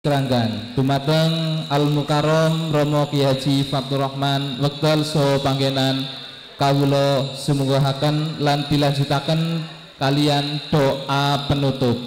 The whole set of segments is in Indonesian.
Keranggan dumateng Al Mukarram Romo Ki Haji Fathur Rahman wekdal saha panggenan kawula sumungguhaken lan dilanjutaken kalian doa penutup.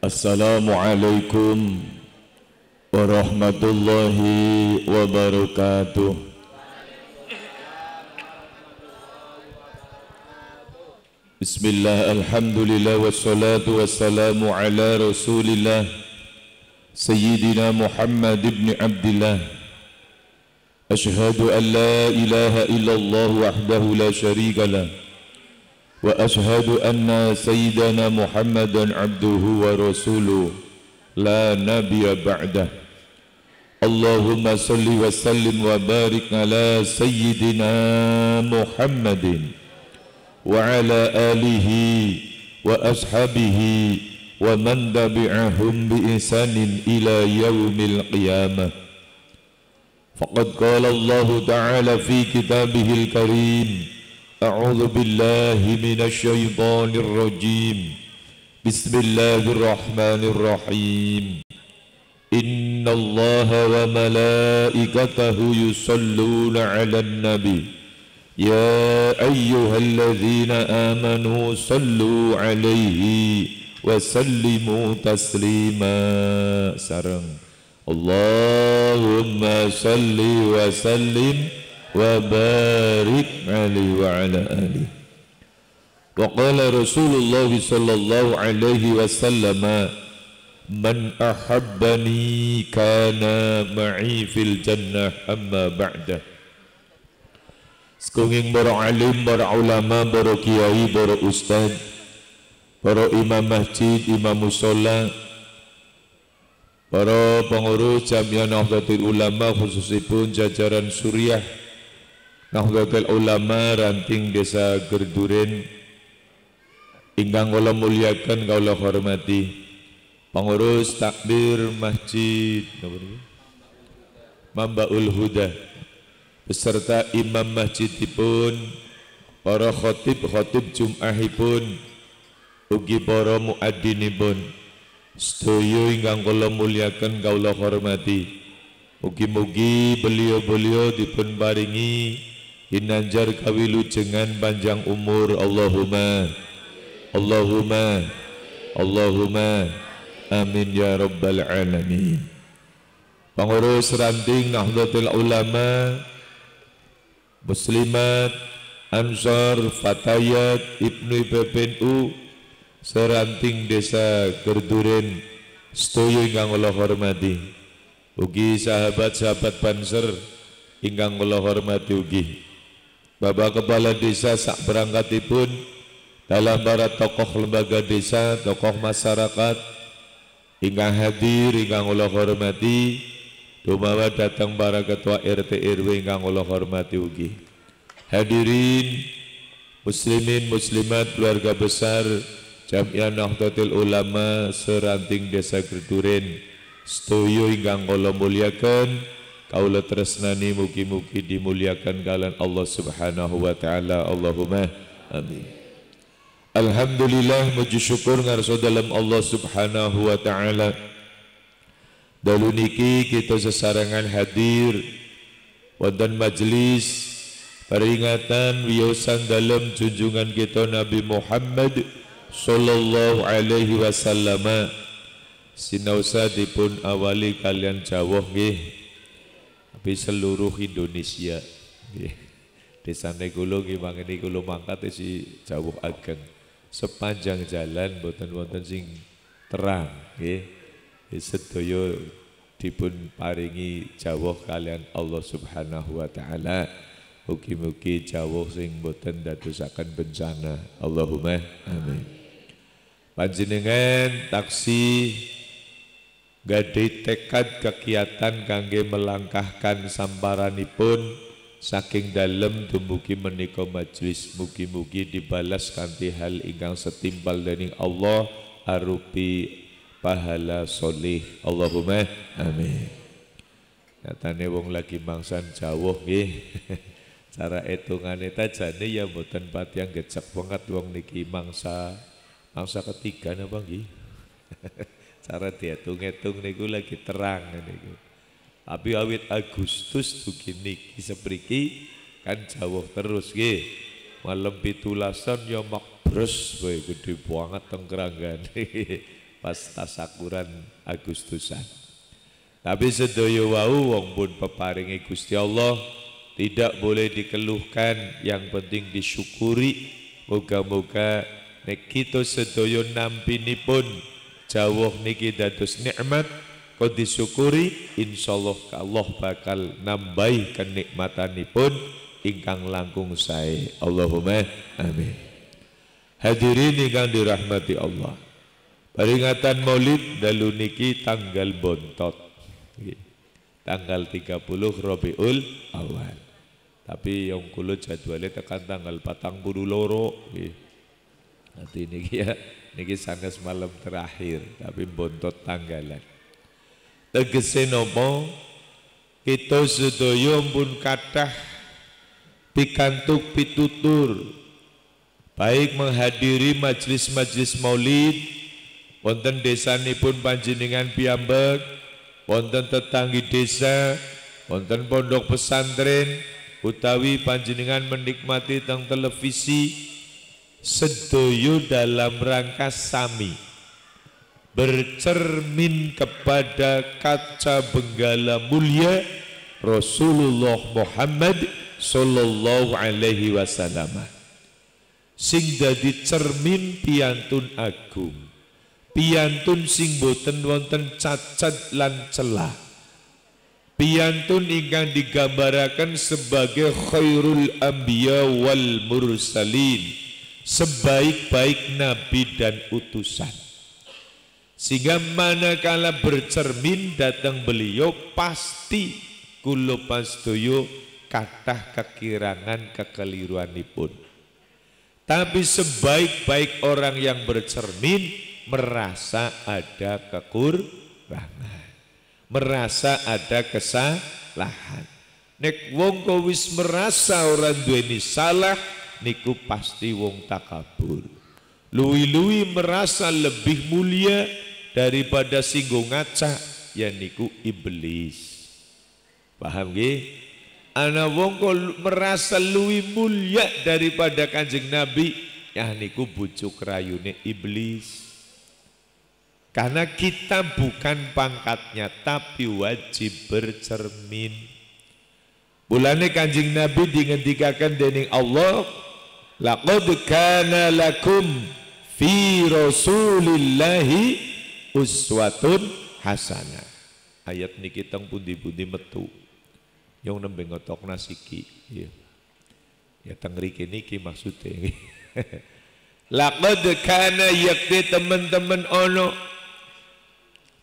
Assalamualaikum warahmatullahi wabarakatuh. Bismillah, alhamdulillah, wassalatu wassalamu ala rasulillah Sayyidina Muhammad ibn Abdillah. Ashhadu an la ilaha illallah wahdahu la sharika lah wa ashhadu anna sayyidana Muhammadan abduhu wa rasuluh la nabiyya ba'dah. Allahumma salli wa sallim wa barik ala sayyidina Muhammadin wa ala alihi wa ashabihi wa man tabi'ahum bi ihsanin ila yaumil qiyamah. Faqad qala Allah ta'ala fi kitabihil karim, أعوذ بالله من الشيطان الرجيم بسم الله الرحمن الرحيم إن الله وملائكته يصلون على النبي يا أيها الذين آمنوا صلوا عليه وسلموا تسليما سرم اللهم صل وسلم wa barik alaihi wa ala alihi. Wa qala Rasulullah sallallahu alaihi wasallam, man ahabbani kana ma'i fil jannah amma ba'da. Sekunging para alim, para ulama, para kiai, para ustad, para imam masjid, imam mushola, para pengurus Jamiah Nahdlatul Ulama khususipun jajaran Suriah Nahdlatul Ulama ranting desa Gerduren ingkang kula muliakan kula hormati pengurus takbir masjid Mambaul Huda beserta imam masjidipun, para khotib Jum'ahipun, ugi para muadzzinipun sedaya ingkang kula muliakan kula hormati. Mugi-mugi beliau-beliau dipun paringi hinanjar kawilujengan panjang umur. Allahumma amin ya rabbal alamin. Pengurus ranting Nahdlatul Ulama, muslimat, Ansor, Fatayat, Ibnu PPNU, seranting desa Gerduren, sedaya ingkang kula hormati. Ugi sahabat-sahabat Banser ingkang kula hormati ugi. Bapak Kepala Desa sak berangkatipun dalam para tokoh lembaga desa, tokoh masyarakat ingkang hadir ingkang kula hormati, dumawa datang para ketua RT RW ingkang kula hormati ugi. Hadirin muslimin muslimat keluarga besar Jamiah Nahdlatul Ulama seranting Desa Gerduren, sedaya ingkang kula mulyakan, kaula tresnani mugi-mugi dimuliakan kalian Allah Subhanahu wa taala. Allahumma amin. Alhamdulillah, muji syukur ngarsa dalam Allah Subhanahu wa taala. Dalu niki kita sesarengan hadir wonten majelis peringatan wiyosan dalam junjungan kita Nabi Muhammad sallallahu alaihi wasallam. Sinausa dipun awali kalian jawah nggih, tapi seluruh Indonesia nggih. Desane kula nggih mangene kula mangkat si jawah ageng. Sepanjang jalan boten wonten sing terang nggih. Sedaya dipun paringi jawah kalian Allah Subhanahu wa taala. Mugi-mugi jawah sing boten dadosaken bencana. Allahumma amin. Panjenengan taksi gadhe tekad kegiatan kangge melangkahkan samparanipun saking dalem dumugi menika majelis, mugi-mugi dibalas kanthi hal ingkang setimpal dening Allah arupi pahala solih. Allahumma amin. Nyatane wong lagi mangsan jawah nggih. Cara etungane tajane ya mboten patiang gecek banget wong niki mangsa ketiga napa nggih. Cara diitung-itung niku lagi terang niku. Tapi awit Agustus dugi niki sepriki kan jawah terus nggih. Malam 17-an ya makbres wae gede banget teng Keranggan. Pas tasakuran Agustusan. Tapi sedaya wau wong pun peparingi Gusti Allah tidak boleh dikeluhkan, yang penting disyukuri. Moga-moga nek kita sedaya nampinipun jawah niki dados nikmat kok disyukuri, insyaallah Allah bakal nambahi kenikmatanipun ingkang langkung sae. Allahumma amin. Hadirin ingkang dirahmati Allah, peringatan Maulid dalu niki tanggal bontot, tanggal 30 Rabiul Awal. Tapi yang kula jadwalnya tekan tanggal 42 nggih. Nanti niki ya, niki sanes malam terakhir, tapi bontot tanggalan. Tegese napa? Kita sedaya pun kathah pikantuk pitutur, baik menghadiri majelis-majelis Maulid wonten desanipun panjenengan piyambak, wonten tetanggi desa, wonten pondok pesantren, utawi panjenengan menikmati teng televisi, sedaya dalam rangka sami bercermin kepada kaca benggala mulia Rasulullah Muhammad sallallahu alaihi wasallam, sing dadi cermin piantun agung, piantun sing boten wonten cacat lan celah, piantun ingkang digambaraken sebagai khairul anbiya wal mursalin, sebaik-baik nabi dan utusan. Sehingga manakala bercermin datang beliau pasti kula pastoyo kathah kekirangan kekeliruanipun. Tapi sebaik-baik orang yang bercermin merasa ada kekurangan, merasa ada kesalahan. Nek wong kok wis merasa ora duweni salah niku pasti wong takabur. Luwi-luwi merasa lebih mulia daripada singgo ngaca, ya niku iblis. Paham nggih? Ana wong kok merasa luwih mulia daripada Kanjeng Nabi, ya niku bujuk rayune iblis. Karena kita bukan pangkatnya, tapi wajib bercermin. Bulane Kanjeng Nabi dingendikaken dening Allah, Laqad kana lakum fi Rasulillahi uswatun hasanah. Ayat niki teng pundi-pundi metu. Yang nembe ngotok nasiki. Ya. Ya teng mriki niki maksude. Laqad kana yakti teman-teman ono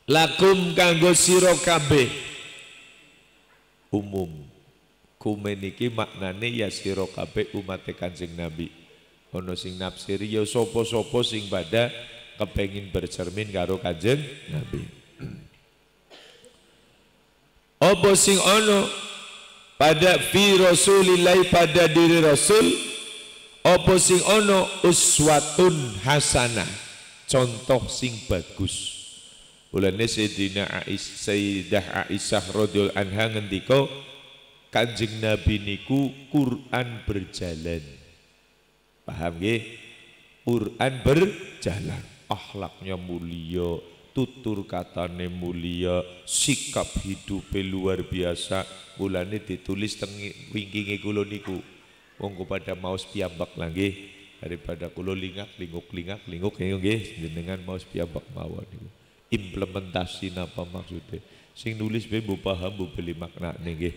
lakum kanggo sira kabeh umum. Kumen iki maknane ya sira kabeh umat Kanjeng Nabi. Ono sing nafsiri ya sapa-sapa sing pada kepengin bercermin karo Kanjeng Nabi. Apa sing ono pada fi Rasulillah pada diri Rasul, apa sing ono uswatun hasanah, contoh sing bagus. Mulane Sayyidah Aisyah radhiyallahu anha ngendika Kanjeng Nabi niku Quran berjalan. Paham nggih? Quran berjalan, akhlaknya mulia, tutur katane mulia, sikap hidupe luar biasa. Mulane ditulis teng wingkinge kula niku. Monggo pada maos piyambak lah nggih, daripada kula linguk nggih jenengan maos piyambak mawon niku. Implementasi napa maksudnya? Sing nulis be mbok paham mbok beli maknane nggih.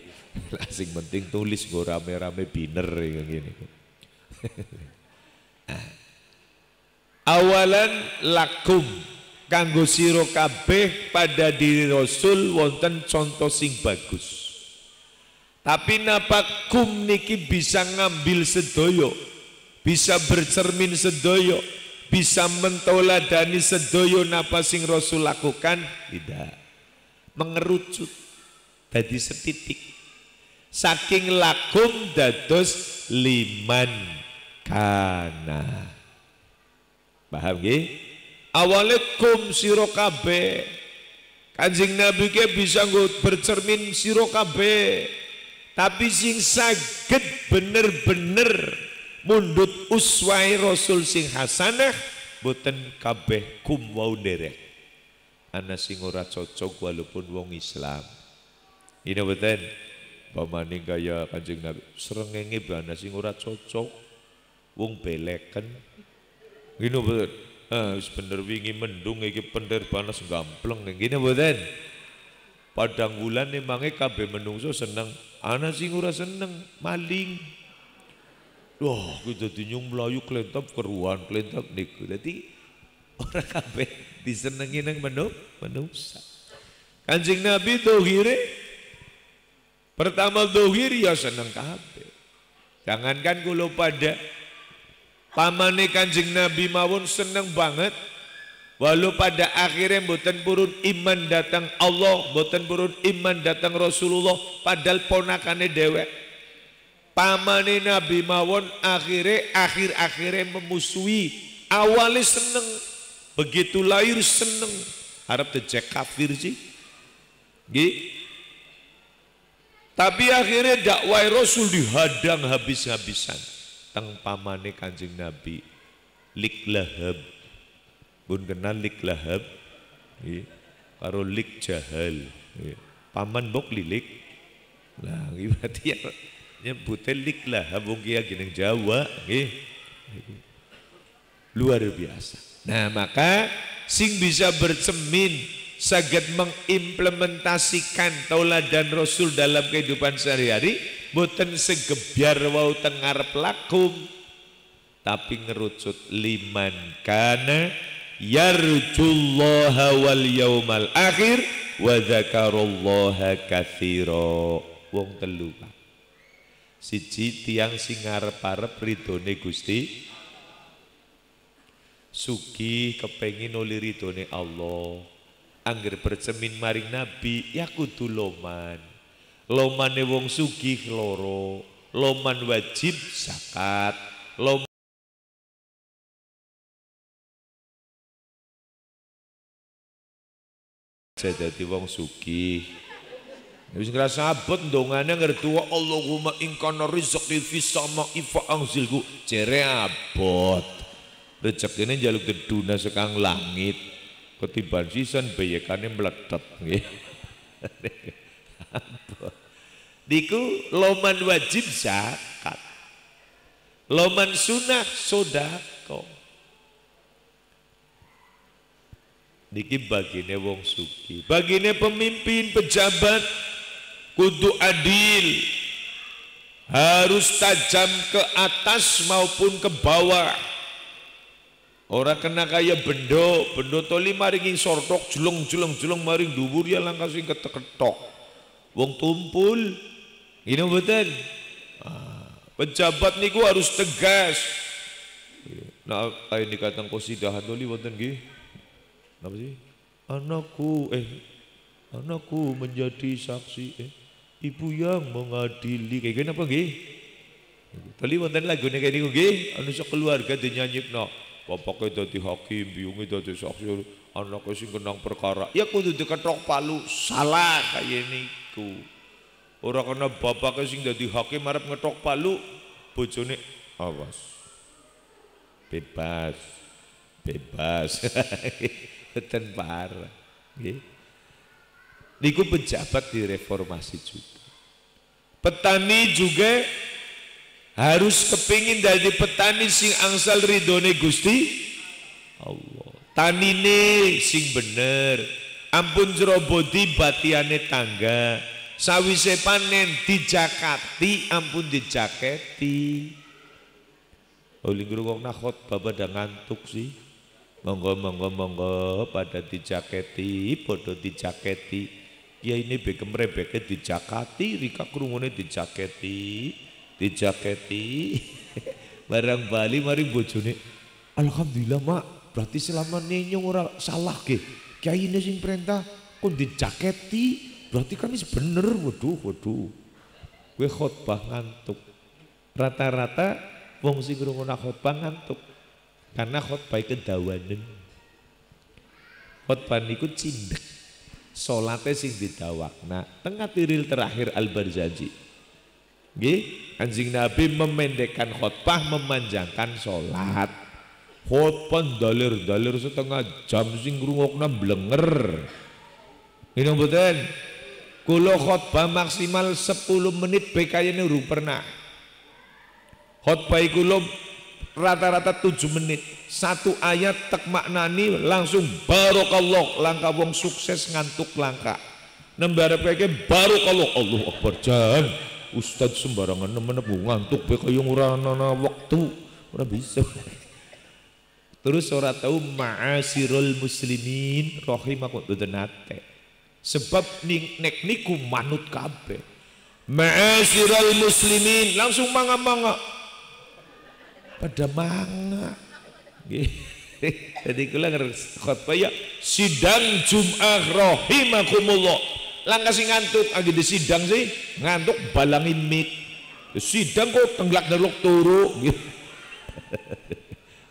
Lah sing penting tulis nggo rame-rame biner ngene. Awalan lakum kanggo sira kabeh pada diri Rasul wonten contoh sing bagus. Tapi napa kum niki bisa ngambil sedoyo, bisa bercermin sedoyo, bisa mentoladani sedoyo napa sing Rasul lakukan? Tidak. Mengerucut dadi setitik. Saking lakum dados liman kana. Paham nggih? Awale kum sira kabeh. Kanjeng Nabi ke bisa nggo bercermin sira kabeh. Tapi sing saged bener-bener mundut uswai Rasul sing hasanah boten kabeh kum wau nderek. Ana sing ora cocok walaupun wong Islam. Ini boten pamane kaya Kanjeng Nabi srengenge ana sing ora cocok wong beleken. Ngene boten. Wis bener wingi mendung iki pender panas gampleng ngene boten. Padang wulan emange kabeh menungso seneng, ana sing ora seneng maling. Wah, kita dinyung melayu kelentap keruan kelentap niku. Dadi ora kabeh disenengi nang menungsa. Kanjeng Nabi dohire pertama dohir ya seneng kabeh. Jangankan kula pada pamane Kanjeng Nabi mawon seneng banget. Walau pada akhirnya mboten purun iman datang Allah, mboten purun iman datang Rasulullah, padahal ponakane dewek. Pamane Nabi mawon akhirnya memusuhi. Awalnya seneng, begitu lahir seneng. Harap dejek kafir sih. Gih. Tapi akhirnya dakwah Rasul dihadang habis-habisan. Teng pamane Kanjeng Nabi lik lahab. Pun kenal lik lahab, karo lik jahal, paman bok lilik, lah berarti ya nyebutnya lik lahab, wong kia gini Jawa, luar biasa. Nah maka sing bisa bercermin, saged mengimplementasikan tauladan Rasul dalam kehidupan sehari-hari, boten segebyar wau tengar pelakum, tapi ngerucut liman kana yarjullaha wal yaumal akhir wa dzakarallaha katsira. Wong telu Pak. Siji tiang sing ngarep-arep ridone Gusti, sugih kepengin oleh ridone Allah. Angger bercermin maring Nabi ya kudu loman. Lomane wong sugih loro, loman wajib zakat, loman dadi wong sugih. Wis ngrasa abot ndongane ngertua Allahumma in kana rizqi fis sama'i fa anzilhu, jere abot. Rezekine njaluk geduna sekang langit. Ketiban sisan bayekane meletet nggih. Abot. Niku loman wajib zakat. Loman sunah sodako. Niki bagine wong suki, bagine pemimpin, pejabat kudu adil, harus tajam ke atas maupun ke bawah. Ora kena kaya bendo toli maring sortok julung maring dhuwur ya langkah sing ketek-ketok. Wong tumpul, ini betul. Pejabat niku harus tegas. Nah, ini katang qasidah toli wonten nggih. Apa sih? Anakku menjadi saksi, ibu yang mengadili. Kayak gini apa nggih? Tali wonten lagune kaya niku nggih, anu sekeluarga dinyanyikno. Bapake dadi hakim, biyunge dadi saksi, anake sing kenang perkara. Ya kudu diketok palu, salah kaya niku. Ora kena bapake sing dadi hakim arep ngetok palu, bojone awas. Bebas. Beten parah. Niku pejabat direformasi juga. Petani juga harus kepingin dari petani sing angsal ridone Gusti Allah. Tanine sing bener, ampun jerobodi batiane tangga. Sawise panen dijakati, ampun dijaketi. Oleh ngrungokna khotbah pada ngantuk sih. Monggo pada dijaketi, podo dijaketi. Ya ini begem rebeke dijakati, rika krungune dijaketi. Barang bali mari bojone. Alhamdulillah mak, berarti selama nenyong ora salah ke. Kiai ini sing perintah kon dijaketi, berarti kan wis bener. Waduh. Kowe khotbah ngantuk. Rata-rata wong sing ngrungokna khotbah ngantuk. Karena khotbah kedawanen. Khotbah niku cindek. Salate sing didawakna. Tengah tiril terakhir Al-Barzanji. Nggih, Kanjeng Nabi memendekkan khotbah, memanjangkan salat. Khotbah dalir setengah jam sing ngrungokna blenger. Ini mboten. Kula khotbah maksimal 10 menit bekayane urung pernah. Khotbah kula rata-rata 7 menit. Satu ayat tek maknani langsung barokallah, langkah wong sukses ngantuk langkah. Nembare peke barokallah, Allahu Akbar jan. Ustaz sembarangan nemen ngantuk pe kaya ora ana wektu, ora bisa. Terus ora tahu ma'asirul muslimin rahimakum nate. Sebab nek niku manut kabeh. Ma'asirul muslimin langsung manga-manga. Pada manga. Jadi kula khotbah ya sidang Jumat rahimakumullah. Langkah sing ngantuk lagi di sidang sih ngantuk balangi mik. Sidang kok tenglak-tenglok turu.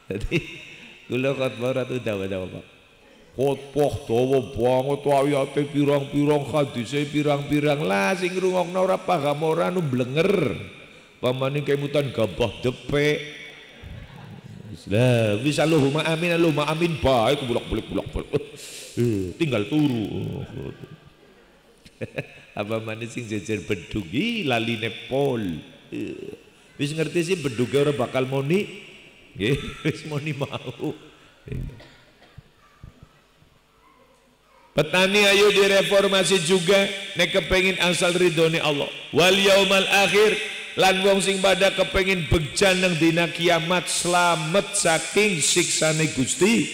Jadi kula khotbah ora dawa-dawa Pak. Khotbah dawa banget ayate pirang-pirang hadise pirang-pirang lah sing ngrungokno ora paham ora nu blenger. Pamane kemutan gabah depek. Lah bisa Allahumma amin baik bulak-balik tinggal turu. Apa mana sing jejer bedugi lali nepol. Wis ngerti sih bedugi ora bakal moni. Nggih, wis moni mau. Petani ayo direformasi juga nek kepengin asal ridhone Allah. Wal yaumal akhir lan wong sing pada kepengin begjan nang dina kiamat slamet saking siksane Gusti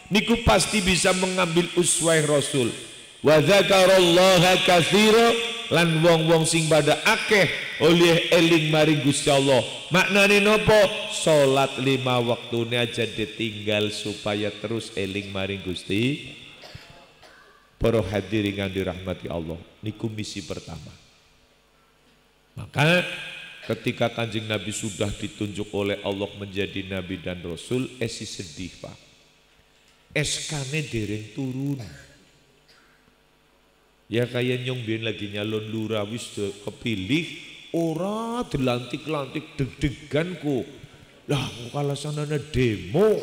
niku pasti bisa mengambil uswah Rasul. Wa dzakarallaha katsira lan wong-wong sing pada akeh oleh eling maring Gusti Allah. Maknane napa? Salat 5 waktune aja ditinggal supaya terus eling maring Gusti. Para hadirin yang dirahmati Allah, niku misi pertama. Maka ketika Kanjeng Nabi sudah ditunjuk oleh Allah menjadi Nabi dan Rasul, esi sedih Pak. SK-ne dereng turun. Ya kayak nyong biyen lagi nyalon lurah wis kepilih, ora dilantik-lantik deg-degan kok. Lah kalau sanana demo,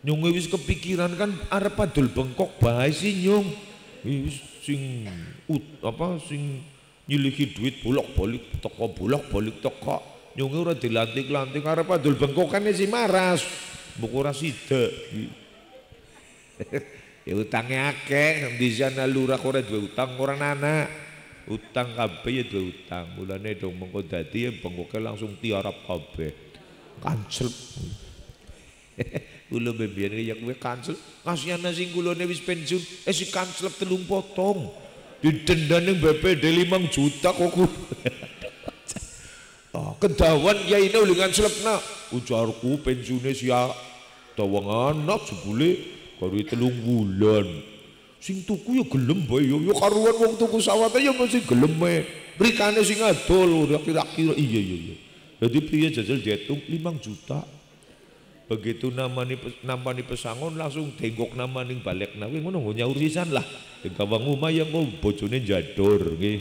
nyong wis kepikiran kan arep padul bengkok bae sih nyong. Wis sing nyiliki duit bolak-balik toko Nyunge ora dilantik-lantik arep adul bengkokane si maras. Mbok ora sida. Ya utange akeh, di sana lurah ora duwe utang ora anak. Utang kabeh ya duwe utang. Mulane dong mengko dadi bengkoke langsung tiarap kabeh. Kancel. Kula bebiyen ya kowe kancel. Kasihan sing kulone wis pensiun, si kancel 3 potong. Didendane BPD 5 juta kok. Kedawan ya ini ulingan selekna ujarku pensiunnya siap dawangan anak jebule baru 3 bulan sing tuku ya gelem bae ya karuan wong tuku sawate ya mesti gelem bae brikane sing adol kira-kira iya jadi piye jajal dihitung 5 juta begitu namani pesangon langsung tengok namani balik nawe ngono nyaur sisan lah gawang omah yang kok bojone jador nggih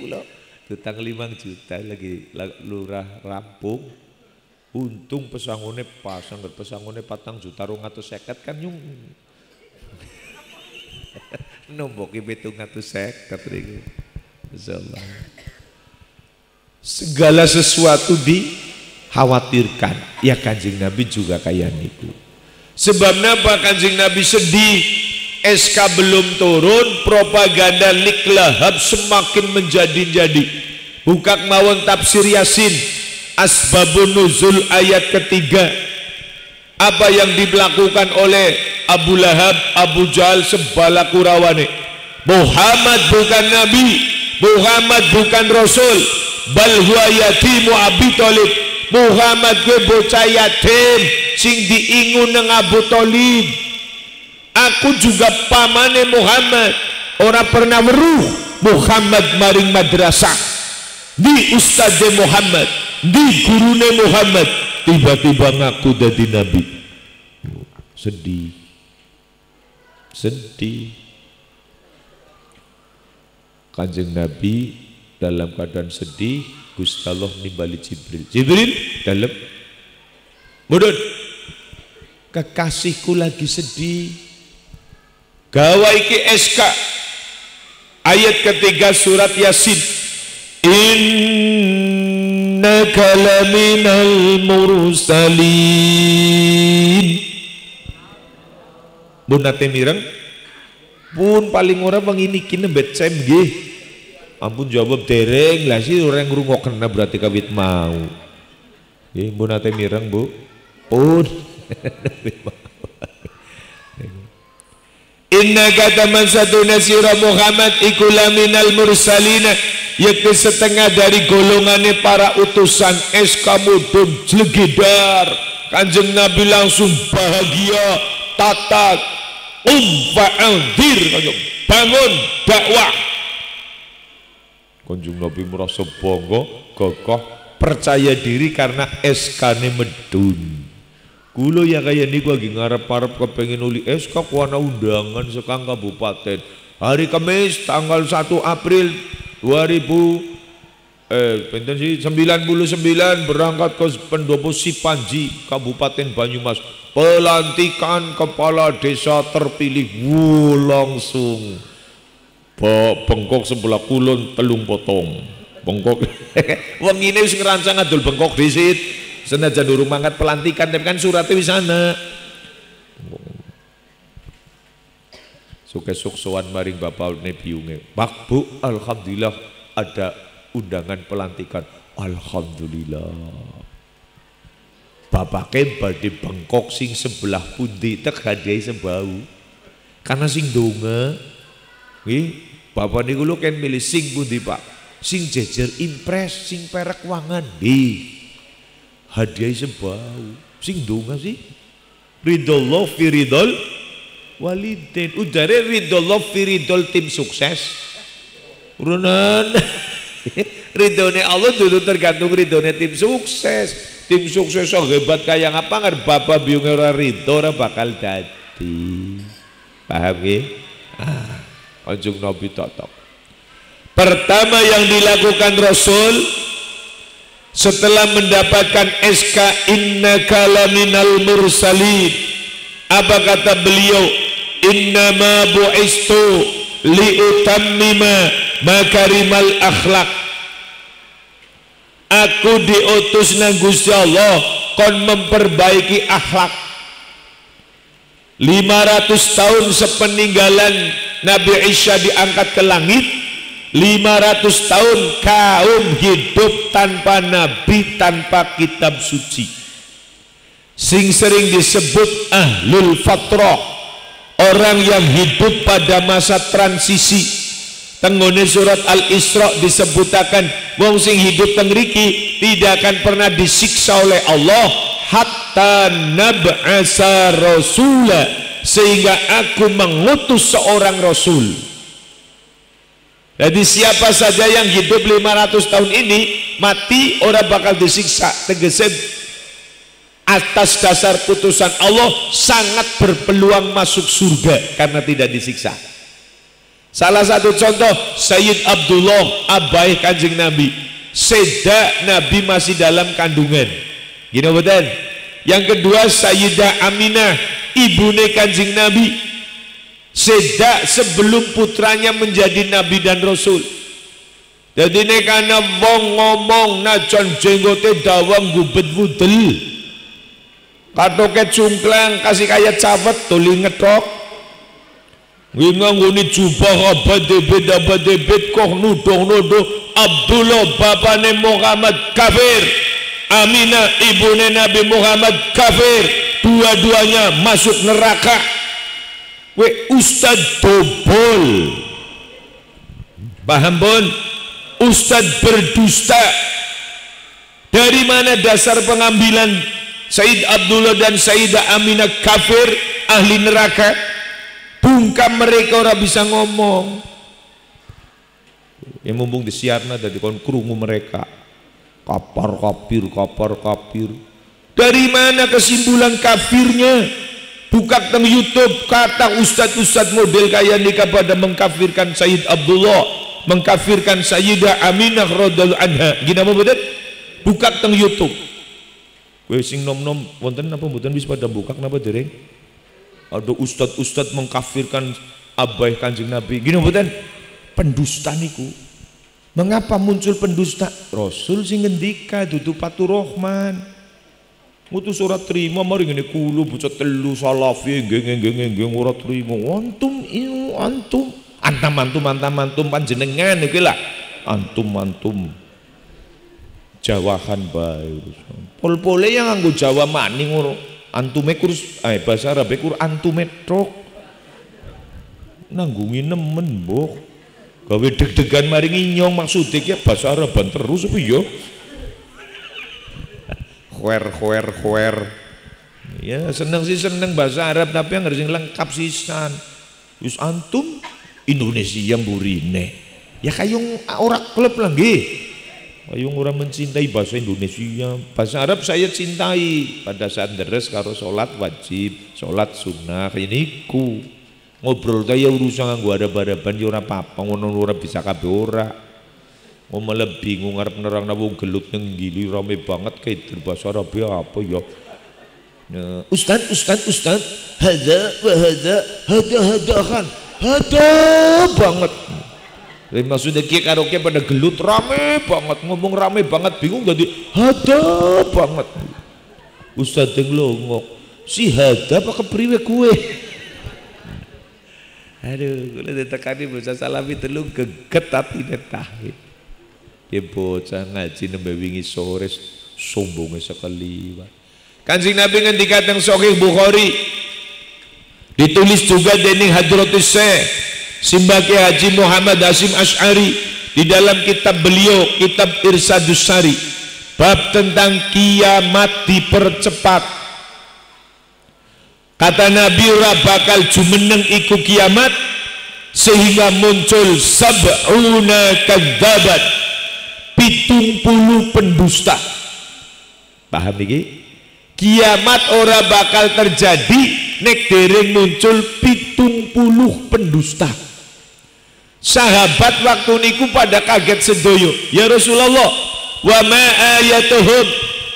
kula utang 5 juta lagi lurah rampung untung pesangone pas anggar pesangone 4 juta 250 kan nyung nomboki 750 ribu insyaallah segala sesuatu dikhawatirkan ya Kanjeng Nabi juga kayak niku sebabnya apa Kanjeng Nabi sedih SK belum turun, propaganda Lik Lahab semakin menjadi-jadi. Buka mawon tafsir Yasin, asbabun nuzul ayat ketiga. Apa yang dilakukan oleh Abu Lahab, Abu Jahal sebala kurawane. Muhammad bukan Nabi, Muhammad bukan Rasul, bal huwa yatimu Abi Thalib. Muhammad gue bocah yatim, sing diingun nang Abu Thalib. Aku juga pamane Muhammad orang pernah weruh Muhammad maring madrasah di Ustadz Muhammad di gurune Muhammad tiba-tiba ngaku dadi Nabi sedih Kanjeng Nabi dalam keadaan sedih Gusti Allah nimbali Jibril dalam mudun kekasihku lagi sedih gawa iki SK ayat ketiga surat Yasin innaka laminal mursalin pun nate mireng pun paling ora menginiki nembet sem nggih ampun jawab dereng lah sih orang ngrungokken berarti kawit mau nggih pun nate mireng Bu pun inna kata man satuna sira Muhammad ikula minal mursalina yakni setengah dari golongannya para utusan kamu mudun jlegedar Kanjeng Nabi langsung bahagia tatat fa'andir bangun dakwah Kanjeng Nabi merasa bangga kokoh percaya diri karena SK-ne medun kulo ya kayak niku lagi ngarep-arep kepengen uli SK kuana undangan sekang kabupaten hari Kamis tanggal 1 April 99 berangkat ke pendopo Sipanji Kabupaten Banyumas pelantikan kepala desa terpilih langsung bengkok sebelah kulon 3 potong bengkok wong ini wis ngerancang adol bengkok disit senajan durung mangkat pelantikan tapi kan suratnya di sana. Sukses-suksesan maring bapak nebiunge. Pak Bu, alhamdulillah ada undangan pelantikan. Alhamdulillah. Bapake badhe bengkok sing sebelah pundi tek hadiah sebau. Karena sing donga nggih, bapak niku lho kan milih sing pundi Pak? Sing jejer impres, sing perek wangan. Nggih. Hadiah sebau sing donga sih ridollah fi ridol walidin udare ridollah fi ridol tim sukses urunan ridone Allah dulu tergantung ridone tim sukses so hebat kayak apa ngar bapak biung ora ridho ora bakal dadi paham nggih Kanjeng Nabi totok pertama yang dilakukan Rasul setelah mendapatkan SK innaka laminal mursalin apa kata beliau innama bu'istu liutammima makarimal akhlak Aku diutus nang Gusti Allah kon memperbaiki akhlak. 500 tahun sepeninggalan Nabi Isa diangkat ke langit, 500 tahun kaum hidup tanpa nabi, tanpa kitab suci. Sing sering disebut ahlul fatrah, orang yang hidup pada masa transisi. Tenggone surat Al-Isra disebutakan wong sing hidup teng mriki tidak akan pernah disiksa oleh Allah hatta nab'asa rasula, sehingga aku mengutus seorang rasul. Jadi siapa saja yang hidup 500 tahun ini mati orang bakal disiksa. Tegese atas dasar putusan Allah sangat berpeluang masuk surga karena tidak disiksa. Salah satu contoh Sayyid Abdullah, abai Kanjeng Nabi, seda Nabi masih dalam kandungan. Gini betul. Yang kedua Sayyidah Aminah, ibune Kanjeng Nabi, seda sebelum putranya menjadi Nabi dan Rasul. Jadi nekana wong ngomong najon jenggote dawang gubet wudel, katoke cungklang kasih kaya cawet tuli ngethok. Nganggone jubah abad-abad kok nuduh-nuduh Abdullah bapane Muhammad kafir, Aminah ibune Nabi Muhammad kafir, dua-duanya masuk neraka. We ustad dobol, paham pun? Ustad berdusta. Dari mana dasar pengambilan Sayyid Abdullah dan Sayyidah Aminah kafir, ahli neraka? Bungkam mereka orang bisa ngomong. Ya mumpung disiarna dari kon krungu mereka. Kapar kafir. Dari mana kesimpulan kafirnya? Buka teng YouTube kata ustad-ustad model kayak nikah pada mengkafirkan Sayyid Abdullah, mengkafirkan Sayyidah Aminah radhiyallahu anha. Gina apa betul? Buka teng YouTube. Kowe sing nom-nom wonten apa mboten wis pada buka napa dereng? Ada ustad-ustad mengkafirkan abai Kanjeng Nabi. Gini mboten? Pendusta niku. Mengapa muncul pendusta? Rasul sing ngendika dudu Faturrahman. Ngutus ora trima mari ngene kulo bocah telu salafi nggih ora trima. Antum panjenengan iki lah. Antum jawahan bae. Pol-pole yang nganggo Jawa maning ngono. Antume kurus, bahasa Arab kur antume tok. Nanggungi nemen mbok. Gawe deg-degan maringi nyong maksudnya ki bahasa Araban terus apa ya? Khwer. Ya seneng sih seneng bahasa Arab tapi yang harus lengkap sisan. Wis antum Indonesia mburine. Ya kayung ora klub lah nggih. Kayung orang mencintai bahasa Indonesia. Bahasa Arab saya cintai pada saat deres karo sholat wajib, sholat sunnah. Ini ku ngobrol kaya urusan nganggo arab-araban ya ora apa-apa, ngono ora bisa kabeh ora. Mau malah bingung arep nerangna wong gelut nang gili rame banget kayak bahasa Arab ya apa ya. Ustaz, hada banget. Maksudnya kia karaoke pada gelut rame banget, ngomong rame banget, bingung jadi hada banget. Ustaz yang longok si hada apa kepriwe kue. Aduh, kalau ditekani bocah salafi telu geget tapi netahit. Dia bocah ngaji nembe wingi sore sombongnya sekali. Kanjeng Nabi ngendika teng Sahih Bukhari, ditulis juga dening Hadratus Syekh Simbaki Haji Muhammad Hasyim Asy'ari di dalam kitab beliau, kitab Irsadus Sari, bab tentang kiamat dipercepat. Kata Nabi ora bakal jumeneng iku kiamat sehingga muncul sab'una kadzabat, 70 pendusta. Paham iki? Kiamat ora bakal terjadi nek dereng muncul 70 pendusta. Sahabat waktu niku pada kaget sedoyo. Ya Rasulullah, wa ma ayatuhum,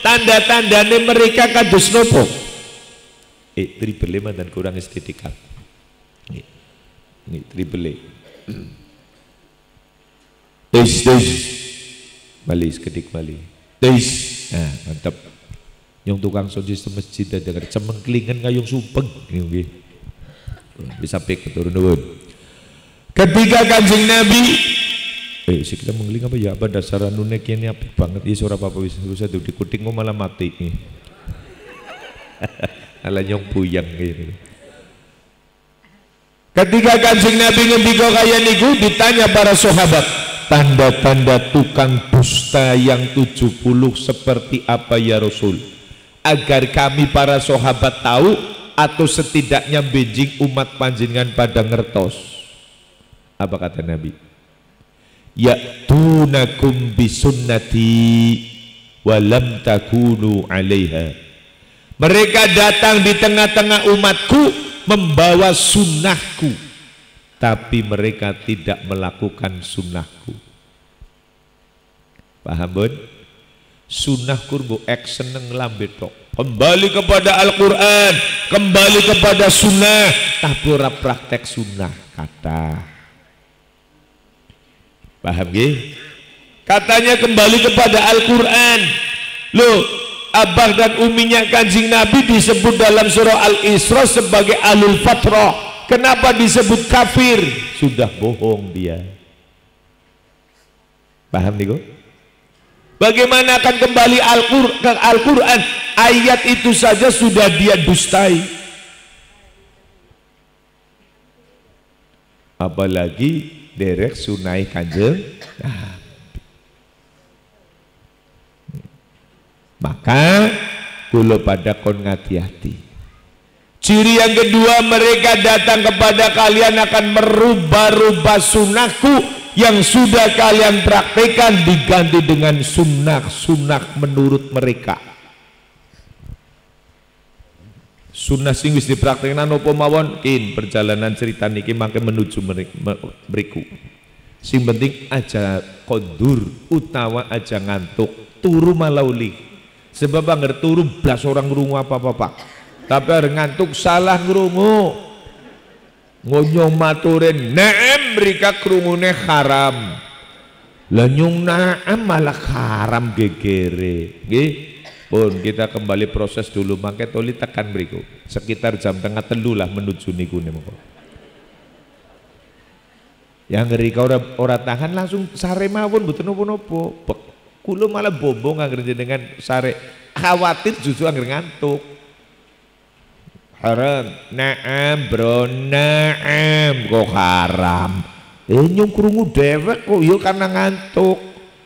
tanda-tandane mereka kados nopo? Tribele mantan kurang estetika. Ini tribele. Bali sekedik bali. Tis. Nah, mantap. Yang tukang sosis masjid ada dengar cemengklingan ngayung sumpeng nggih. Bisa pik turun nuwun. Ketika Kanjeng Nabi sih kita mengling apa ya apa dasar anune kene apik banget iki ora apa-apa wis dikutik mau malah mati nih. Ala nyong puyang gitu. Ketika Kanjeng Nabi ngendika kaya niku ditanya para sahabat, tanda-tanda tukang dusta yang 70 seperti apa ya Rasul? Agar kami para sahabat tahu atau setidaknya benjing umat panjenengan pada ngertos. Apa kata Nabi? Ya'tunakum bisunnati walam takunu 'alaiha. Mereka datang di tengah-tengah umatku membawa sunnahku, tapi mereka tidak melakukan sunnahku. Paham bun? Sunnahku nggo ek seneng lambe tok. Kembali kepada Al-Quran, kembali kepada sunnah, tapi ora praktek sunnah kata. Paham nggih? Katanya kembali kepada Al-Quran. Loh, abah dan uminya Kanjeng Nabi disebut dalam surah Al-Isra sebagai Ahlul Fatrah. Kenapa disebut kafir? Sudah bohong dia. Paham nih kok? Bagaimana akan kembali ke Al-Quran? Ayat itu saja sudah dia dustai. Apalagi derek sunai Kanjeng. Maka kula pada kon ngati-hati. Ciri yang kedua, mereka datang kepada kalian akan merubah-rubah sunnahku yang sudah kalian praktekkan diganti dengan sunnah-sunnah menurut mereka. Sunnah sing wis dipraktekkan apa mawon kin perjalanan cerita niki mangke menuju mriku. Sing penting aja kondur utawa aja ngantuk, turu malauli. Sebab anggar turu blas orang ngrungu apa-apa. Tapi arep ngantuk salah ngrungu. Ngonyong maturin, "Na'am mrika krungune haram." Lah nyung na'am malah haram gegere. Nggih. Pun kita kembali proses dulu mangke toli tekan mriku. Sekitar jam 2:30 lah menuju niku niku. Yang ngerika ora tahan langsung sare mawon mboten napa-napa. Kulo malah bombong angger jenengan sare khawatir justru angger ngantuk. Haram, na'am bro, na'am kok haram. Nyung krungu dewek kok yo karena ngantuk.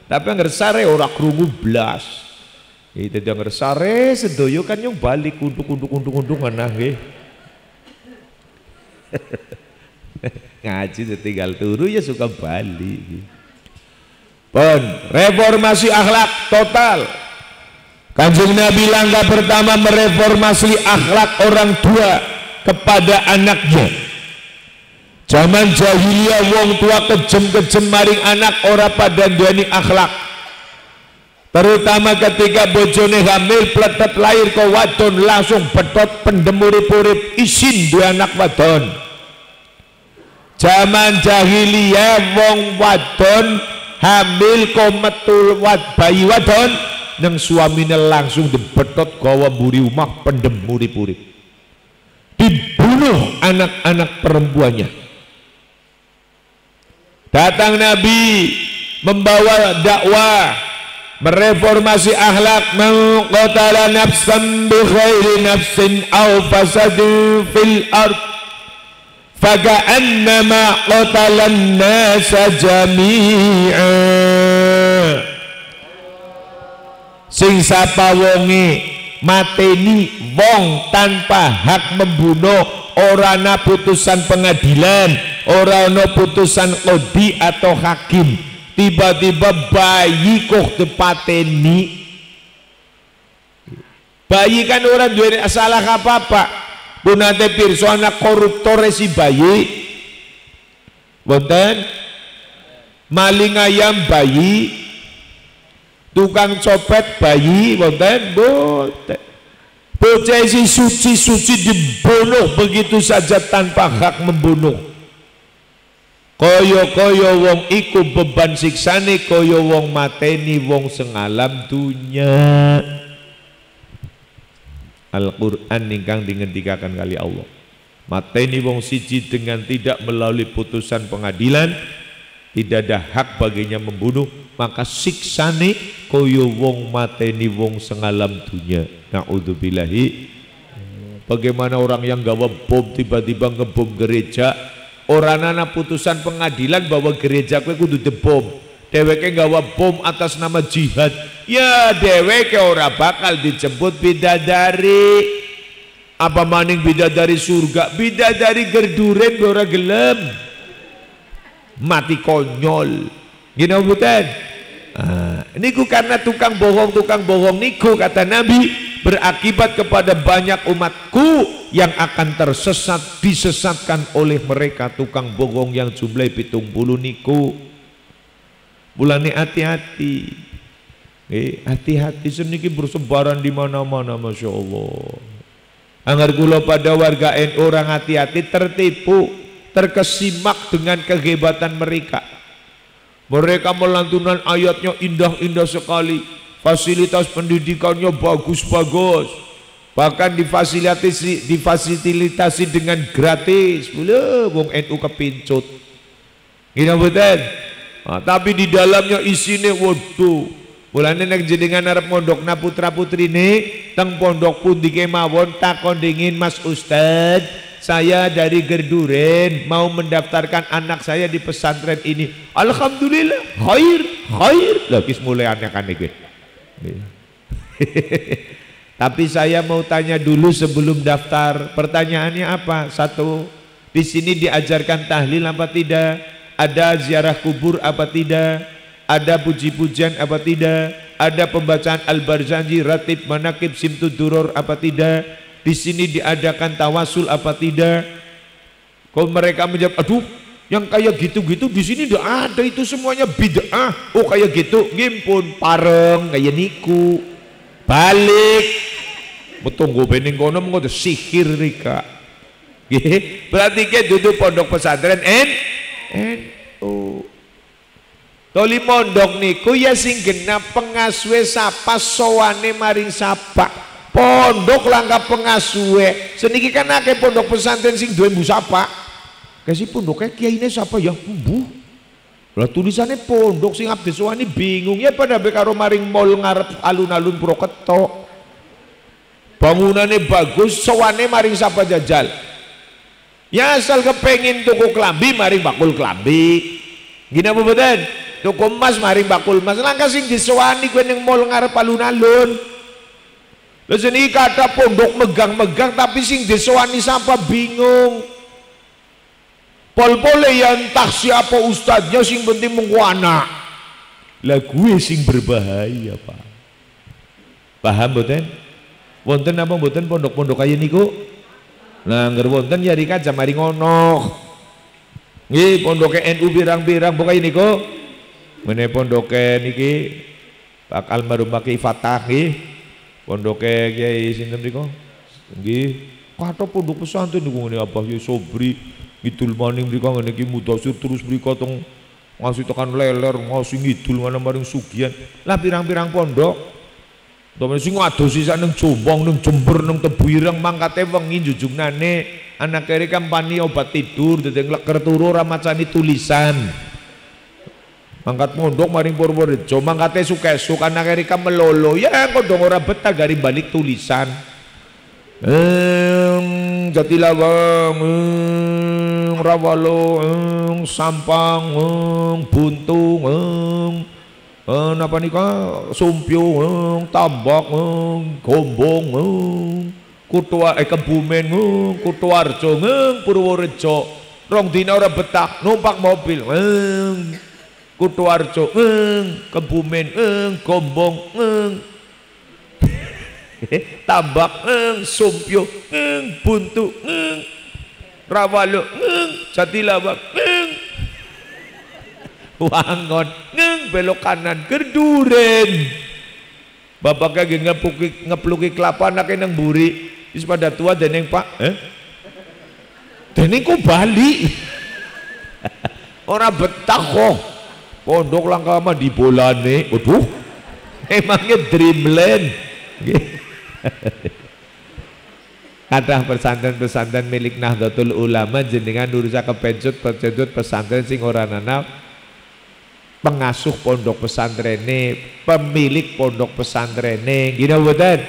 Tapi angger sare ora krungu blas. Itu dia angger sare sedoyo kan nyung balik unduk ana nggih. Ngaji tinggal turu ya suka balik. Pun reformasi akhlak total. Kanjeng Nabi langkah pertama mereformasi akhlak orang tua kepada anaknya. Zaman jahiliyah wong tua kejem-kejem maring anak ora pada duweni akhlak. Terutama ketika bojone hamil pletet lahir ke wadon langsung betot pendem urip-urip isin dua anak wadon. Zaman jahiliyah wong wadon hamil kok metu bayi wadon nang suamine langsung dibetot gawa mburi omah pendem urip-urip. Dibunuh anak-anak perempuannya. Datang Nabi membawa dakwah mereformasi akhlak, man qatala nafsan bi ghairi nafsin aw fasadin fil ard faka'annama qatalan nasa jami'a. Sing sapa wonge mateni wong tanpa hak membunuh, ora ana putusan pengadilan, ora ana putusan qadhi atau hakim, tiba-tiba bayi kok dipateni. Bayi kan ora duwe salah apa-apa. Punate pirsa anak koruptor si bayi. Wonten maling ayam bayi, tukang copet bayi, wonten boten. Bocah si suci-suci dibunuh begitu saja tanpa hak membunuh. Kaya-kaya wong iku beban siksane kaya wong mateni wong sengalam dunya. Al-Qur'an ingkang dingendikaken kali Allah. Mateni wong siji dengan tidak melalui putusan pengadilan, tidak ada hak baginya membunuh, maka siksane kaya wong mateni wong sengalam dunya. Na'udzubillahi. Bagaimana orang yang gawa bom tiba-tiba ngebom gereja, orang anak putusan pengadilan bahwa gereja kowe kudu dibom, dheweke gawa bom atas nama jihad, ya dheweke ora bakal dijemput bidadari. Apa maning bidadari surga, bidadari gerduren ora gelem, mati konyol. Gini mboten? Niku karena tukang bohong niku kata Nabi berakibat kepada banyak umatku yang akan tersesat, disesatkan oleh mereka tukang bohong yang jumlah 70 niku. Mulane hati-hati, hati-hati seniki bersebaran di mana-mana, masya Allah. Angger kula pada warga NU orang hati-hati tertipu, terkesimak dengan kehebatan mereka. Mereka melantunkan ayatnya indah-indah sekali, fasilitas pendidikannya bagus-bagus, bahkan difasilitasi dengan gratis. Wong NU kepincut. Gini betul. Tapi di dalamnya isine waduh. Mulane nek jenengan arep mondokna putra-putrine teng pondok pundi kemawon takon dingin, Mas Ustad, saya dari Gerduren mau mendaftarkan anak saya di pesantren ini. Alhamdulillah, khair. Lah wis mulai aneh kan iki. Tapi saya mau tanya dulu sebelum daftar. Pertanyaannya apa? Satu, di sini diajarkan tahlil apa tidak? Ada ziarah kubur apa tidak? Ada puji-pujian apa tidak? Ada pembacaan Al-Barzanji, Ratib, Manakib, Simtud Duror apa tidak? Di sini diadakan tawasul apa tidak? Kalau mereka menjawab, aduh, yang kayak gitu-gitu di sini tidak ada, itu semuanya bid'ah. Oh kayak gitu, ngimpun pareng kayak niku. Balik. Betunggu bening kono mengko sihir rika. Berarti ke duduk pondok pesantren NU. Toli mondok niku ya sing genap pengasuhe sapa sowane maring sapa. Pondok langka pengasuhe. Seniki kan akeh pondok pesantren sing duwe mbu sapa. Kasih pondoknya kiyaine sapa ya mbu. Lah tulisannya pondok sing abdi sowani bingung ya pada karo maring mall ngarep alun-alun Purwokerto. Bangunannya bagus, sowane maring sapa jajal. Ya asal kepengin tuku klambi maring bakul klambi. Gini apa betul? Tuku emas maring bakul emas. Langkah sing disowani kowe ning mall ngarep alun-alun. Lha jenenge kata pondok megang-megang tapi sing disowani sapa bingung. Pol-pole ya entah siapa ustadznya, sing penting mengwana. Lah gue sing berbahaya, Pak. Paham mboten? Wonten apa mboten pondok-pondok kaya niku? Nah, ngger wonten ya rika jam mari ngono. Nggih, pondoke NU birang-birang pokoke niku. Mene pondoke niki Pak almarhum Pak Fatah nggih. Pondoke Kiai sinten niku? Nggih, kata pondok pesantren niku ngene Abah Yai Sobri. Ngidul maning mriko ngene iki mudhasir terus mriko teng ngasih tekan leler ngasih ngidul mana maring sugihan. Lah pirang-pirang pondok Domene sing ngadosi sak ning Jombang, ning Jember, ning Tebu Ireng mangkate wengi njujugnane anak kere kampanye obat tidur dadi ngleker turu ora macani tulisan. Mangkat mondok maring Purworejo mangkate sukesuk anak kere melolo ya kodong ora betah gari balik tulisan. Jatilawang, Rawalo, Sampang, Buntung, napa nika Sumpyo, Tambak, Gombong, Kutua Kebumen, Kutuarjo, Purworejo, rong dina ora betah numpak mobil, Kutuarjo, Kebumen, Gombong, Tambak, Sumpyo, Buntu, Rawalo, Jatilawang, Wangon, belok kanan, Gerduren. Bapaknya ngepluki kelapa anaknya nang buri, wis pada tua deneng Pak, deneng kok bali. Ora betah kok. Pondok langkah mah di bolane. Waduh. Emangnya dreamland. Kadah pesantren-pesantren milik Nahdlatul Ulama jenengan urusan kepencut pesantren sing ora nanau pengasuh pondok pesantrene, pemilik pondok pesantrene, gini mboten?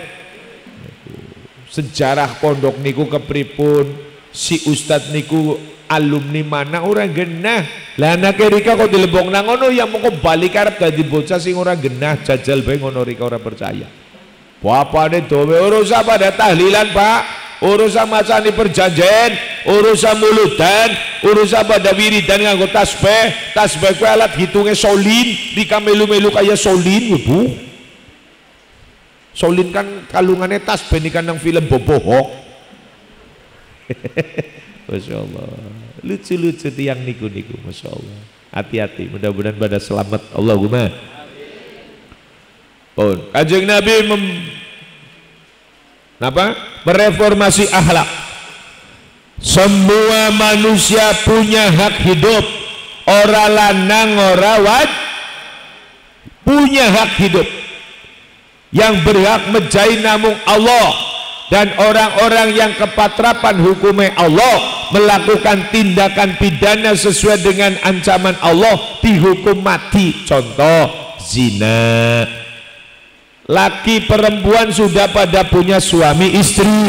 Sejarah pondok niku kepripun, si ustad niku alumni mana orang genah. Lah anak Rika kok dilebok nang ngono ya mongko balik arep dadi bocah sing ora genah jajal bae ngono Rika ora percaya. Bapane dowe urusan pada tahlilan, Pak. Urusan macani perjanjian, urusan muludan, urusan pada wiridan nganggo tasbih. Tasbih ku alat hitungnya solin, Rika melu-melu kaya solin, Bu. Solin kan kalungannya tasbih nih kan nang film Bobohok. Masya Allah, lucu-lucu tiang niku-niku, Masya Allah. Hati-hati, mudah-mudahan pada selamat. Allahumma. Kanjeng Nabi mereformasi akhlak. Semua manusia punya hak hidup. Ora lanang ora wad punya hak hidup. Yang berhak menjai namung Allah, dan orang-orang yang kepatrapan hukumnya Allah melakukan tindakan pidana sesuai dengan ancaman Allah dihukum mati. Contoh zina. Laki perempuan sudah pada punya suami istri,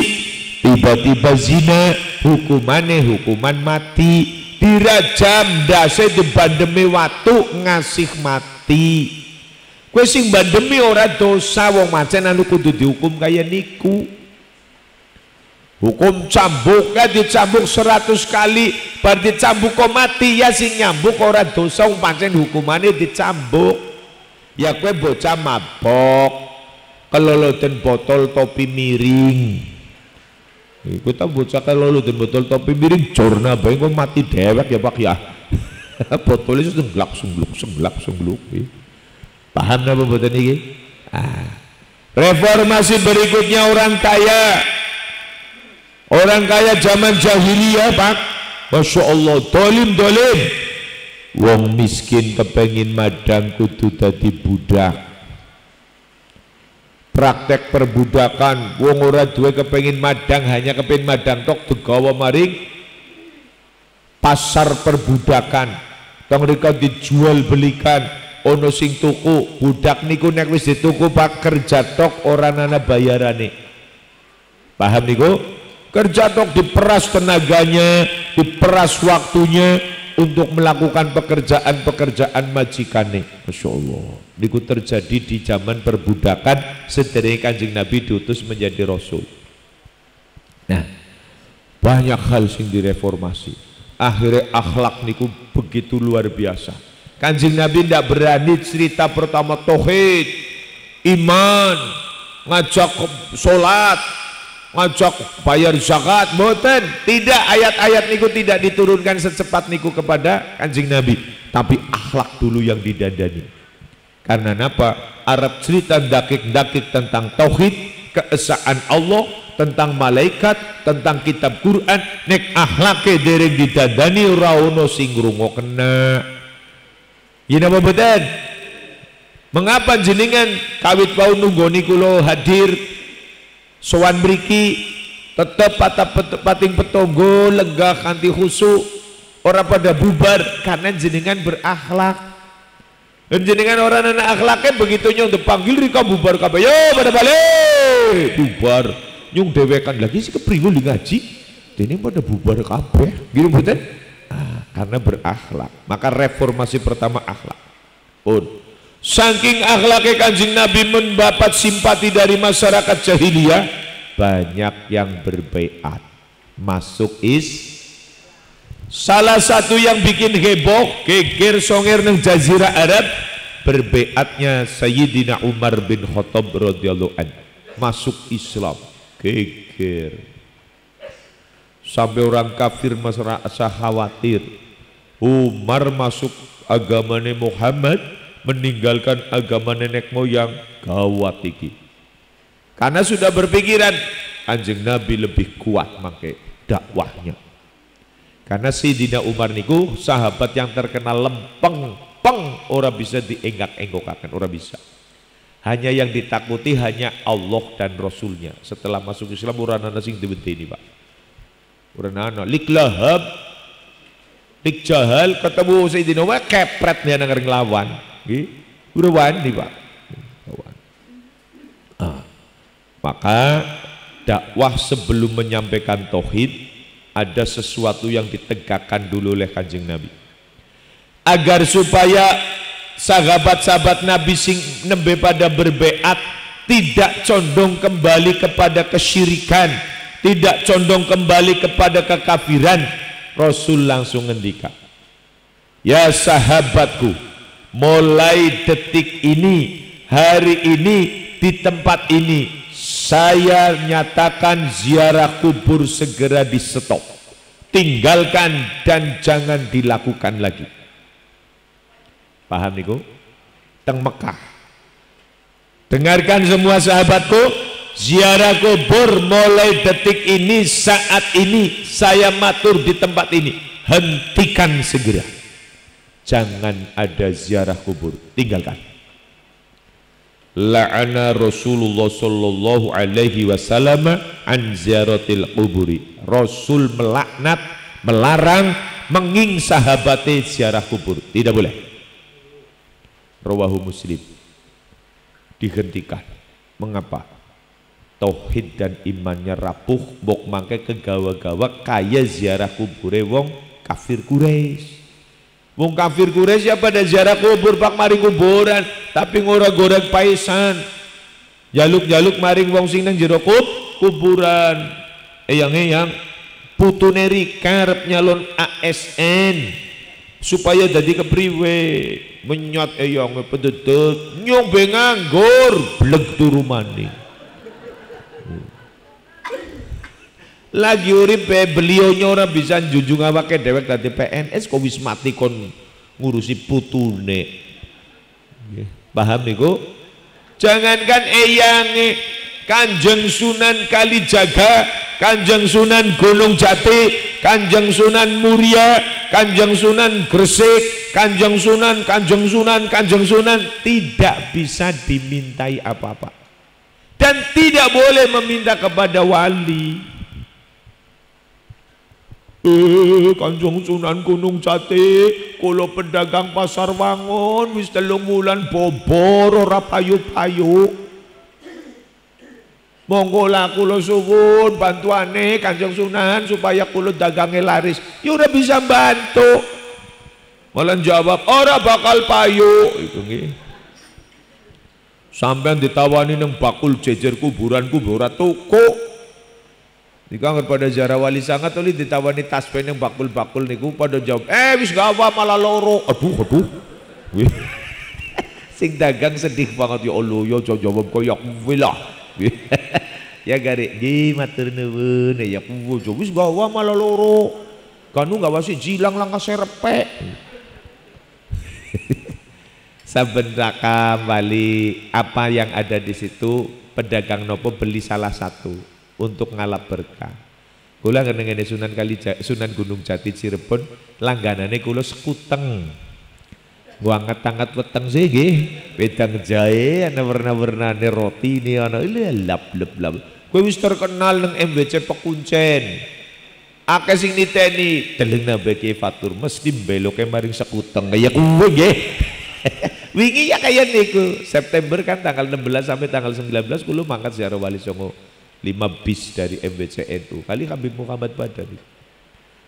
tiba-tiba zina, hukumannya hukuman mati, dirajam, dase dibandemi watu ngasih mati. Kowe sing bandemi ora dosa, wong macan anu kudu dihukum kaya niku. Hukum cambuk kan dicambuk 100 kali, bar dicambuk kok mati, ya sing nyambuk ora dosa, wong pancen hukumannya dicambuk. Ya kowe bocah mabok keloloten botol topi miring. Iku ta bocah keloloten botol topi miring jorna bae kok mati dewek ya Pak ya. Botolnya senglak. Paham napa mboten iki? Reformasi berikutnya orang kaya. Orang kaya zaman jahiliyah, Pak. Masya Allah, dolim. Wong miskin kepengin madang kudu dadi budak. Praktek perbudakan, wong ora duwe kepengin madang, hanya kepengin madang tok digawa maring pasar perbudakan. Tong rika dijual belikan, ono sing tuku, budak niku nek wis dituku Pak kerja tok ora ana bayarane. Paham niku? Kerja tok diperas tenaganya, diperas waktunya untuk melakukan pekerjaan-pekerjaan majikane. Masya Allah, niku terjadi di zaman perbudakan sedereng Kanjeng Nabi diutus menjadi Rasul. Nah, banyak hal sing direformasi. Akhirnya akhlak niku begitu luar biasa. Kanjeng Nabi tidak berani cerita pertama tauhid, iman, ngajak sholat, ngajak bayar zakat, boten. Tidak, ayat-ayat niku tidak diturunkan secepat niku kepada Kanjeng Nabi, tapi akhlak dulu yang didandani. Karena apa? Arab cerita dakik-dakik tentang tauhid, keesaan Allah, tentang malaikat, tentang kitab Quran, nek akhlake dereng didandani ora ono sing ngrungokna. Yen apa boten? Mengapa jenengan kawit wau nunggoni kula hadir sowan mriki tetep pating petonggo lenggah kanthi khusuk, ora pada bubar karena jenengan berakhlak. Dan jenengan orang anak akhlaknya begitu nyong dipanggil rika bubar kabeh, yo pada balik bubar, nyong dewekan lagi sih kepriwul di ngaji, ini pada bubar kabeh, gitu betul? Karena berakhlak. Maka reformasi pertama akhlak. Saking akhlaknya Kanjeng Nabi mendapat simpati dari masyarakat jahiliyah, banyak yang berbaiat masuk salah satu yang bikin heboh geger songer nang Jazirah Arab, berbaiatnya Sayyidina Umar bin Khattab radhiyallahu anhu masuk Islam. Geger sampai orang kafir masyarakat khawatir Umar masuk agamanya Muhammad, meninggalkan agama nenek moyang, gawat iki. Karena sudah berpikiran Kanjeng Nabi lebih kuat make dakwahnya. Karena Sayyidina Umar niku sahabat yang terkenal lempeng, ora bisa dienggak-enggokaken, ora bisa. Hanya yang ditakuti hanya Allah dan Rasulnya. Setelah masuk Islam ora ana sing diwedeni, Pak. Ora ana. Lik Lahab, lik Jahal ketemu Sayyidina Umar kepret dia nang nglawan. Nggih. Ora wani, Pak. Maka dakwah sebelum menyampaikan tauhid ada sesuatu yang ditegakkan dulu oleh Kanjeng Nabi agar supaya sahabat-sahabat Nabi sing nembe pada berbeat tidak condong kembali kepada kesyirikan, tidak condong kembali kepada kekafiran. Rasul langsung ngendika, ya sahabatku, mulai detik ini, hari ini, di tempat ini saya nyatakan ziarah kubur segera di stop, tinggalkan dan jangan dilakukan lagi. Paham niku? Teng Mekah. Dengarkan semua sahabatku, ziarah kubur mulai detik ini, saat ini saya matur di tempat ini, hentikan segera. Jangan ada ziarah kubur, tinggalkan. La'ana Rasulullah sallallahu alaihi wasallam an ziaratil kuburi. Rasul melaknat, melarang, menging sahabate ziarah kubur, tidak boleh. Rawahu Muslim. Dihentikan. Mengapa? Tauhid dan imannya rapuh, mbok mangke kegawa-gawa kaya ziarah kubure wong kafir Quraisy. Wong kafir Quraisy ya pada ziarah kubur pak maring kuburan, tapi ngora goreng paisan. Jaluk-jaluk maring wong sing nang jero kuburan. Eyang putune Rika arep nyalon ASN supaya jadi kepriwe, menyot eyang pededut nyombe nganggur bleg turu maning. Lagi urip beliaunya orang bisa junjung awake dewek dadi PNS kok wis mati kon ngurusi putune. Paham niku? Jangankan eyange, Kanjeng Sunan Kalijaga, Kanjeng Sunan Gunung Jati, Kanjeng Sunan Muria, Kanjeng Sunan Gresik, Kanjeng Sunan tidak bisa dimintai apa-apa. Dan tidak boleh meminta kepada wali. Kanjeng Sunan Gunung Jati, kula pedagang pasar wangun wis 3 wulan bobor ora payu-payu. Monggo lah kula suwun bantuane Kanjeng Sunan supaya kula dagange laris. Ya ora bisa bantu. Malah jawab ora bakal payu itu nggih. Sampeyan ditawani nang bakul jejer kuburanku ora tuku. Niku anggar pada ziarah wali sangat oli ditawani tasbih yang bakul-bakul niku pada jawab, wis gawa malah loro. Aduh. Sing dagang sedih banget, ya Allah, ya jawab koyo kuwi lah. Ya gare, nggih matur nuwun ya kuwi wis gawa malah loro. Kanu gawa si jilang langkah serepek. Saben rakam wali apa yang ada di situ pedagang nopo beli salah satu untuk ngalap berkah. Kula ngene Sunan Gunung Jati Cirebon langganane kula sekuteng. Gua angkat-angkat weteng sih nggih, wedang jahe ana warna-warnane roti ini ana lap. Kowe wis terkenal nang MWC Pekuncen. Akeh sing niteni deleng nambah fatur mesti beloke maring sekuteng kaya kowe nggih. Wingi ya kaya niku September kan tanggal 16 sampai tanggal 19 kula mangkat ziarah Wali Songo 5 bis dari MWC NU kali Habib Muhammad Badari.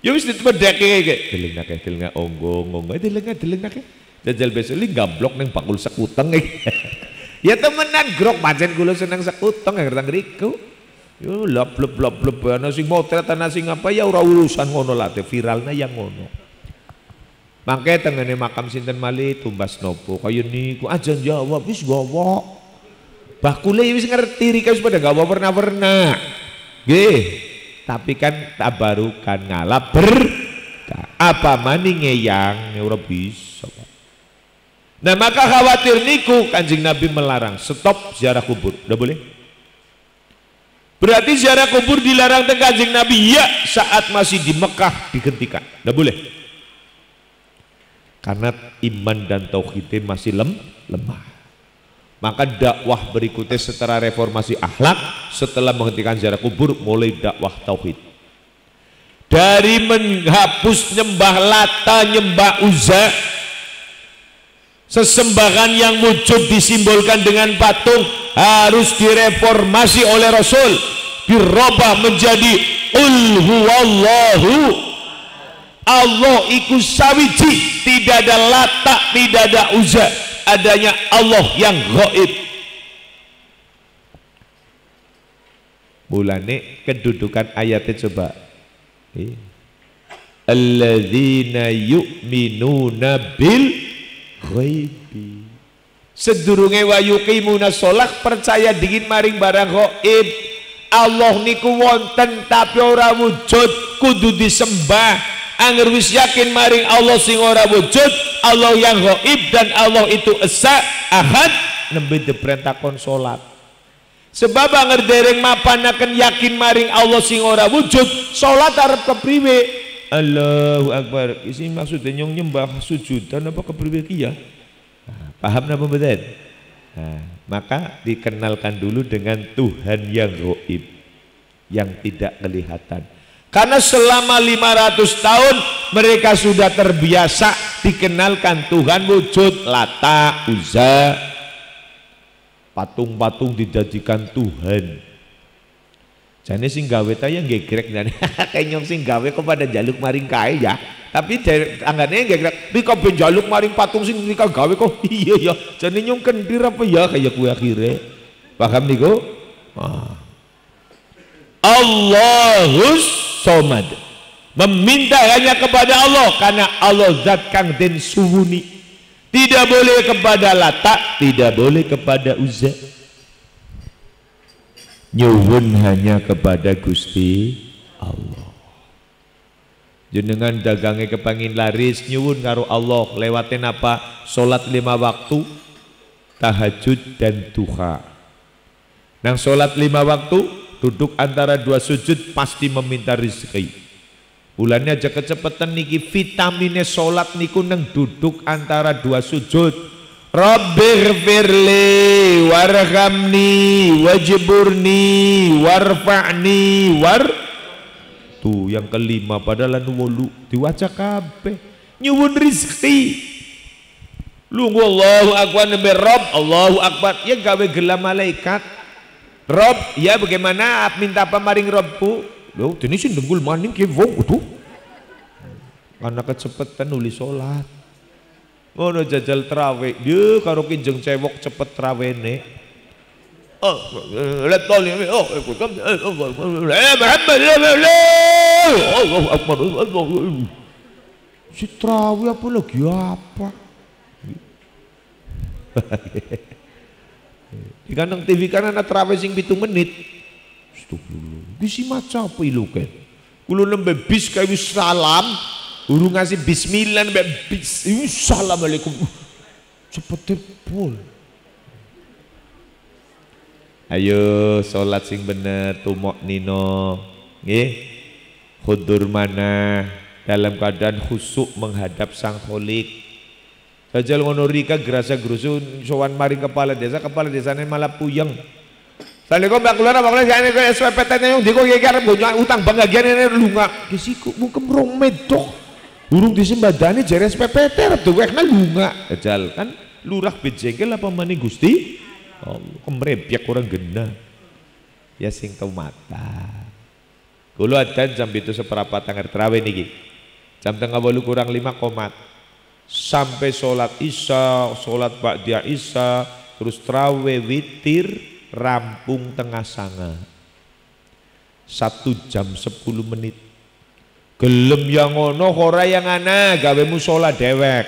Ya wis dipedheke deleng akeh onggong deleng akeh. Jajal besok li gablok nang bakul sekuteng. Ya temenan grok pancen kula seneng sekuteng ngertang riku. Yo lap ana sing motret ana sing apa ya ora urusan ngono lah viralna yang ngono. Mangke tengene makam sinten malih tumbas nopo kaya niku aja jawab wis gawa. Bakule wis ngerti rika wis pada gawa warna-warna. Nggih. Tapi kan tabarukan ngalap apa maning ngeyang ora bisa. Nah maka khawatir niku Kanjeng Nabi melarang stop ziarah kubur, udah boleh. Berarti ziarah kubur dilarang teng Kanjeng Nabi ya saat masih di Mekah dihentikan. Tidak boleh. Karena iman dan tauhidnya masih lemah. Maka dakwah berikutnya setelah reformasi akhlak, setelah menghentikan ziarah kubur mulai dakwah tauhid. Dari menghapus nyembah Lata, nyembah Uzza, sesembahan yang wujud disimbolkan dengan patung harus direformasi oleh Rasul, dirubah menjadi Qul huwallahu Allah iku sawiji, tidak ada Lata, tidak ada Uzza, adanya Allah yang gaib. Mulane kedudukan ayatnya coba, alladzina yu'minuna bil ghaibi, sedurunge wa yuqimuna sholat percaya dingin maring barang gaib. Allah niku wonten tapi ora wujud, kudu disembah. Angger wis yakin maring Allah sing ora wujud, Allah yang gaib, dan Allah itu esa ahad, nembe diperintahkan sholat. Sebab angger dereng mapanaken yakin maring Allah sing ora wujud, sholat arep kepriwe? Allahu Akbar. Isi maksudnya nyong nyembah sujudan apa kepriwe ki ya? Paham napa mboten? Maka dikenalkan dulu dengan Tuhan yang gaib, yang tidak kelihatan. Karena selama 500 tahun mereka sudah terbiasa dikenalkan Tuhan wujud, Lata, Uzza, patung-patung dijadikan Tuhan. Jane sing gawe ta ya gegrek jane. Kayak nyong sing gawe kok pada jaluk maring kae ya. Tapi anggane gegrek nika ben jaluk maring patung sing nika gawe kok iya ya. Jane nyong kendir apa ya kayak kue akhire. Paham niku? Allahus Somad, meminta hanya kepada Allah karena Allah zat kang den suwuni. Tidak boleh kepada Lata, tidak boleh kepada Uzza. Nyuwun hanya kepada Gusti Allah. Jenengan dagangnya kepangin laris, nyuwun karo Allah lewatin apa? Salat 5 waktu, tahajud dan duha. Nang salat 5 waktu, duduk antara 2 sujud pasti meminta rezeki. Bulannya aja kecepetan niki vitaminnya sholat niku neng duduk antara 2 sujud. Rabbighfirli warhamni wajburni warfa'ni tuh yang kelima padahal anu 8 diwaca kabeh nyuwun rezeki. Lu Allahu akbar nembe Rob, Allahu akbar ya gawe gelam malaikat. Rob, ya bagaimana minta apa maring Robku? Loh, ini sih denggul maning ke wong itu. Karena kecepetan nulis sholat. Ngono jajal trawe, dia karo kinjeng cewek cepet trawene. Si trawe apa lagi apa? Di kandang TV kan anak terawih sing 7 menit. Astagfirullah. Bisi maca apa ilu kan? Kulo nembe bis kae wis salam, urung ngasih bismillah nembe bis. Assalamualaikum. Cepet pol. Ayo salat sing bener tumok nino. Nggih. Khudur mana dalam keadaan khusyuk menghadap Sang Kholik. Jajal ngono rika gerasa gerusu sowan maring kepala desanya malah puyeng. Assalamualaikum Mbak Keluar, Mbak Keluar jane kok SPPT-nya yang diko iki arep gonyo utang bagian ini lunga. Kisiku mungkem rong medok. Urung disembadani jare SPPT arep duwekna lunga. Jajal kan lurah bejengkel apa maning Gusti? Allah kemrebyek orang genah. Ya sing tau mata. Kulo adzan jam 7:15 tanggal terawih niki. Jam 8:30 kurang 5 komat. Sampai sholat isya, sholat ba'da isya, terus traweh witir, rampung tengah sanga 1 jam 10 menit. Gelem yang ngono ora yang ana gawe musola dewek.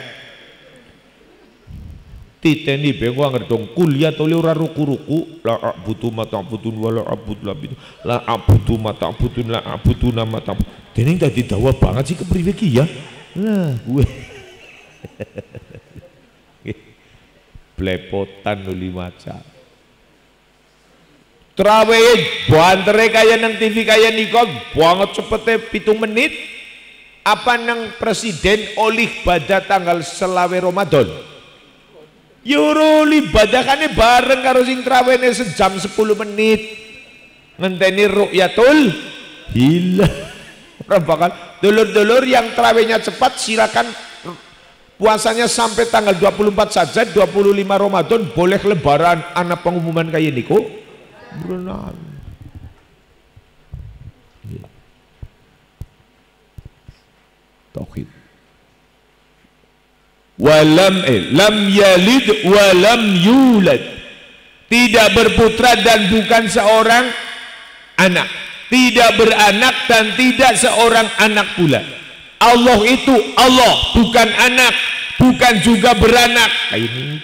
Titeni bengko ngerdong kuliah tole ora ruku-ruku la abudu mata'budun wala abud labid la abudu mata'budun la abudu nama ta'bud. Dening dadi dawa banget sih kepriwe ki ya. Nah, gue blepotan nuli maca. Traweh bantere kaya nang TV kaya niko banget cepete 7 menit. Apa nang presiden olih badah tanggal selawe Ramadan. Yuruli badakane bareng karo sing trawehne sejam 10 menit. Ngenteni ru'yatul hilal. Ora bakal dulur-dulur yang trawehnya cepat silakan puasanya sampai tanggal 24 saja, 25 Ramadan boleh lebaran anak pengumuman kayak niku. Berenang. Tauhid. Lam yalid walam yulad. Tidak berputra dan bukan seorang anak. Tidak beranak dan tidak seorang anak pula. Allah itu Allah, bukan anak, bukan juga beranak. Ini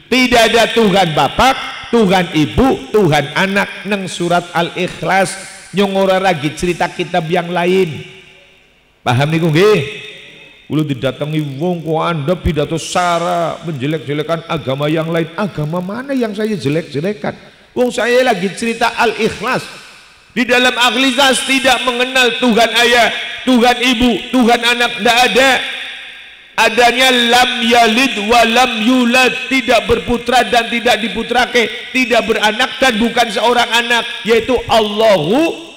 tidak ada Tuhan Bapak, Tuhan Ibu, Tuhan Anak. Neng surat Al-Ikhlas nyongora lagi cerita kitab yang lain. Paham niku nggih? Kula didatangi wong kok Anda pidato sara menjelek-jelekan agama yang lain. Agama mana yang saya jelek-jelekan? Wong saya lagi cerita Al-Ikhlas. Di dalam Al-Ikhlas tidak mengenal Tuhan Ayah, Tuhan Ibu, Tuhan Anak, tidak ada. Adanya lam yalid wa lam yulad, tidak berputra dan tidak diputrake, tidak beranak dan bukan seorang anak, yaitu Allahu.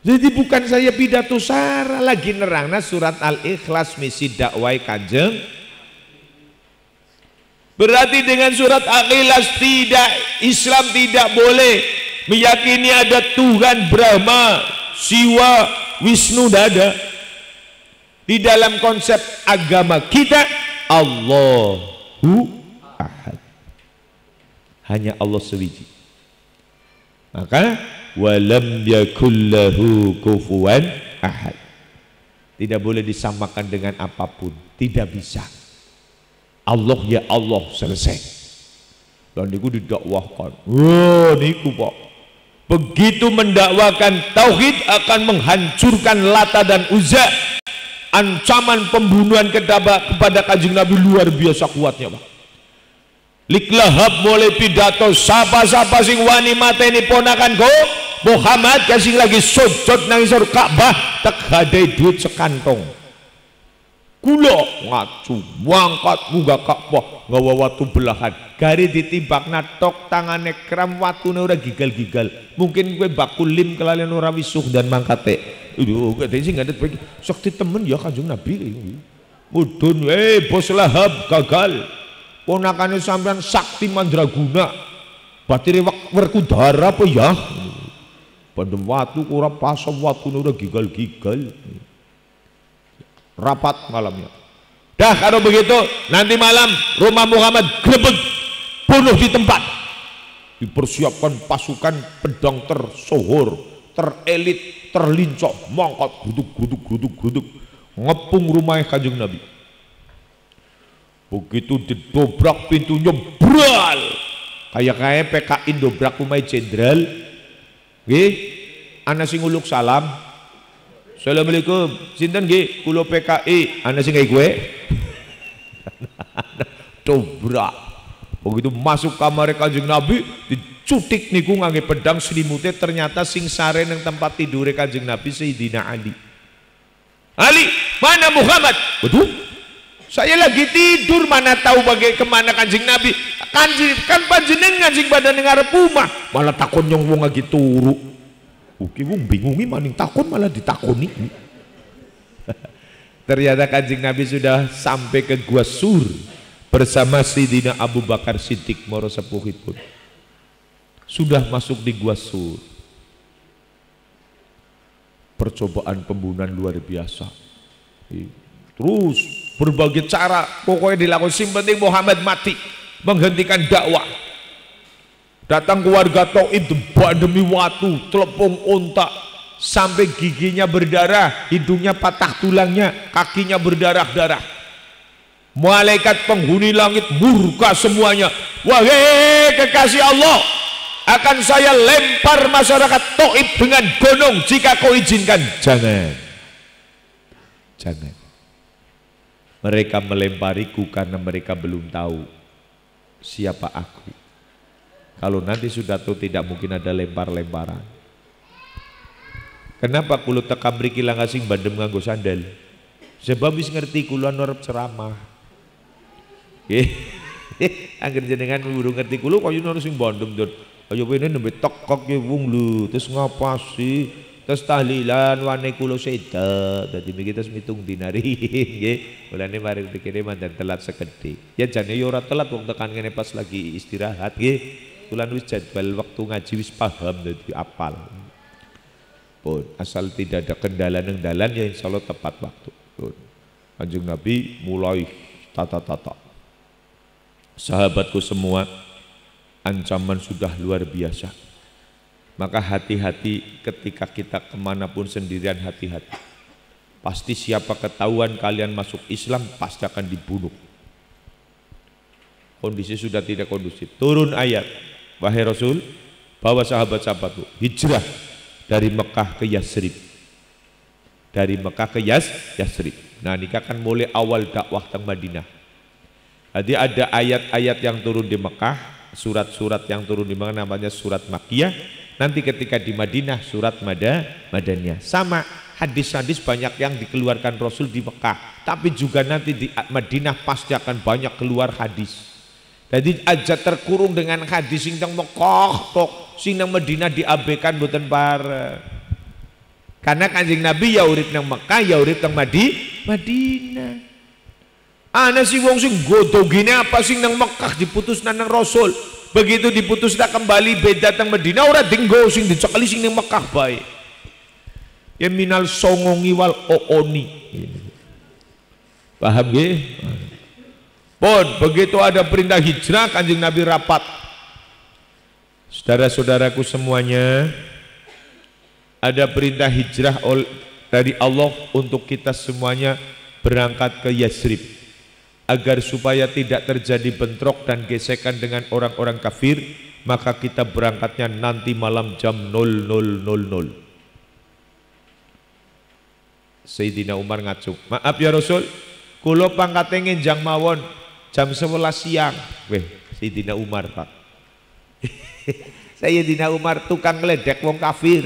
Jadi bukan saya pidato sara lagi nerangna surat Al-Ikhlas misi dakwah Kanjeng. Berarti dengan surat Al-Ikhlas tidak, Islam tidak boleh meyakini ada Tuhan Brahma, Siwa, Wisnu, tidak ada. Di dalam konsep agama kita Allahu Ahad, hanya Allah sewiji. Maka walam yakullahu kufuwan ahad, tidak boleh disamakan dengan apapun, tidak bisa. Allah ya Allah, selesai. Dan niku didakwahkan. Wah niku Pak, begitu mendakwakan tauhid akan menghancurkan Lata dan Uzza. Ancaman pembunuhan kepada Kanjeng Nabi luar biasa kuatnya Pak. Liklahab mulai pidato sapa-sapa sing wani mateni ponakan go Muhammad kasing lagi sujud nang isor Ka'bah tak gadai duit sekantong. Kula ngacu mangkat munggah Ka'bah nggawa watu belahan gari ditimbak natok tangane kram watune ora gigal-gigal. Mungkin gue bakul lim kelalian ora wisuh dan mangkate. Aduh gede sing ngadet bagi sakti temen ya Kanjeng Nabi. Mudun bos Lahab gagal. Ponakane sampean sakti mandraguna batire Werkudara apa ya pandem watu ora pasang watune ora gigal-gigal. Rapat malamnya dah kalau begitu nanti malam rumah Muhammad grebeg bunuh di tempat. Dipersiapkan pasukan pedang tersohor, terelit, terlincah, mangkat guduk ngepung rumah Kanjeng Nabi. Begitu didobrak pintunya bral kayak PKI dobrak rumah jenderal. Nggih ana sing nguluk salam, assalamualaikum sinten nggih kula PKI, ana sing gawe kowe dobrak. Begitu masuk kamar Kanjeng Nabi dicutik niku ngangge pedang selimute, ternyata sing sare nang tempat tidur Kanjeng Nabi Sayyidina Ali. Ali mana Muhammad? Waduh, saya lagi tidur, mana tahu bagaimana Kanjeng Nabi. Kanjeng kan panjenengan sing badan ngarep omah, malah takon nyong wong lagi turu. Uki wong bingungi maning takon malah ditakoni. Ternyata Kanjeng Nabi sudah sampai ke Gua Sur bersama Sayyidina Abu Bakar Siddiq moro sepuhipun. Sudah masuk di Gua Sur. Percobaan pembunuhan luar biasa. Terus berbagai cara pokoknya dilakukan, yang penting Muhammad mati, menghentikan dakwah. Datang keluarga Taib demi watu, telepon ontak sampai giginya berdarah, hidungnya patah tulangnya, kakinya berdarah-darah. Malaikat penghuni langit murka semuanya. Wahai kekasih Allah, akan saya lempar masyarakat Taib dengan gunung jika kau izinkan. Jangan. Mereka melempariku karena mereka belum tahu siapa aku. Kalau nanti sudah tahu tidak mungkin ada lempar-lemparan. Kenapa kulo teka mriki lang asing bandem nganggo sandal? Sebab wis ngerti kula arep ceramah. Nggih. Angger jenengan urung ngerti kulo kaya ono sing bandem Don. Kaya wene nembe tekok ki wong lho, terus ngapasi, terus tahlilan wane kulo sedak. Dadi mriki terus mitung dinari nggih. Mulane mari pikire mandan telat sekedhik. Ya jane yo ora telat wong tekan kene pas lagi istirahat nggih. Kulan wis jadwal waktu ngaji wis paham dadi apal. Pun asal tidak ada kendala nang dalan ya insyaallah tepat waktu. Pun Kanjeng Nabi mulai tata-tata. Sahabatku semua, ancaman sudah luar biasa. Maka hati-hati ketika kita kemanapun sendirian, hati-hati. Pasti siapa ketahuan kalian masuk Islam pasti akan dibunuh. Kondisi sudah tidak kondusif. Turun ayat, wahai Rasul, bawa sahabat-sahabatku hijrah dari Mekah ke Yasrib. Dari Mekah ke Yasrib. Nah, ini kan mulai awal dakwah teng Madinah. Jadi ada ayat-ayat yang turun di Mekah, surat-surat yang turun di Mekah namanya surat Makkiyah. Nanti ketika di Madinah surat Madaniyah. Sama hadis-hadis banyak yang dikeluarkan Rasul di Mekah, tapi juga nanti di Madinah pasti akan banyak keluar hadis. Jadi aja terkurung dengan hadis sing teng Mekah tok, sing nang Madinah diabaikan mboten bareng. Karena Kanjeng Nabi ya urip nang Mekah, ya urip nang Madinah. Ana si wong sing godo gini apa sing nang Mekah diputus nang Rasul. Begitu diputus tak kembali beda teng Madinah ora dinggo sing dicekeli sing nang Mekah bae. Ya minal songongi wal ooni. Paham nggih? Pun begitu ada perintah hijrah Kanjeng Nabi rapat. Saudara-saudaraku semuanya, ada perintah hijrah dari Allah untuk kita semuanya berangkat ke Yasrib agar supaya tidak terjadi bentrok dan gesekan dengan orang-orang kafir. Maka kita berangkatnya nanti malam jam 00.00. Sayyidina Umar ngacung, maaf ya Rasul, kula pangkate ngenjang mawon jam 11 siang. Weh, Sayyidina Umar Pak. Sayyidina Umar tukang ngeledek wong kafir.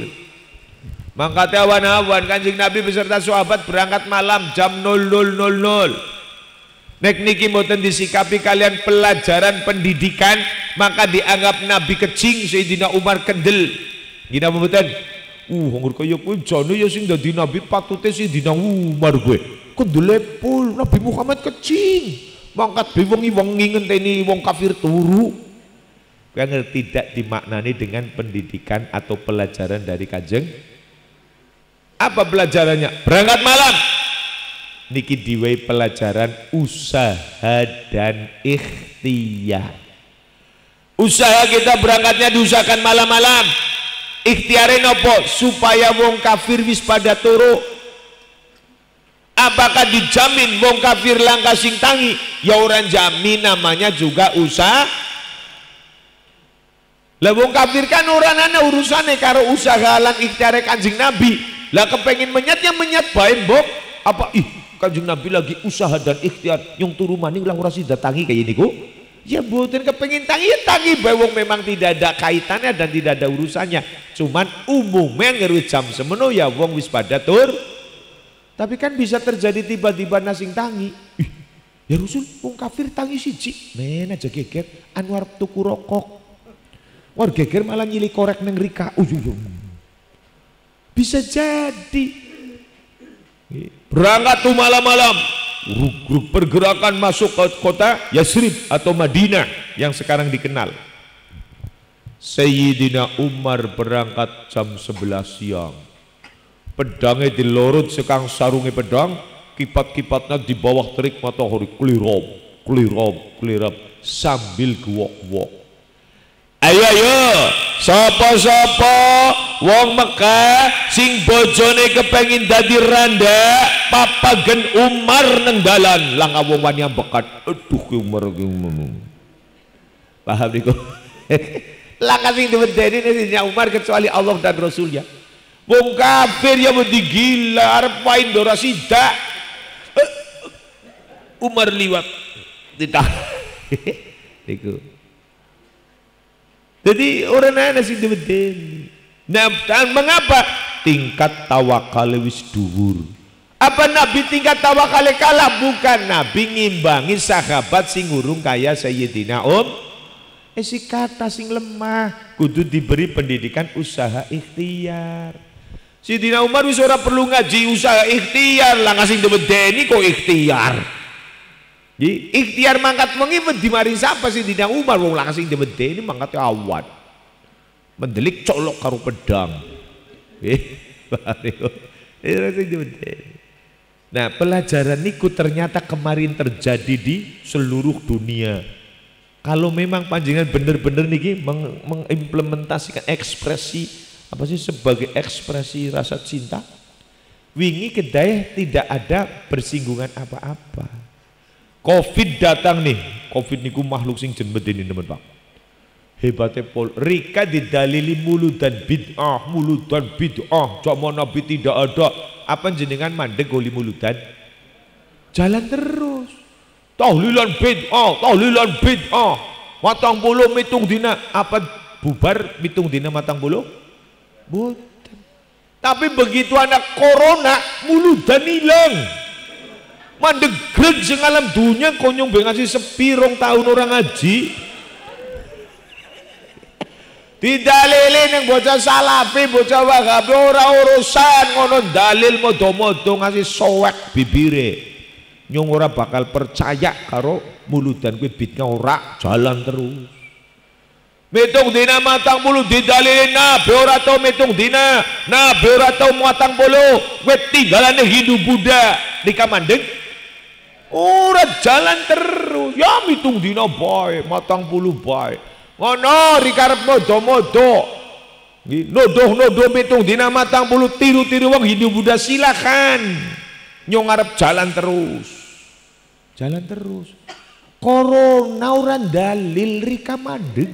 Mangkate awan-awan Kanjeng Nabi beserta sahabat berangkat malam jam 00.00. Nek niki mboten disikapi kalian pelajaran pendidikan, maka dianggap Nabi kecing, Sayyidina Umar kendel. Gina mboten? Nggur kaya kowe jane ya sing dadi Nabi patute Sayyidina Umar kowe. Kendele pul Nabi Muhammad kecing. Mangkat wengi-wengi ngenteni wong kafir turu. Kan tidak dimaknani dengan pendidikan atau pelajaran dari Kanjeng. Apa pelajarannya? Berangkat malam. Niki diwehi pelajaran usaha dan ikhtiar. Usaha kita berangkatnya diusahakan malam-malam. Ikhtiare nopo? Supaya wong kafir wis pada turu. Apakah dijamin wong kafir langkah sing tangi? Ya orang jamin, namanya juga usaha. Lah wong kafir kan orang ana urusane karo usaha lan ikhtiare Kanjeng Nabi. Lah kepengin menyat ya menyat bae mbok. Apa Kanjeng Nabi lagi usaha dan ikhtiar yang turu maning lah ora sida tangi kaya niku. Ya mboten kepengin tangi ya tangi bae wong memang tidak ada kaitannya dan tidak ada urusannya. Cuman umumnya ngeruit jam semeno ya wong wis pada tur. Tapi kan bisa terjadi tiba-tiba nasing tangi. Ya Rasul wong kafir tangi siji. Men aja geger Anwar tuku rokok. War geger malah nyili korek neng rika. Bisa jadi. Berangkat tuh malam-malam. Grup pergerakan masuk ke kota Yasrib atau Madinah yang sekarang dikenal. Sayyidina Umar berangkat jam 11 siang. Pedangnya dilorot sekang sarungnya pedang, kipat-kipatnya di bawah terik matahari klirop sambil guwok-guwok. Ayo sapa-sapa wong Mekah sing bojone kepengin dadi randa papagen Umar nang dalan lang wong wani ambekan. Aduh ki Umar ki ngono. Paham niku? Lah sing diwedeni Sayyidina Umar kecuali Allah dan Rasulnya. Wong kafir ya mesti gila arep wae ndora sida. Umar liwat. Tidak. niku. Jadi orang ana sing diwedeni. Nah, dan mengapa tingkat tawakal wis dhuwur? Apa Nabi tingkat tawakal kalah? Bukan, Nabi ngimbangi sahabat sing urung kaya Sayyidina si kata sing lemah kudu diberi pendidikan usaha ikhtiar. Sayyidina Umar wis ora perlu ngaji usaha ikhtiar, lah ngasih diwedeni kok ikhtiar. Ikhtiar mangkat wengi wedi maring sapa Sayyidina Umar wong lah ngasih diwedeni mangkat awan. Mendelik colok karo pedang. Nah, pelajaran niku ternyata kemarin terjadi di seluruh dunia. Kalau memang panjenengan bener-bener niki mengimplementasikan ekspresi apa sih sebagai ekspresi rasa cinta, wingi kedai tidak ada bersinggungan apa-apa. Covid datang nih, Covid niku makhluk sing jen medeni teman Pak. Hebatnya Pol Rika didalili muludan bid'ah, zaman Nabi tidak ada. Apa jenengan mandek goli muludan? Jalan terus. Tahlilan bid'ah. Matang bulu mitung dina apa bubar mitung dina matang bulu? Boten. Tapi begitu anak corona muludan hilang. Mandek greg sing alam dunya konyong bengasih sepirong tahun orang ngaji. Didalilin yang bocah salafi, bocah wahabi ora urusan ngono dalil modo-modo ngasih sowek bibire. Nyong ora bakal percaya karo muludan kuwi bid'ah ora jalan terus. Mitung dina matang bulu didalilin Nabi ora tau mitung dina, Nabi ora tau matang bulu, kowe tinggalane Hindu Buddha nika mandeg ora jalan terus. Ya mitung dina bae, matang bulu bae. Ngono rikarep modo-modo nodoh mitung dina matang puluh tiru-tiru wong Hindu Buddha silakan. Nyong arep jalan terus corona ora dalil rika mandeg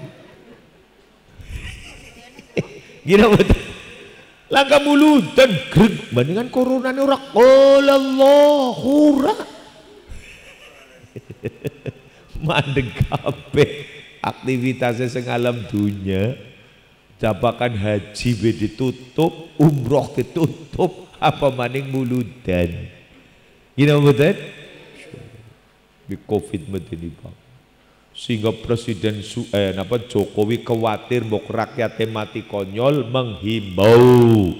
gila betul langka muludan greg bandingan corona ini ora Allah ora mandeg kabeh. Aktivitasnya sengalam dunia, jabakan haji be ditutup, umroh ditutup, apa maning muludan. Gini betul? Di Covid ini Bang. Sehingga Presiden Jokowi khawatir mbok rakyatnya mati konyol, menghimbau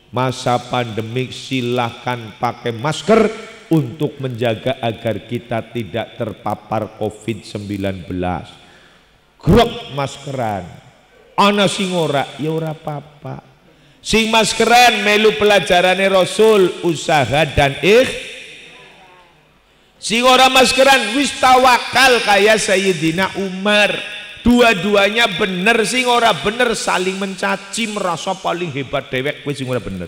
masa pandemik silahkan pakai masker untuk menjaga agar kita tidak terpapar COVID-19. Grok maskeran, ana sing ora ya ora apa-apa. Sing maskeran melu pelajarane Rasul usaha dan sing ora maskeran wis tawakal kaya Sayyidina Umar. Dua-duanya bener, sing ora bener saling mencaci merasa paling hebat dewek kuwi sing ora bener.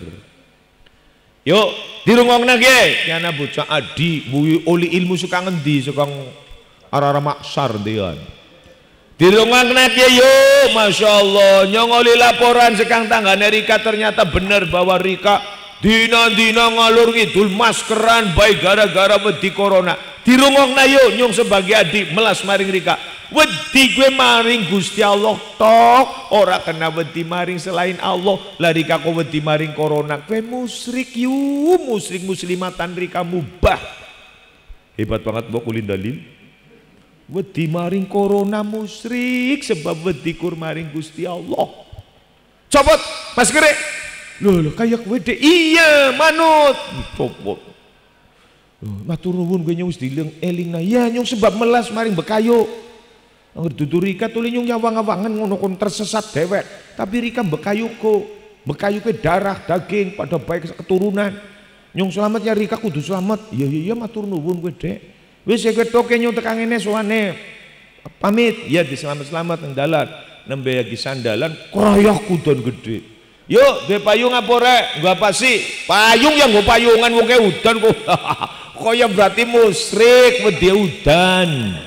Yuk dirungokna ge yana bocah adi buwi oli ilmu suka ngendi suka arah-arah maksar dian. Di rumah kenapa yuk, Masya Allah nyongoli laporan sekang tanggane Rika ternyata benar bahwa Rika dina-dina ngalur ngidul maskeran baik gara-gara wedi corona. Di rumah yuk nyong sebagai adik melas maring Rika wedi gue maring Gusti Allah tok ora kena wedi maring selain Allah lah Rika kok wedi maring corona gue musyrik yuk musyrik muslimatan Rika mubah hebat banget mbok ulin dalil. Wedi maring corona musyrik sebab wedi kur maring Gusti Allah. Copot maskere. Loh kayak wede iya manut. Copot. Matur nuwun gue nyong wis dileng elingna. Ya nyong sebab melas maring bekayo. Angger dudu Rika tuli nyong nyawang-awangan ngono kon tersesat dewek. Tapi Rika bekayu ke darah daging pada baik keturunan. Nyong selamat ya Rika kudu selamat. Iya matur nuwun gue dek. Wis kowe toke nyong tekan ngene sowane pamit ya diselamat-selamat nang dalan nembe lagi sandalan kroyok kudon gede. Yuk duwe payung apa rek? Nggo apa sih? Payung yang nggo payungan wong ke udan kok. Kaya berarti musyrik wedi udan.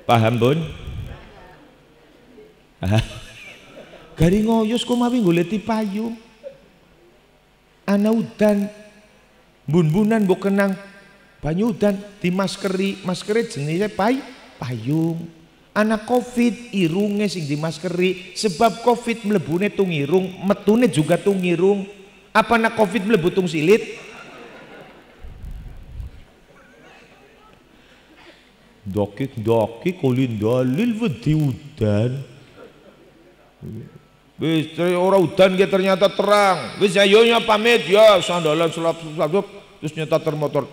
Paham, Bun? Gari ngoyos kok mawi goleti payung. Ana udan bun-bunan mbok kenang banyu udan dimaskeri, maskere jenenge payung. Anak Covid irunge sing dimaskeri, sebab Covid mlebune tung irung, metune juga tung irung. Apa anak Covid mlebu tung silit? Dokik kulin dalil wedi udan. Wis ora udan ge ternyata terang. Wis ayonya pamit ya sandalan selap terus nyetar motor.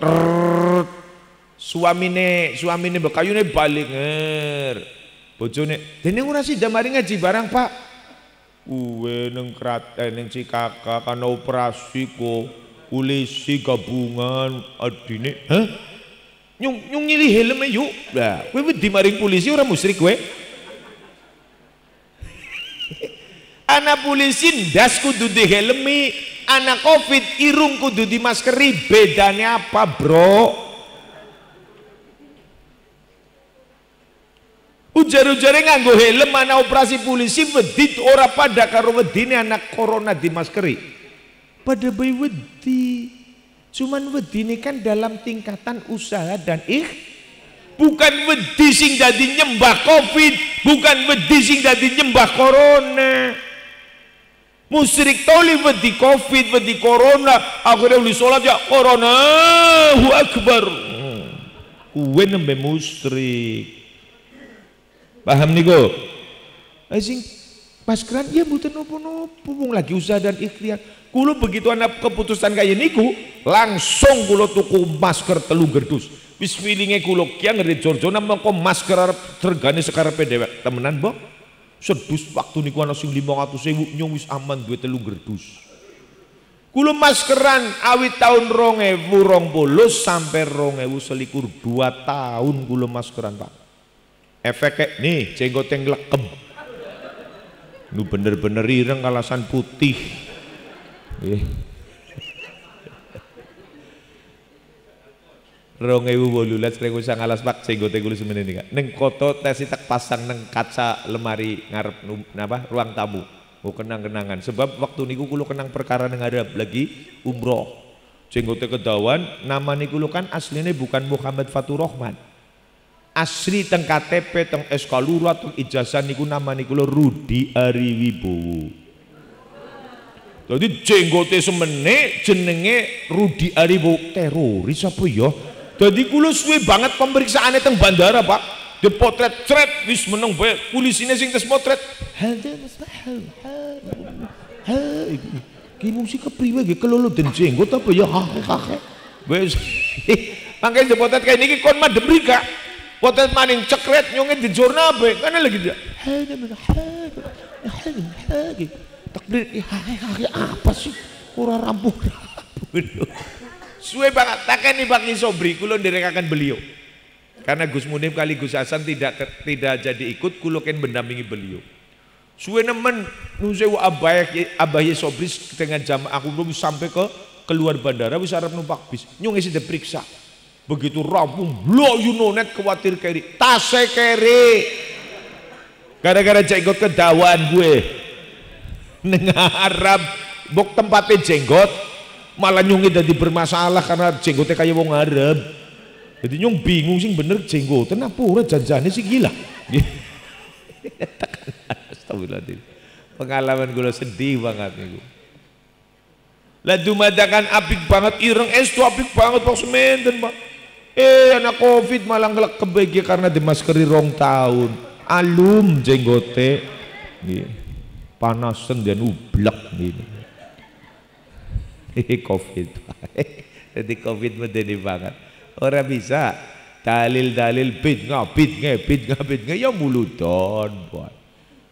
Suamine bekayune balik nger. Bojone dene ora sida mari ngaji barang, Pak. Uwe neng kraten neng Cikaka kan operasi kok polisi gabungan adine. Hah? Nyung nyilih helme yuk. Lah, kowe wedi maring polisi ora musyrik kowe? Anak polisi ndas kudu di helmi, anak Covid irung kudu di maskeri, bedanya apa, Bro? Ujar-ujare nganggo helm ana operasi polisi wedi ora pada karo wedine anak corona di maskeri. Pada bayi wedi. Cuman wedine kan dalam tingkatan usaha dan bukan wedi sing dadi nyembah Covid, bukan wedi sing dadi nyembah corona. Musyrik toli wedi Covid, wedi corona, akhirnya uli sholat ya corona, Allahu Akbar. Kuwe nembe musyrik. Paham niku? Sing maskeran ya mboten napa-napa, wong lagi usaha dan ikhtiar. Kulo begitu anak keputusan kaya niku, langsung kulo tuku masker 3 gerdus. Wis feelinge kulo kiang ngeri jorjona mengko masker arep regane sekarepe dhewek. Temenan, Mbok? Sedus waktu niku ana sing 500.000 nyung wis aman duwe 3 gerdus. Kulo maskeran awit tahun 2020 sampai 2021 2 tahun kulo maskeran, Pak. Efeknya nih jenggot yang lekem. Nu bener-bener ireng kalasan putih. Rong ewu bolulas kreng usang alas Pak jenggote kulo semene nika. Ning koto tesi tak pasang neng kaca lemari ngarep napa ruang tamu. Oh kenang-kenangan sebab waktu niku kulo kenang perkara nang Arab lagi umroh. Jenggote kedawan nama niku kulo kan aslinya bukan Muhammad Fatur Rahman. Asli teng KTP teng SK Lurah teng ijazah niku nama niku Rudi Ariwibowo. Jadi jenggote semene jenenge Rudi Ariwibowo teroris apa ya? Jadi kulo suwe banget pemeriksaannya teng bandara, Pak. Dipotret cret wis meneng bae polisine sing tes potret. Ki mung si kepriwe ge kelolo den jenggot apa ya? Wis mangke dipotret kaya niki kon madhep mrika. Potret maning cekret nyonge di jurnal be kan lagi dia. Takdir apa sih ora rampung. Suwe banget takeni Pak Sobri kula nderekaken beliau. Karena Gus Munib kali Gus Hasan tidak jadi ikut kula ken mendampingi beliau. Suwe nemen nusewu abaye Sobri dengan jamaah aku belum sampai ke keluar bandara wis arep numpak bis. Nyong isi diperiksa. Begitu rampung, lo yunonet khawatir keri, tasnya keri, gara-gara jenggot kedawan gue, ngarap, bok tempatnya jenggot, malah nyungi jadi bermasalah karena jenggotnya kayak wong Arab, jadi nyung bingung sih bener jenggot, kenapa orang janjane sih gila, astagfirullahaladzim, pengalaman gue sedih banget nih. Lah dumadakan apik banget ireng estu apik banget Pak Sementen Pak. Anak Covid malah ngelak kebegi karena dimaskeri 2 tahun. Alum jenggote panasan dan ublak gini. Covid. Jadi Covid medeni banget. Orang bisa dalil-dalil bidnga ya muludon buat.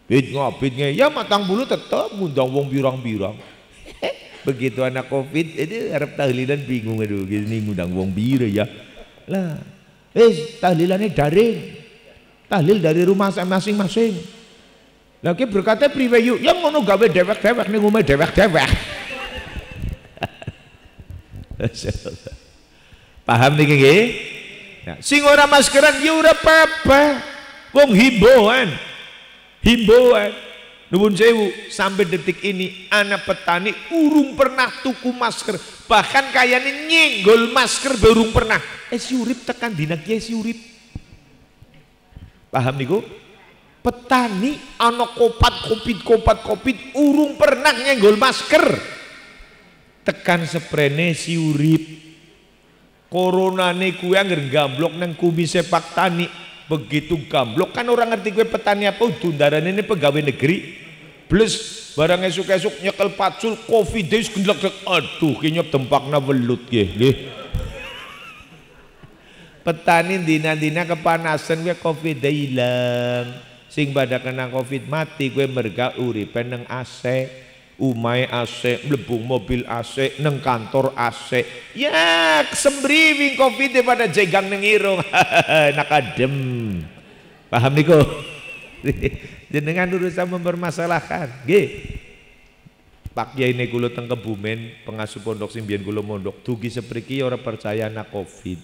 Bidnga ya matang bulu tetap ngundang wong birang-birang. Begitu anak Covid ini harap tahlilan bingung aduh gini ngundang wong bira ya. Lah, tahlilannya daring, tahlil dari rumah masing-masing. Lagi berkata priwe yuk, yang ngono gawe dewek-dewek nih ngomong dewek-dewek. Paham nih gini? Nah, sing ora maskeran ya ora apa-apa. Wong himbauan. Nuwun sewu, sampai detik ini anak petani urung pernah tuku masker, bahkan kayaknya nyenggol masker berung pernah. Si urip tekan dina kiai si urip. Paham niku? Petani ana kopat kopit urung pernah nyenggol masker. Tekan sprene si urip. Koronane kuwi angger gamblok nang kumise Pak Tani. Begitu gamblok kan orang ngerti gue petani apa dundaran ini pegawai negeri. Plus barang esuk-esuk nyekel pacul covid wis gendlek, aduh kinyop tempakna welut nggih. Petani dina-dina kepanasan gue covid ilang. Sing pada kena covid mati gue merga uripe nang AC, umai AC, mlebung mobil AC, nang kantor AC. Ya sembriwing covid pada jegang nang irung. Nak adem. Paham niku? Jenengan urusan mempermasalahkan nggih. Pak Kiai ne kula teng Kebumen, pengasuh pondok sing biyen kula mondok, dugi sepriki ora percaya nak Covid.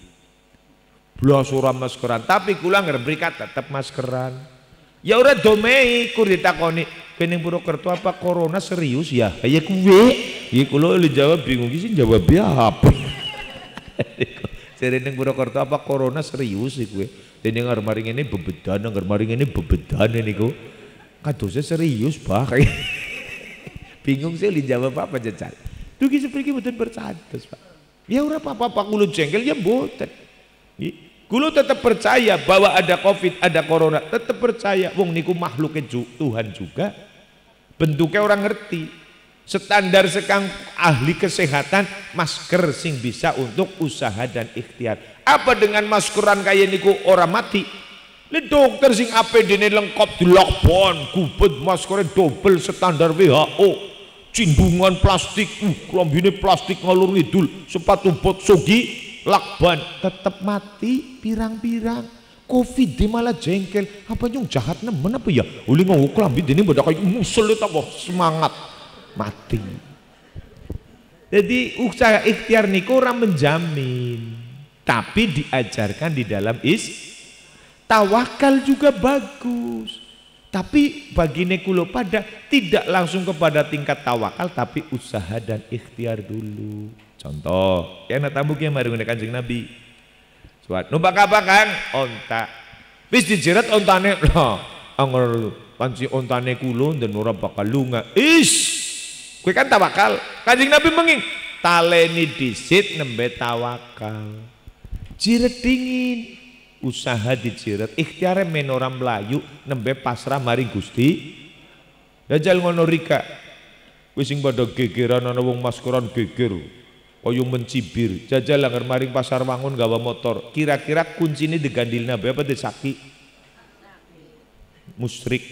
Blas ora maskeran, tapi kula ngrembrikat tetep maskeran. Ya ora domei kur ditakoni, "Kening Purwokerto apa corona serius ya?" Ya kuwe. Ya kula lu jawab bingung iki sing jawab apa. Serene Purwokerto apa corona serius iki kuwe. Dene ngar maring ini bebedan, ngar maring ini bebedan niku. Kadosnya serius bah. Bingung saya dijawab apa jajal. Dugi sepriki mboten percados, Pak. Ya ora apa-apa kula jengkel ya mboten. Kula tetap percaya bahwa ada Covid, ada corona, tetap percaya. Wong niku makhluknya Tuhan juga. Bentuknya orang ngerti. Standar sekang ahli kesehatan masker sing bisa untuk usaha dan ikhtiar. Apa dengan maskeran kayak niku orang mati? Le dokter sing APD-ne lengkap dilakban, gubet maskernya double standar WHO. Cindungan plastik, klambine plastik ngalur ngidul, sepatu bot sogi, lakban, tetep mati pirang-pirang. Covid malah jengkel, apa nyung jahat nemen apa ya? Uli ngomong klambi ini pada kayak musel itu semangat mati. Jadi usaha ikhtiar niku orang menjamin, tapi diajarkan di dalam tawakal juga bagus. Tapi bagi nekulo pada tidak langsung kepada tingkat tawakal, tapi usaha dan ikhtiar dulu. Contoh, yang tamu yang mari ngene Kanjeng Nabi. Suat numpak apa Kang? Onta. Wis dijerat ontane. Lah, anger panci ontane kulo dan ora bakal lunga. Kowe kan tawakal. Kanjeng Nabi menging taleni disit nembe tawakal. Jiret dingin. Usaha dijiret, ikhtiare menora melayu nembe pasrah mari Gusti. Dajal ngono rika. Wis sing padha gegeran ana wong maskeran geger. Kaya mencibir. Jajal anggar maring pasar wangun gawa motor. Kira-kira kuncine digandilna bae apa disaki? Musyrik.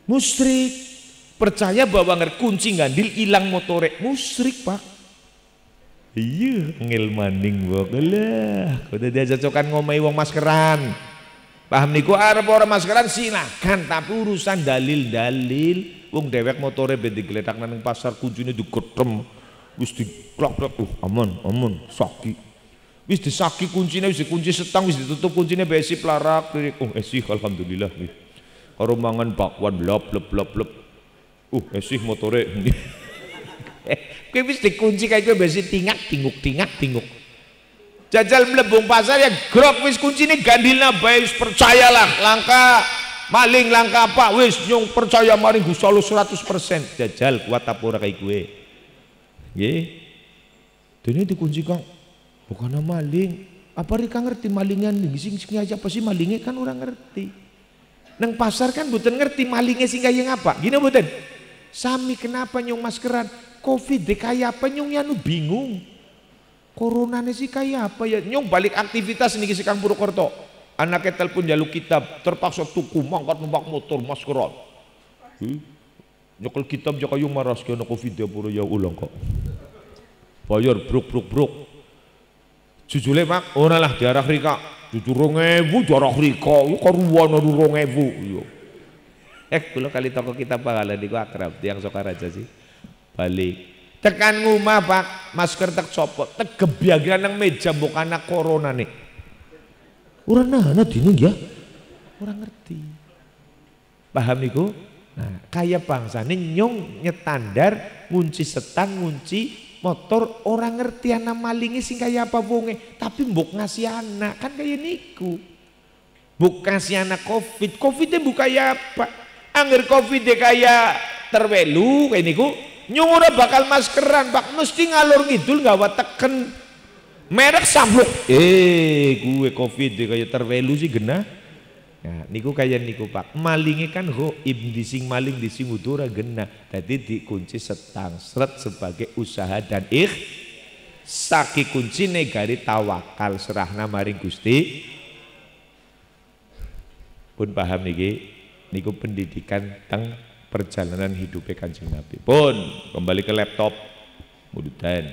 Musyrik. Percaya bahwa anggar kunci gandil ilang motore. Musyrik, Pak. Iya, ngil maning lah. Udah dia cocokan ngomai wong maskeran. Paham niku arep ora maskeran silakan, tapi urusan dalil-dalil. Wong dewek motore ben digletak nang pasar kuncine digetrem. Wis diklok-klok, aman, saki. Wis disaki kuncine, wis dikunci setang, wis ditutup kuncine besi plarak. Esih alhamdulillah. Karo mangan bakwan blop. Esih motore. Kowe wis dikunci kayak kowe besi tingak. Jajal mlebung pasar ya grok wis kuncine gandilna bae wis percayalah langka maling langka apa wis nyung percaya mari Gusti Allah 100%. Jajal kuat apa ora kayak kowe. Nggih. Dene dikunci Kang. Bukan maling. Apa rika ngerti malingan sing aja apa sih malingnya kan orang ngerti. Nang pasar kan mboten ngerti malingnya sing kaya ngapa. Gini mboten. Sami kenapa nyung maskeran? Covid kayak apa nyung ya nu bingung. Corona sih kayak apa ya nyung balik aktivitas niki si Kang Purwokerto. Anaknya telepon jaluk kitab terpaksa tuku mangkat numpak motor maskeran. Nyekel kitab jaka yung maras kena Covid ya pura ya ulang kok. Bayar bruk. Jujule Mak, ora lah diarah rika. Jujur 2000 diarah rika. Yo karuan 2000 yo. Kula kali toko kitab pangalan niku akrab tiyang Sokaraja sih. Balik tekan ngumah Pak masker tek copot tek gebyagan nang meja mbok anak corona nih orang nana dini ya orang ngerti Paham niku? Nah, kaya bangsane nyong nyetandar ngunci setang, ngunci motor, orang ngerti anak malingi sing kaya apa wonge, tapi mbok ngasih anak kan kaya niku. Mbok ngasih anak covid, covidnya buka ya apa? Angger covidnya kaya terwelu kaya niku, nyong ora bakal maskeran, Pak, mesti ngalor ngidul gawa teken merek sampluk. Gue covid kaya terwelu sih genah. Nah, niku kaya niku Pak, malingi kan goib dising maling dising udura genah. Tadi dikunci setang seret sebagai usaha dan saki kunci negari tawakal serahna maring Gusti. Pun paham niki, niku pendidikan teng perjalanan hidupnya Kanjeng Nabi. Pun kembali ke laptop, mududan,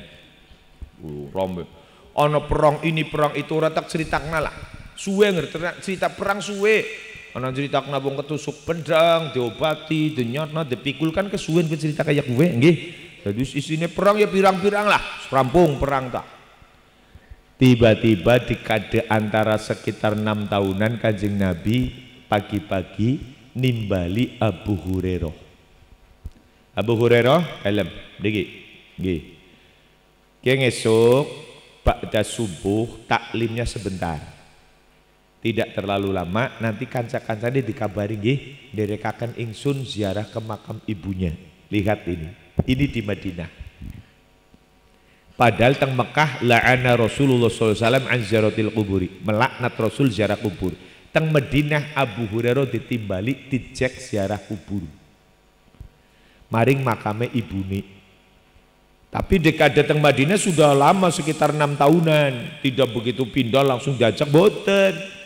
rombe. Ono perang ini perang itu ora tak critakna lah. Suwe ngerti cerita perang suwe. Ana cerita wong ketusuk pedang, diobati, dinyotna, dipikul kan kesuwen ke cerita kayak gue nggih. Dadi isine perang ya pirang-pirang lah, rampung perang tak. Tiba-tiba di kade antara sekitar 6 tahunan Kanjeng Nabi pagi-pagi nimbali Abu Hurairah. Abu Hurairah kalem niki nggih. Ki ngesuk ba'da subuh taklimnya sebentar. Tidak terlalu lama, nanti kanca-kancane dikabari nggih nderekaken ingsun ziarah ke makam ibunya. Lihat ini di Madinah. Padahal teng Mekah la'ana Rasulullah SAW an ziyaratil kuburi, melaknat Rasul ziarah kubur. Teng Madinah Abu Hurairah ditimbali dijek ziarah kubur. Maring makame ibune. Tapi dekade teng Madinah sudah lama sekitar 6 tahunan, tidak begitu pindah langsung diajak boten.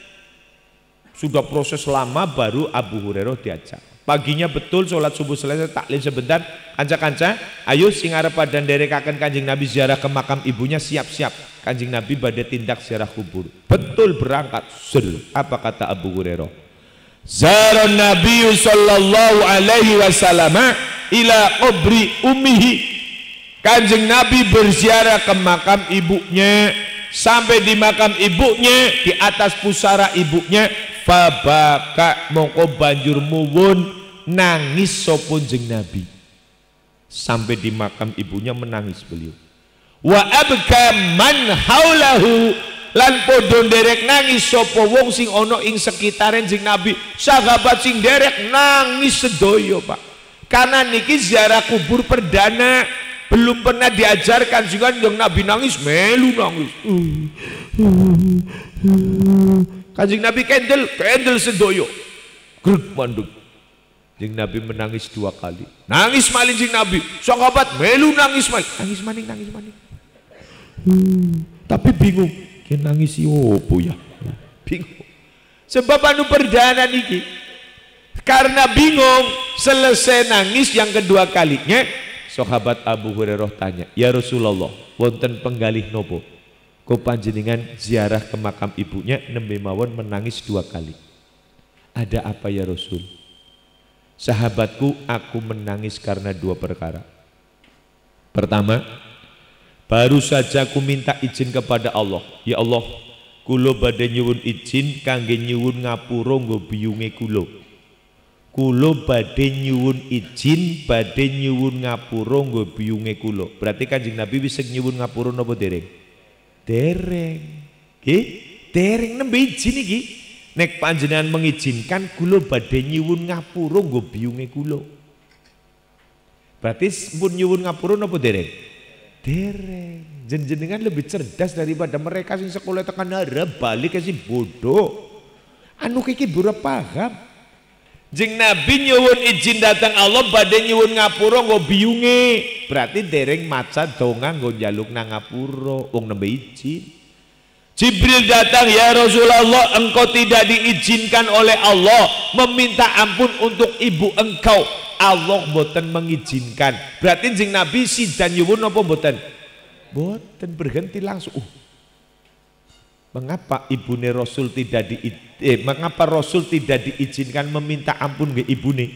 Sudah proses lama baru Abu Hurairah diajak. Paginya betul sholat subuh selesai taklim sebentar, kanca-kanca ayo sing arep padha nderekaken Kanjeng Nabi ziarah ke makam ibunya, siap-siap Kanjeng Nabi badhe tindak ziarah kubur. Betul berangkat. Apa kata Abu Hurairah? Zaran Nabi sallallahu alaihi wasallam ila qabri ummihi. Kanjeng Nabi berziarah ke makam ibunya. Sampai di makam ibunya, di atas pusara ibunya, fabaka mongko banjur muwun nangis sopun jeng Nabi. Sampai di makam ibunya menangis beliau. Wa abka man haulahu, lan podo nderek nangis sopo wong sing ono ing sekitaren jeng Nabi. Sahabat sing derek nangis sedoyo Pak. Karena niki ziarah kubur perdana. Belum pernah diajarkan juga yang Nabi nangis, melu nangis. Kanjeng Nabi kendel sedoyo. Grut manduk. Jeng Nabi menangis 2 kali. Nangis maling jeng Nabi. Sahabat melu nangis maling. Nangis maling. Tapi bingung. Ki nangis opo ya? Bingung. Sebab anu perdana niki. Karena bingung, selesai nangis yang kedua kalinya, sahabat Abu Hurairah tanya, ya Rasulullah, wonten penggalih nopo? Kau panjenengan ziarah ke makam ibunya nembe mawon menangis 2 kali. Ada apa ya Rasul? Sahabatku, aku menangis karena 2 perkara. Pertama, baru saja aku minta izin kepada Allah. Ya Allah, kulo badhe nyuwun izin kangge nyuwun ngapura nggo biyunge kulo. Kulo badhe nyuwun izin, badhe nyuwun ngapura nggo biyunge kulo. Berarti Kanjeng Nabi wis nyuwun ngapura napa dereng? Dereng. Nggih, dereng nembe izin iki. Nek panjenengan mengizinkan kulo badhe nyuwun ngapura nggo biyunge kulo. Berarti pun nyuwun ngapura napa dereng? Dereng. Jenengan lebih cerdas daripada mereka sing sekolah tekan Arab balik sing bodoh. Anu iki bura paham. Jeng Nabi nyuwun izin datang Allah badhe nyuwun ngapura nggo biyunge. Berarti dereng maca donga nggo njaluk nang ngapura wong nembe izin. Jibril datang, ya Rasulullah, engkau tidak diizinkan oleh Allah meminta ampun untuk ibu engkau. Allah mboten mengizinkan. Berarti jeng Nabi sidan nyuwun apa mboten? Mboten, berhenti langsung. Mengapa ibune Rasul mengapa Rasul tidak diizinkan meminta ampun ke ibune?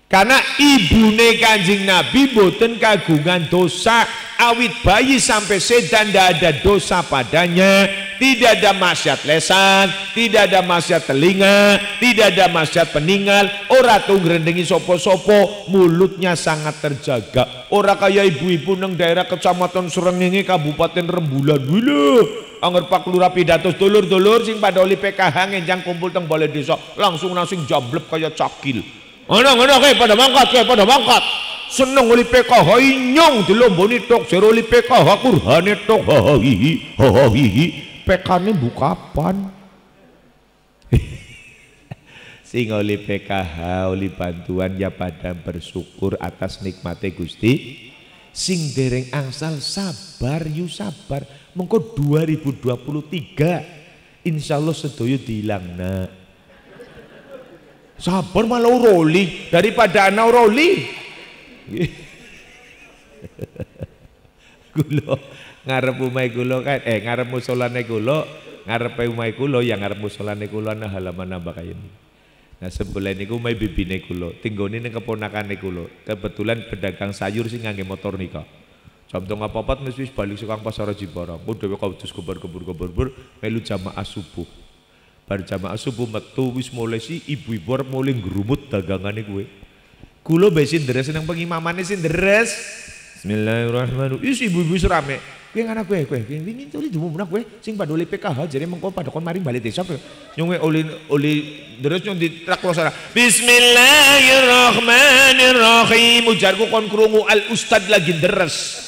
Karena ibune Kanjeng Nabi boten kagungan dosa, awit bayi sampai sedan tidak ada dosa padanya, tidak ada maksiat lesan, tidak ada maksiat telinga, tidak ada maksiat peninggal, ora tuh ngerendengi sopo-sopo, mulutnya sangat terjaga. Ora kaya ibu-ibu nang daerah kecamatan Srengenge Kabupaten Rembulan dulu. Angger Pak Lurah pidato dulur-dulur sing pada oli PKH ngenjang kumpul teng balai desa, langsung jamblep kaya cakil. Ngono kae pada mangkat. Seneng oli PKH inyong dilomboni tok jero oli PKH kurhane tok hihi. PK-ne buka kapan? Sing oli PKH oli bantuan ya pada bersyukur atas nikmate Gusti. Sing dereng angsal sabar yu sabar. Mengko 2023 insyaallah sedoyo dilangna. Sabar malah uroli daripada ana uroli. Kulo ngarep umai kulo kan ngarep musolane kulo, ngarepe umai kulo yang ngarep musolane kulo ana halaman nambah kaya ini. Nah sebelah niku umai bibine kulo, tinggone ning keponakane kulo. Kebetulan pedagang sayur sing ngangge motor nika. Jam 3:04 wis balik sekang pasar Jibara. Ku dhewe kados kebar-kebar melu jamaah subuh. Bar jamaah subuh metu wis mulai si ibu-ibu mulai ngrumut dagangane kuwe. Kulo besin deres nang pengimamane sin deres. Bismillahirrahmanirrahim. Is ibu-ibu rame. Kowe ngana kowe wingi tuli dumunak kowe sing padha oli PKH jare mengko padha kon mari bali desa kowe. Nyong oli deres nyong ditrak losana. Bismillahirrahmanirrahim. Ujarku kon krungu al ustad lagi deres.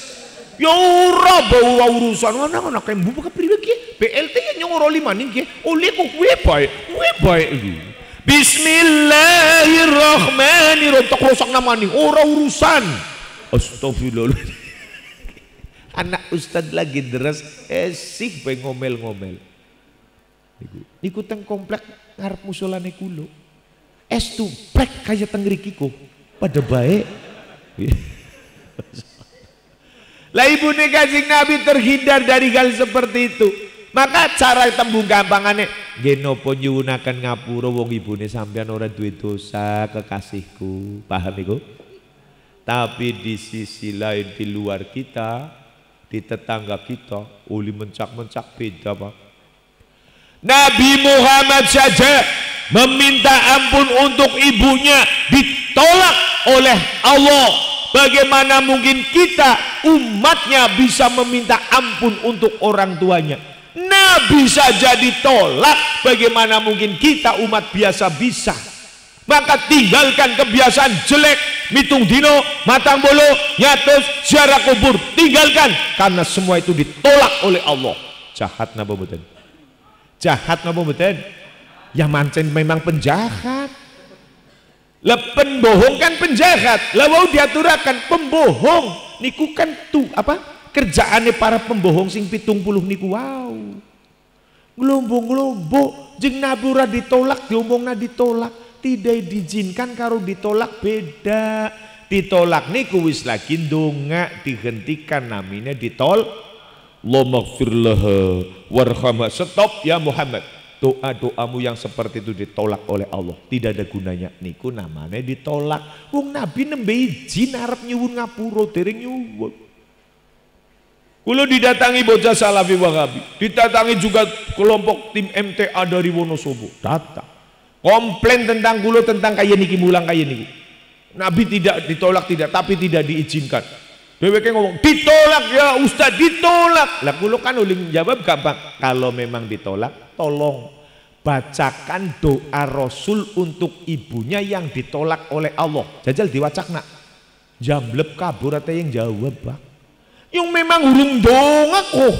Ya ora bawa urusan ana kae mbu kepriwe ki? BLT nyong ora oli maning ki. Oli kok kowe bae iki. Bismillahirrahmanirrahim. Tak rusak namanya ora urusan. Astagfirullahaladzim. Anak ustad lagi deres sih bae ngomel-ngomel. Niku teng komplek ngarep musolane kulo. Tuprek kaya teng mriki kok pada baik. Lah ibune Kanjeng Nabi terhindar dari hal seperti itu. Maka cara tembung gampangane nggih napa nyuwunaken ngapura wong ibune sampean ora duwe dosa kekasihku. Paham iku? Tapi di sisi lain di luar kita, di tetangga kita, uli mencak-mencak beda Pak. Nabi Muhammad saja meminta ampun untuk ibunya ditolak oleh Allah. Bagaimana mungkin kita umatnya bisa meminta ampun untuk orang tuanya? Nabi saja ditolak, bagaimana mungkin kita umat biasa bisa? Maka tinggalkan kebiasaan jelek, mitung dino, matang bolo, nyatus, ziarah kubur. Tinggalkan, karena semua itu ditolak oleh Allah. Jahat napa mboten? Jahat napa mboten? Ya mancen memang penjahat. Lah pembohong kan penjahat. Lah wau diaturakan pembohong niku kan tuh apa? Kerjaane para pembohong sing 70 niku wow. Nglombok-nglombok jeung Nabi ora ditolak diomongna ditolak, tidak diizinkan karo ditolak beda. Ditolak niku wis lagi ndonga dihentikan namanya ditol. Allahumma ighfir laha warhamha. Stop ya Muhammad. Doa-doamu yang seperti itu ditolak oleh Allah, tidak ada gunanya. Niku namanya ditolak. Wong Nabi nembe izin arep nyuwun ngapura dereng nyuwun. Kulo didatangi bocah Salafi Wahabi, didatangi juga kelompok tim MTA dari Wonosobo, datang komplain tentang kulo, tentang kaya niki mulang kaya niki. Nabi tidak ditolak tidak, tapi tidak diizinkan. Dheweke ngomong ditolak ya Ustaz, ditolak. Lah kulo kan uling jawab gampang, kalau memang ditolak tolong bacakan doa Rasul untuk ibunya yang ditolak oleh Allah. Jajal diwacakna. Jamblep kabur ate yang jawab, Pak. Yang memang urung donga kok.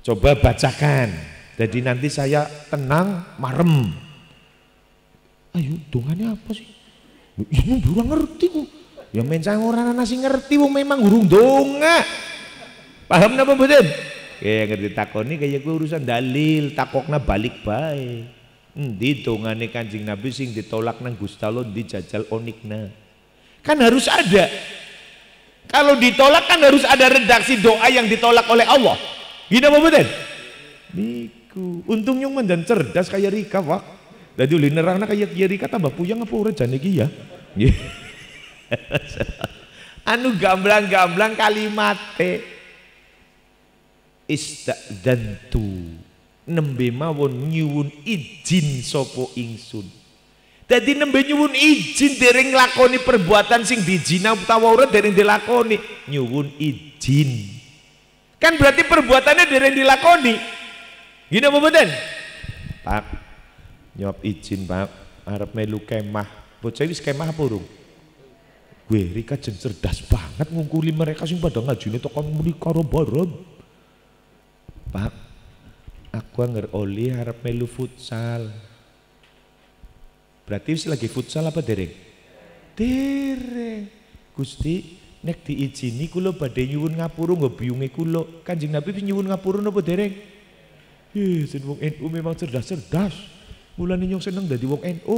Coba bacakan. Jadi nanti saya tenang, marem. Ayo, donganya apa sih? Ini burung ngerti kok. Ya mencang orang nasi ngerti wong memang urung donga. Paham napa mboten? Kayak ngerti takoni kayak gue urusan dalil, takokna balik bae. Endi dongane Kanjeng Nabi sing ditolak nang Gusti Allah dijajal onikna. Kan harus ada. Kalau ditolak kan harus ada redaksi doa yang ditolak oleh Allah. Gini apa betul? Niku. Untung yang mendan cerdas kayak Rika, Pak. Dadi ulin nerangna kayak Rika tambah puyeng apa ora jane iki ya. Anu gamblang-gamblang kalimate. Istadzantu nembe mawon nyuwun izin sapa ingsun. Dadi nembe nyuwun izin dereng nglakoni perbuatan sing dijina utawa ora dereng dilakoni, nyuwun izin. Kan berarti perbuatannya dereng dilakoni. Gini apa mboten? Pak, nyop izin Pak, arep melu kemah. Bocah wis kemah apa urung? Gue Rika jen cerdas banget ngungkuli mereka sing pada ngajine tekan muni karo bareng. Pak, aku anger oli harap melu futsal. Berarti lagi futsal apa dereng? Dereng. Gusti, nek diizini kula badhe nyuwun ngapura nggo biyunge kula. Kanjeng Nabi nyuwun ngapura napa dereng? Sen wong NU memang cerdas-cerdas. Mulane nyong seneng dadi wong NU.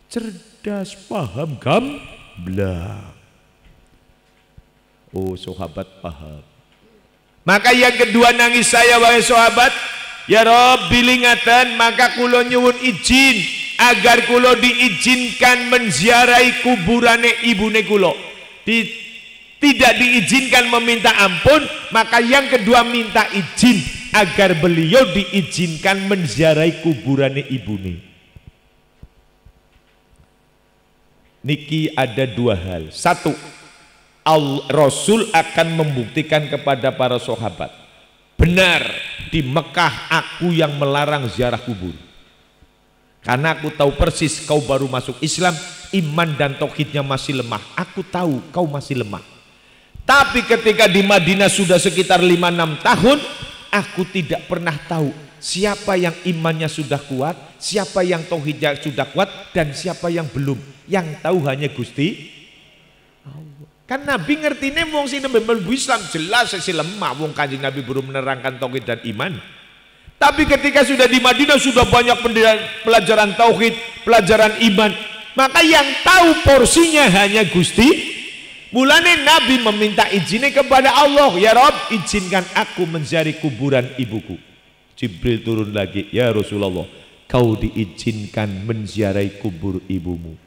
Cerdas, paham gamblang. Oh, sahabat paham. Maka yang kedua nangis saya wahai sahabat, ya Rob bilingatan maka kulo nyuwun izin agar kulo diizinkan menziarahi kuburane ibune kulo. Tidak diizinkan meminta ampun, maka yang kedua minta izin agar beliau diizinkan menziarahi kuburane ibune. Niki ada dua hal. Satu, Rasul akan membuktikan kepada para sahabat, benar di Mekah aku yang melarang ziarah kubur, karena aku tahu persis kau baru masuk Islam, iman dan tauhidnya masih lemah. Aku tahu kau masih lemah. Tapi ketika di Madinah sudah sekitar 5-6 tahun, aku tidak pernah tahu siapa yang imannya sudah kuat, siapa yang tauhidnya sudah kuat, dan siapa yang belum. Yang tahu hanya Gusti Allah. Kan Nabi ngertine wong sing nembe mlebu Islam jelas sing lemah, wong Kanjeng Nabi belum menerangkan tauhid dan iman. Tapi ketika sudah di Madinah sudah banyak pelajaran tauhid, pelajaran iman, maka yang tahu porsinya hanya Gusti. Mulane Nabi meminta izinnya kepada Allah, ya Rob izinkan aku menziarahi kuburan ibuku. Jibril turun lagi, ya Rasulullah kau diizinkan menziarahi kubur ibumu.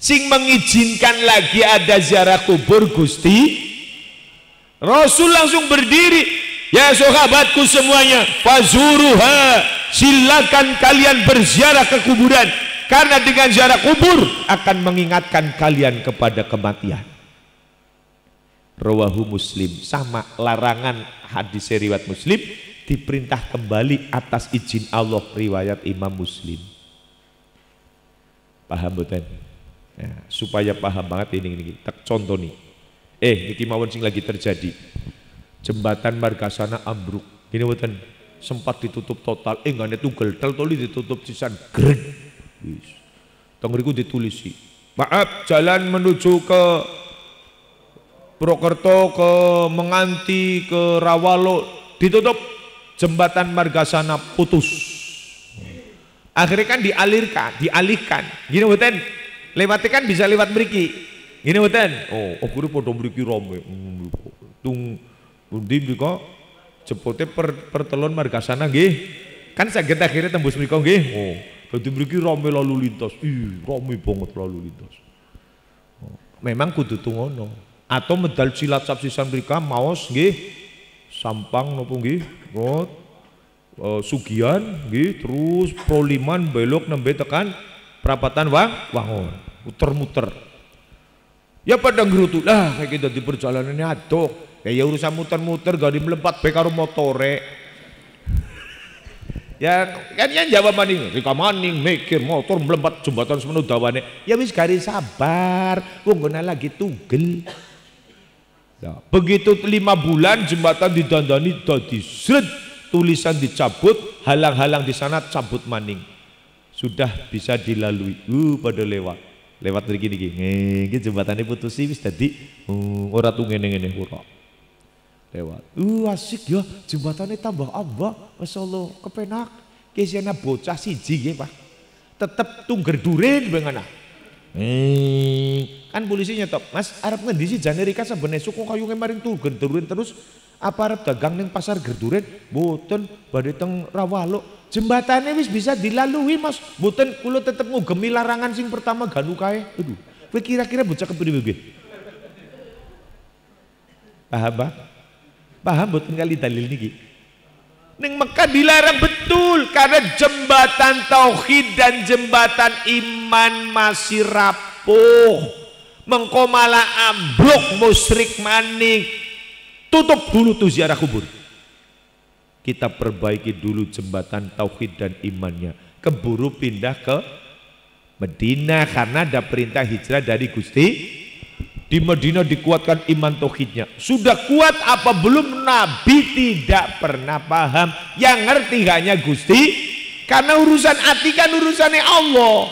Sing mengizinkan lagi ada ziarah kubur Gusti. Rasul langsung berdiri, ya sahabatku semuanya, fazuruha, silakan kalian berziarah ke kuburan, karena dengan ziarah kubur akan mengingatkan kalian kepada kematian. Rawahu Muslim. Sama larangan hadis riwayat Muslim, diperintah kembali atas izin Allah riwayat Imam Muslim. Paham betul? Ya, supaya paham banget ini tak contoh nih. Niki mawon sing lagi terjadi. Jembatan Margasana ambruk. Gini betul, sempat ditutup total. Enggak ada tunggal tol ditutup sisan grek. Tong riku ditulisi. Maaf, jalan menuju ke Purwokerto, ke Menganti, ke Rawalo ditutup. Jembatan Margasana putus. Akhirnya kan dialihkan. Gini betul. Lewatnya kan bisa lewat mriki. Ngene mboten? Oh, guru padha mriki rame. Tung pundi mriko jebote pertelon Margasana nggih. Kan saged akhirnya tembus mriko nggih. Oh, dadi mriki rame lalu lintas. Rame banget lalu lintas. Oh, memang kudu tungono. Atau medal silat sapsisan mrika maos nggih. Sampang napa nggih? Sugian nggih, terus Proliman belok nembe tekan perapatan Wangon, muter-muter. Ya pada ngrutu lah kayak gitu di perjalanannya aduh. Ya urusan muter-muter gak dimelempat bae karo motore. Ya kan yang jawab maning, rika maning mikir motor melempat jembatan semenu dawane. Ya wis gari sabar, wong ngene lagi tugel. Nah, begitu 5 bulan jembatan didandani dadi sret, tulisan dicabut, halang-halang di sana cabut maning. Sudah bisa dilalui. Pada lewat dari gini. Nggih jembatane putusi wis dadi ora tuh ngene-ngene ora. Lewat. Asik ya jembatane tambah ambak. Masyaallah kepenak. Kesana bocah siji nggih, Pak. Tetep tungger duren bengana. Kan polisinya top. Mas arep ngendi sih jane Rika saben esuk kok kayune maring tungger duren terus apa arep dagang ning pasar Gerduren? Mboten, badhe teng Rawalo. Jembatannya wis bisa dilalui Mas, mboten kula tetep ngugemi larangan sing pertama ganu kae. Aduh, Kowe kira-kira bocah kepriwe kowe? Paham, Pak? Paham mboten kali dalil niki? Ning Mekah dilarang betul karena jembatan tauhid dan jembatan iman masih rapuh. Mengko malah ambruk musyrik maning. Tutup dulu tuh ziarah kubur. Kita perbaiki dulu jembatan tauhid dan imannya. Keburu pindah ke Medina karena ada perintah hijrah dari Gusti. Di Medina dikuatkan iman tauhidnya. Sudah kuat apa belum? Nabi tidak pernah paham. Yang ngerti hanya Gusti. Karena urusan hati kan urusannya Allah.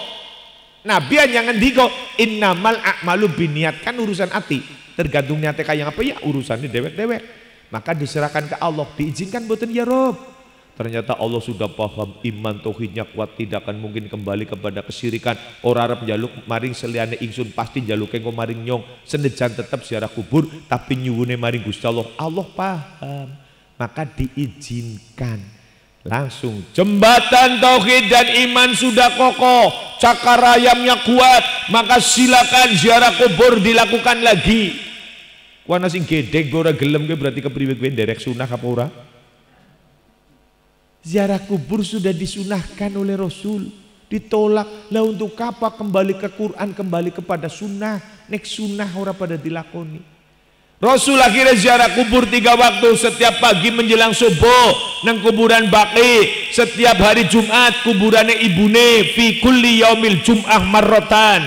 Nabi hanya ngendiko innamal a'malu biniat, kan urusan hati. Tergantung niatnya kayak apa ya urusannya dewek-dewek. Maka diserahkan ke Allah. Diizinkan boten ya Rob. Ternyata Allah sudah paham iman tauhidnya kuat, tidak akan mungkin kembali kepada kesyirikan. Orang Arab jaluk maring seliane ingsun pasti jaluk engko maring nyong. Senejan tetap ziarah kubur tapi nyuwune maring Gusti Allah. Allah paham. Maka diizinkan. Langsung jembatan tauhid dan iman sudah kokoh, cakar ayamnya kuat, maka silakan ziarah kubur dilakukan lagi. Wana sing gedek ora gelem ke berarti kepriwe kowe nderek sunah apa ora? Ziarah kubur sudah disunahkan oleh Rasul, ditolak. Lah untuk apa kembali ke Quran, kembali kepada sunnah? Nek sunnah ora pada dilakoni. Rasul akhirnya ziarah kubur 3 waktu, setiap pagi menjelang subuh nang kuburan Baqi, setiap hari Jumat kuburannya ibune fi kulli yaumil jum'ah marratan.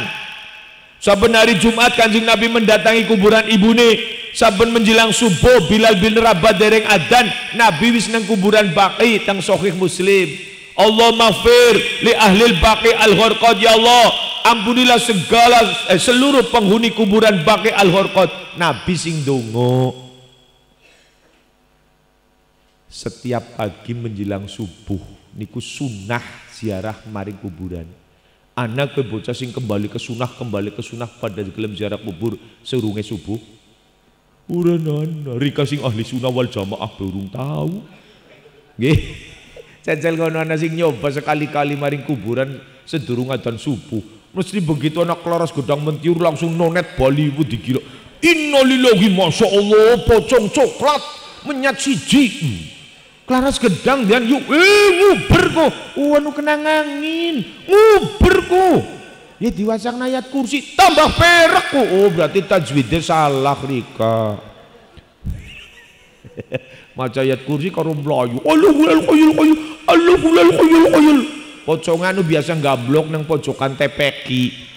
Saben hari Jumat Kanjeng Nabi mendatangi kuburan ibune. Saben menjelang subuh Bilal bin Rabah dereng adzan, Nabi wis nang kuburan Baqi teng Sahih Muslim. Allah maghfir li ahlil Baqi al-Gharqad, ya Allah ampunilah seluruh penghuni kuburan Baqi al-Gharqad. Nabi sing donga setiap pagi menjelang subuh niku sunnah ziarah maring kuburan. Anak ke bocah sing kembali ke sunnah pada gelem ziarah kubur serunge subuh. Uranan rika sing ahli sunnah wal jamaah durung tahu. Nggih. Jajal kono ana sing nyoba sekali-kali maring kuburan sedurung adzan subuh. Mesti begitu anak klaras gedang mentiur langsung nonet Bollywood dikira. Innalillahi masyaallah pocong coklat menyat siji. Klaras gedang dan yuk nguber ko. Anu kena angin. Nguber ko. Ya diwacang ayat kursi tambah perak kok. Oh berarti tajwidnya salah Rika. Maca ayat kursi karo mlayu. Allahul qayyul Allahul qayyul. Pocongan biasa gablok nang pojokan tepeki.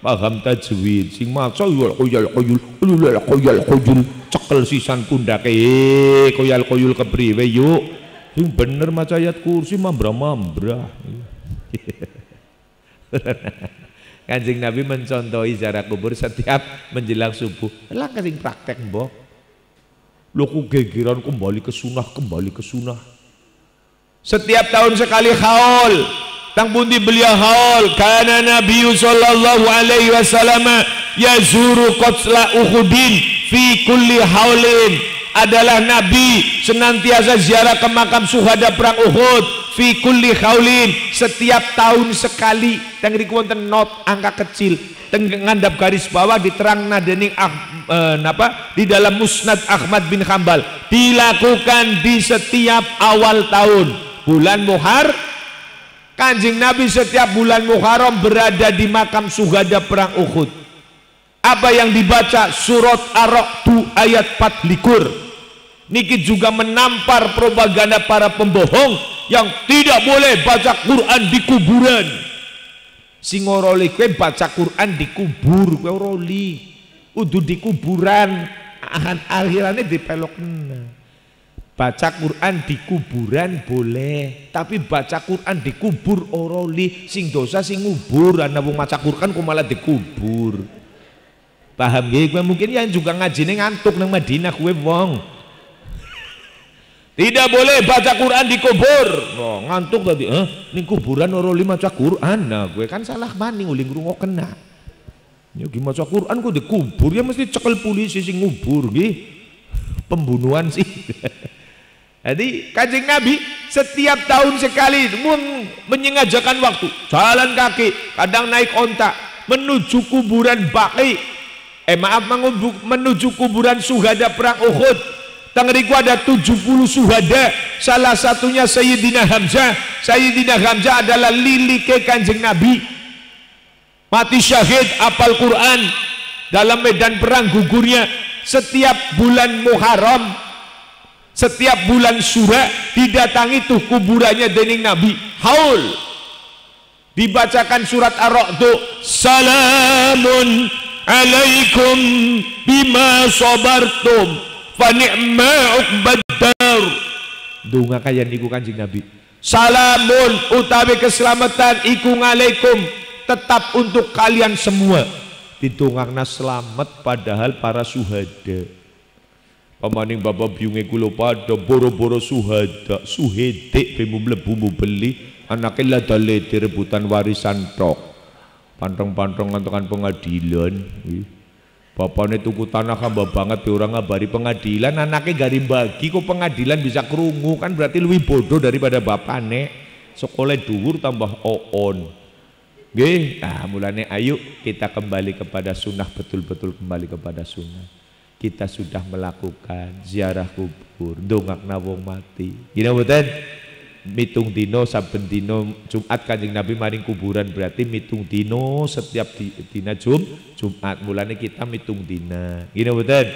Paham tajwid sing maca ya qayyul Allahul qayyul cekel sisan pundake qayyul qayyul kepriwe yuk. Sing bener maca ayat kursi mambra-mambra. Kanjeng Nabi mencontohi ziarah kubur setiap menjelang subuh. Lah kasing praktek mbok. Lho ku gegeran kembali ke sunnah. Setiap tahun sekali haul. Tang pundi beliau haul. Kana Nabi sallallahu alaihi wasallam yazuru qatla Uhudin fi kulli haulin. Adalah Nabi senantiasa ziarah ke makam syuhada perang Uhud fi kulli haulin, setiap tahun sekali. Teng riku wonten not angka kecil teng ngandap garis bawah diterangna dening di dalam Musnad Ahmad bin Hambal, dilakukan di setiap awal tahun bulan Muharram. Kanjeng Nabi setiap bulan Muharram berada di makam syuhada perang Uhud. Apa yang dibaca? Surat Ar-Ra'd ayat 4 niki juga menampar propaganda para pembohong yang tidak boleh baca Quran di kuburan. Sing oroli kowe baca Quran di kubur, kowe oroli udah di kuburan, akhirane dipelokna. Baca Quran di kuburan boleh, tapi baca Quran di kubur oroli. Sing dosa sing ngubur, ana wong maca Quran kok malah dikubur. Paham nggih? Kowe mungkin yang juga ngajine ngantuk nang Madinah kowe wong. Tidak boleh baca Quran di kubur. Oh, ngantuk tadi, ning kuburan oroli maca Quran. Nah, gue kan salah maning uling rungokna. Ya gimana maca Quran kok dikubur, ya mesti cekel polisi sing ngubur nggih. Pembunuhan sih. Jadi Kanjeng Nabi setiap tahun sekali menyengajakan waktu, jalan kaki, kadang naik onta, menuju kuburan Baqi. Menuju kuburan syuhada perang Uhud. Tengeriku ada 70 syuhada, salah satunya Sayyidina Hamzah. Sayyidina Hamzah adalah lilike Kanjeng Nabi, mati syahid, apal Quran, dalam medan perang gugurnya. Setiap bulan Muharram, setiap bulan Syura didatangi tuh kuburannya dening Nabi. Haul dibacakan surat Ar-Ra'd, salamun alaikum bima sabartum fa ni'ma uqbaddar. Donga kaya niku Kanjeng Nabi. Salamun utawi keselamatan iku alaikum, tetap untuk kalian semua. Ditungakna selamat padahal para syuhada. Pamaning bapak biunge kula pada boro-boro syuhada, suhedek bemu mlebu beli anake ladalete rebutan warisan tok. Pantong-pantong ngantokan pengadilan. Bapaknya tuku tanah hamba banget be orang ngabari pengadilan, anaknya gari bagi kok pengadilan bisa kerungu, kan berarti lebih bodoh daripada bapaknya. Sekolah dhuwur tambah oon. Nggih, nah mulane ayo kita kembali kepada sunnah, betul-betul kembali kepada sunnah. Kita sudah melakukan ziarah kubur, ndongakna wong mati. Gini mboten? Mitung dino saben dino Jumat Kanjeng Nabi maring kuburan, berarti mitung dino setiap dina Jumat. Mulane kita mitung dina. Gini mboten?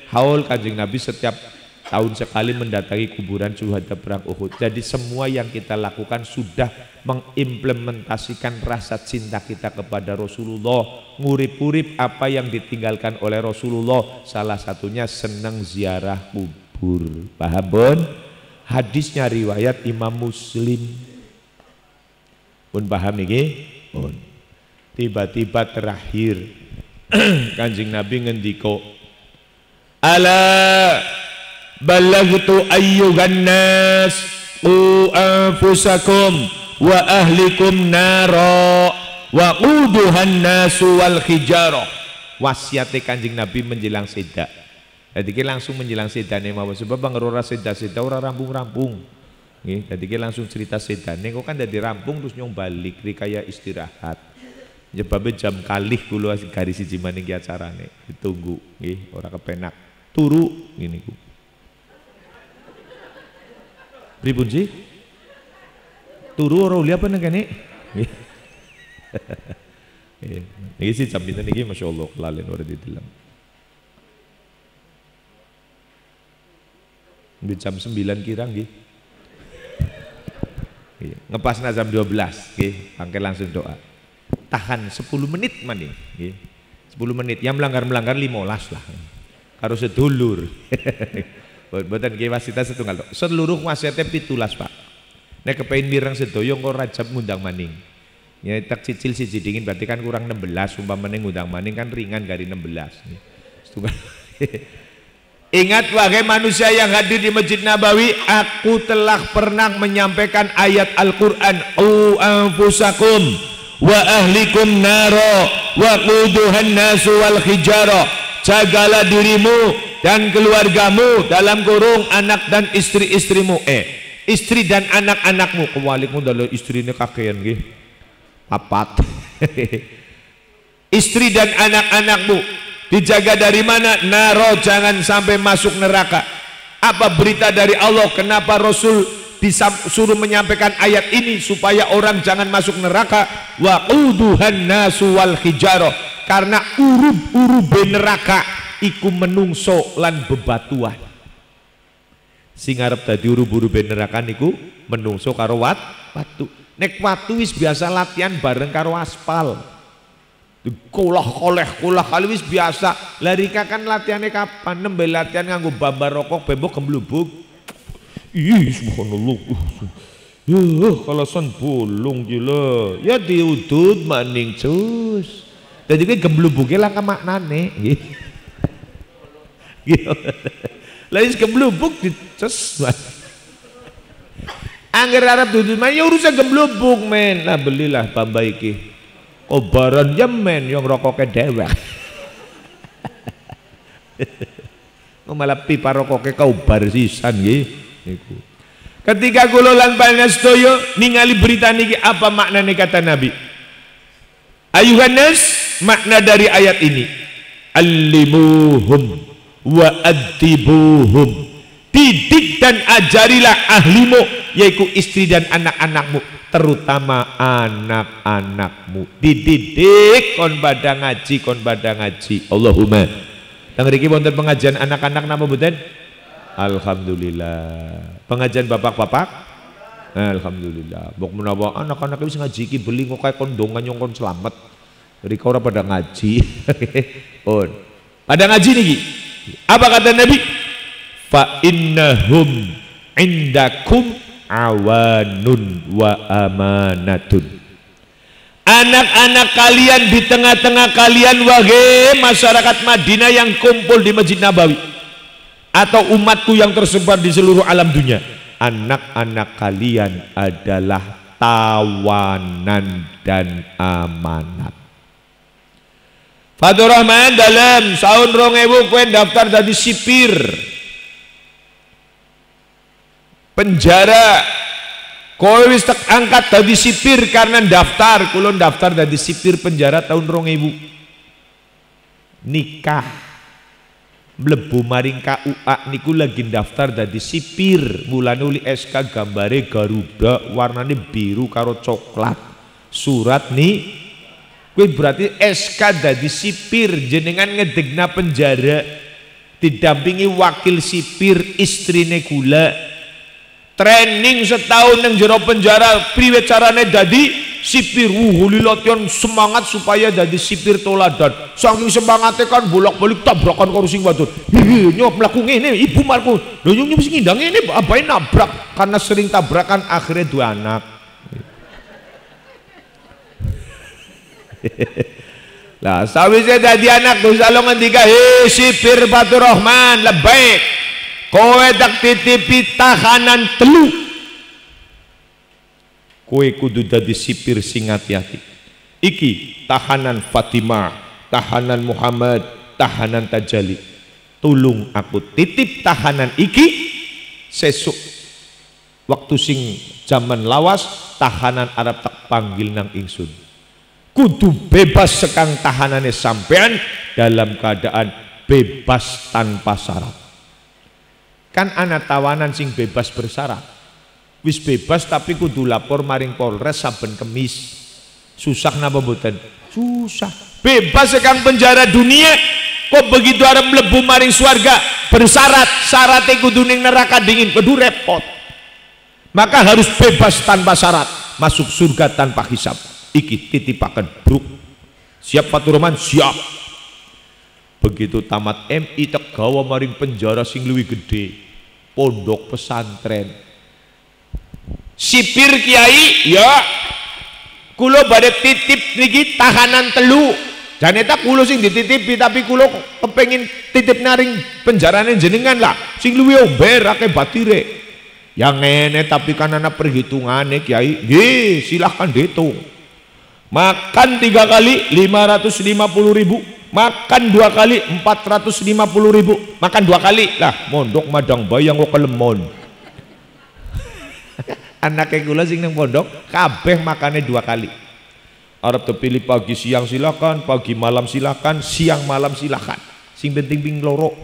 Haul Kanjeng Nabi setiap tahun sekali mendatangi kuburan syuhada perang Uhud. Jadi semua yang kita lakukan sudah mengimplementasikan rasa cinta kita kepada Rasulullah, ngurip-urip apa yang ditinggalkan oleh Rasulullah. Salah satunya senang ziarah kubur. Paham pun? Hadisnya riwayat Imam Muslim. Pun paham iki? Pun. Tiba-tiba terakhir Kanjeng Nabi ngendiko, ala balaghtu ayyuhan nas qu anfusakum wa ahlikum nara wa quduhan nasu wal hijarah. Wasiate Kanjeng Nabi menjelang sedak. Jadi kita langsung menjelang sedane mawon, sebab bang ora seda-seda ora rampung-rampung. Nggih, jadi kita langsung cerita sedane kok kan dadi rampung terus nyong balik rikaya istirahat. Nyebabe jam kalih kula garis siji maning ki acarane. Ditunggu nggih, ora kepenak. Turu ngene ku. Pripun sih? Turu ora uli apa nang kene? Nggih. Nggih sih jam pinten iki masyaallah lalen ora dideleng. Di jam 9 kira nggih. Ngepasna jam 12 nggih, mangke langsung doa. Tahan 10 menit maning nggih. 10 menit, yang melanggar 15 lah. Karo sedulur. Mboten nggih wasita setunggal tok. Seluruh wasiate 17, Pak. Nek kepengin mireng sedaya engko Rajab ngundang maning. Ya tak cicil siji dingin berarti kan kurang 16, umpamane ngundang maning kan ringan dari 16 nggih. Setunggal. Ingat wahai manusia yang hadir di Masjid Nabawi, aku telah pernah menyampaikan ayat Al-Quran, qu anfusakum wa ahlikum naro wa quduhan nasu wal hijarah. Jagalah dirimu dan keluargamu, dalam kurung anak dan istri-istrimu, istri dan anak-anakmu. Kewalikmu dalam istrinya kakean nggih. Papat. Istri dan anak-anakmu dijaga dari mana? Naro, jangan sampai masuk neraka. Apa berita dari Allah? Kenapa Rasul disuruh menyampaikan ayat ini? Supaya orang jangan masuk neraka. Wa quduhan nasu wal hijarah. Karena urub-urube neraka iku menungso lan bebatuan. Sing arep dadi urub-urube neraka niku menungso karo watu. Nek watu wis biasa latihan bareng karo aspal. Kulah kali wis biasa. Larika kan latihannya kapan? Nembe latihan nganggo bambar rokok bembok gemblubuk. Ih subhanallah. Ya kalasan bolong gila. Ya diudut maning cus. Dadi ki gemblubuke lah maknane nggih. Gitu. Lah wis gemblubuk dicus. Angger arep dudut mah ya urusan gemblubuk men. Nah belilah bamba iki. Obaran jemen yang rokoknya dewek. Malah pipa rokoknya kau bar sisan nggih. Ketika kula lan panjenengan sedaya ningali berita niki, apa maknane kata Nabi? Ayuhan nas makna dari ayat ini, allimuhum wa adibuhum, didik dan ajarilah ahlimu, yaitu istri dan anak-anakmu, terutama anak-anakmu. Dididik kon pada ngaji, kon pada ngaji. Allahumma. Tang riki wonten pengajian anak-anak napa mboten? Alhamdulillah. Pengajian bapak-bapak? Alhamdulillah. Mbok menawa anak-anak wis ngaji iki beli kok kae kondongan nyong kon slamet. Rika ora pada ngaji. On. Pada ngaji niki. Apa kata Nabi? Fa innahum indakum awanun wa amanatun. Anak-anak kalian di tengah-tengah kalian, wahai masyarakat Madinah yang kumpul di Masjid Nabawi, atau umatku yang tersebar di seluruh alam dunia, anak-anak kalian adalah tawanan dan amanat. Fatur Rahman dalam tahun 2000 kowe daftar jadi sipir penjara, kowe wis tak angkat jadi sipir karena daftar, kulon daftar jadi sipir penjara tahun 2000, nikah mlebu maring KUA niku lagi daftar jadi sipir, mulane uli SK gambare Garuda warnane biru karo coklat, surat nih kowe berarti SK jadi sipir, jenengan ngedegna penjara didampingi wakil sipir istrine kula, training setahun nang jero penjara priwe carane dadi sipir. Latihan semangat supaya jadi sipir toladan. Saking semangatnya kan bolak-balik tabrakan karo sing wadon. Nyop mlaku ngene ibu marku. Lho nyong mesti ngindang ngene abahe nabrak, karena sering tabrakan akhirnya dua anak. Lah sawise dadi anak dosa lo ngendika, "Hei sipir Fatur Rahman, lebaik. Kowe tak titipi tahanan telu. Kowe kudu dadi sipir sing hati-hati. Iki tahanan Fatimah, tahanan Muhammad, tahanan Tajali. Tulung aku titip tahanan iki sesuk waktu sing zaman lawas tahanan Arab tak panggil nang ingsun. Kudu bebas sekang tahanane sampean dalam keadaan bebas tanpa syarat." Kan anak tawanan sing bebas bersyarat, wis bebas tapi kudu lapor maring Polres saben Kemis. Susah napa mboten? Susah. Bebas sekang penjara dunia, kok begitu arep mlebu maring swarga bersyarat, syaratnya kudu ning neraka dingin, kudu repot. Maka harus bebas tanpa syarat, masuk surga tanpa hisab. Iki titipaken bruk. Siap Fatur Rahman? Siap. Begitu tamat MI tegawa maring penjara sing luwih gede, pondok pesantren. Sipir kiai, ya kulo badhe titip niki tahanan telu. Janeta kulo sing dititipi, tapi kulo kepengin titip naring penjarane jenengan lah, sing luwih omber akeh batire. Yang ngene tapi kan ana perhitungane kiai. Nggih, silahkan dihitung. Makan 3 kali 550.000, makan 2 kali 450.000, makan 2 kali lah mondok madang bayang kok kelemon. Anaknya kula sing nang pondok kabeh makane 2 kali. Arep terpilih pagi siang silakan, pagi malam silakan, siang malam silakan. Sing penting ping loro.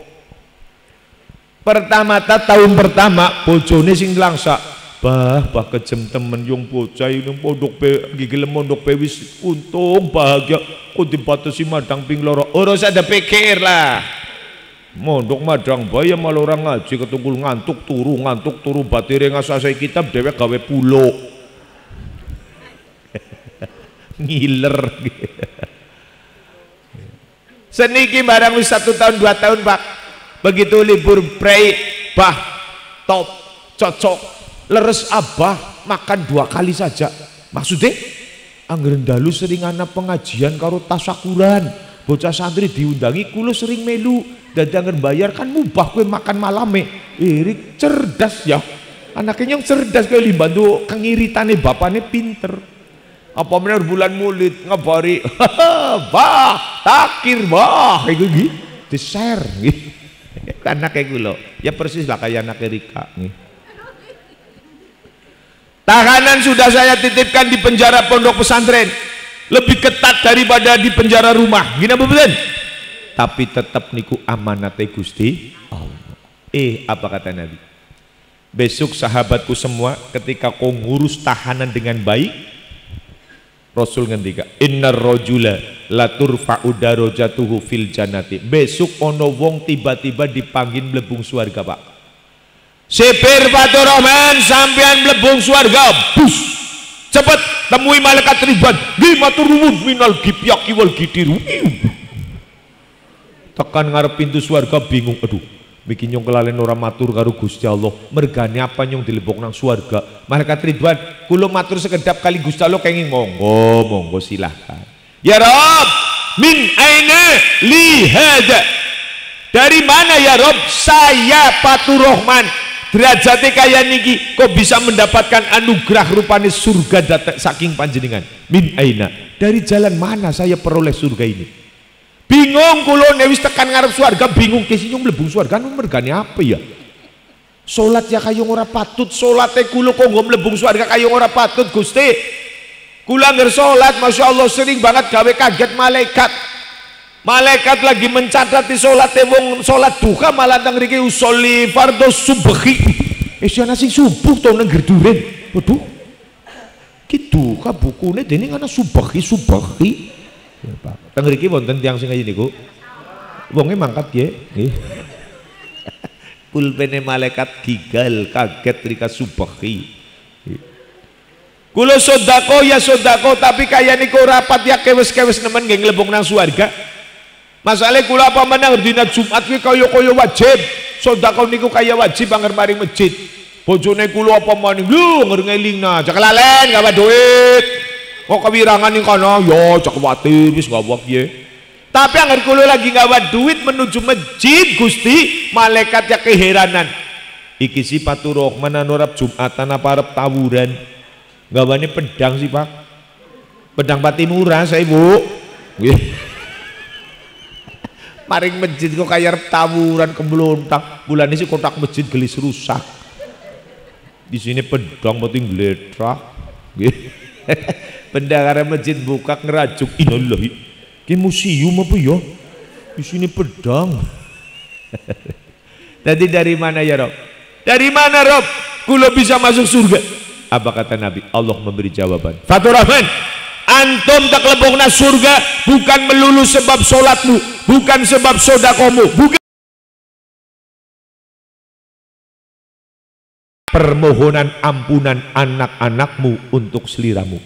Pertama tahun pertama bojone sing langsa, bah kejem temen yung bocah yung pondok pe gigil mondok pe wis untung bahagia kok dibatasi madang ping loro. Urus ada pikir lah. Mondok madang bayam malah orang ngaji ketungkul ngantuk turu batire ngasasai kitab dewek gawe pulo. Ngiler. Seniki barang wis 1 tahun 2 tahun Pak. Begitu libur prei bah top cocok leres abah makan 2 kali saja. Maksudnya anggeren dalu sering ana pengajian karo tasakuran, bocah santri diundangi kulo sering melu, dadi angger bayar kan mubah kowe makan malame. Irik cerdas ya, anaknya yang cerdas kowe dibantu kengiritane bapaknya pinter. Apa meneh bulan Maulid ngabari bah takir bah iku iki di-share nggih. Anake kula ya persis lah kayak anak Rika nih. Tahanan sudah saya titipkan di penjara pondok pesantren. lebih ketat daripada di penjara rumah. Gini apa betul? Tapi tetap niku amanate Gusti Allah. Apa kata Nabi? Besok sahabatku semua, ketika kau ngurus tahanan dengan baik, Rasul ngendika, innar rajula la turfa'u darajatuhu fil jannati. Besok ono wong tiba-tiba dipanggil mlebung swarga, Pak. Sipir Fatur Rahman sampean mlebung swarga. Bus. Cepet temui malaikat Ridwan. Gimaturun minal gibyaki wal gidiru. Tekan ngarep pintu swarga bingung. Aduh, bikin nyong kelalen ora matur karo Gusti Allah. Mergane apa nyong dilebok nang swarga. Malaikat Ridwan, kula matur sekedap kali Gusti Allah kenging monggo silahkan. Ya Rabb, min aina li hada? Dari mana ya Rabb? Saya Fatur Rahman, derajatnya kaya niki kok bisa mendapatkan anugerah rupane surga datang saking panjenengan. Min aina? Dari jalan mana saya peroleh surga ini? Bingung kula wis tekan ngarep swarga bingung kesinyung mlebu swarga mergane apa ya? Salat ya kaya ora patut, salate kula kok nggo mlebu swarga kaya ora patut Gusti. Kula ngger salat masyaallah sering banget gawe kaget malaikat. Malaikat lagi mencatat di salate wong salat duha malah teng mriki usolli fardhu subhi. Ana sing subuh to nang gerduren. Waduh. Ki duha bukune dene ana subhi. Ya, Pak. Teng mriki wonten tiyang sing kaya niku. Wonge mangkat nggih. Pulpene malaikat gigal kaget rika subhi. Kula sodako ya sodako tapi kaya niku rapat ya kewes-kewes nemen nggih nglebung nang swarga. Masalah kula apa menang dina Jumat ki kaya wajib. Sodako niku kaya wajib anger maring masjid. Bojone kula apa maning lho anger ngelingna, jak lalen gawe duit. Kok kewirangan ning kono ya jak kuwatir wis gawe piye. Tapi anger kula lagi gawe duit menuju masjid Gusti, malaikat ya keheranan. Iki si Fatur Rahman arep Jumatan apa arep tawuran? Gawane pedang sih Pak. Pedang Patimura saya Bu. Maring masjid kok kaya arep tawuran kemblontang. Bulan ini sih kotak masjid gelis rusak. Di sini pedang pati gledrak. Pendahara masjid buka ngerajuk. Innalillahi. Ki museum apa ya? Di sini pedang. Tadi dari mana ya Rob? Dari mana Rob? Kula bisa masuk surga. Apa kata Nabi? Allah memberi jawaban. Fatur Rahman, antum tak lebokna surga bukan melulu sebab solatmu, bukan sebab sodakomu, bukan permohonan ampunan anak-anakmu untuk seliramu.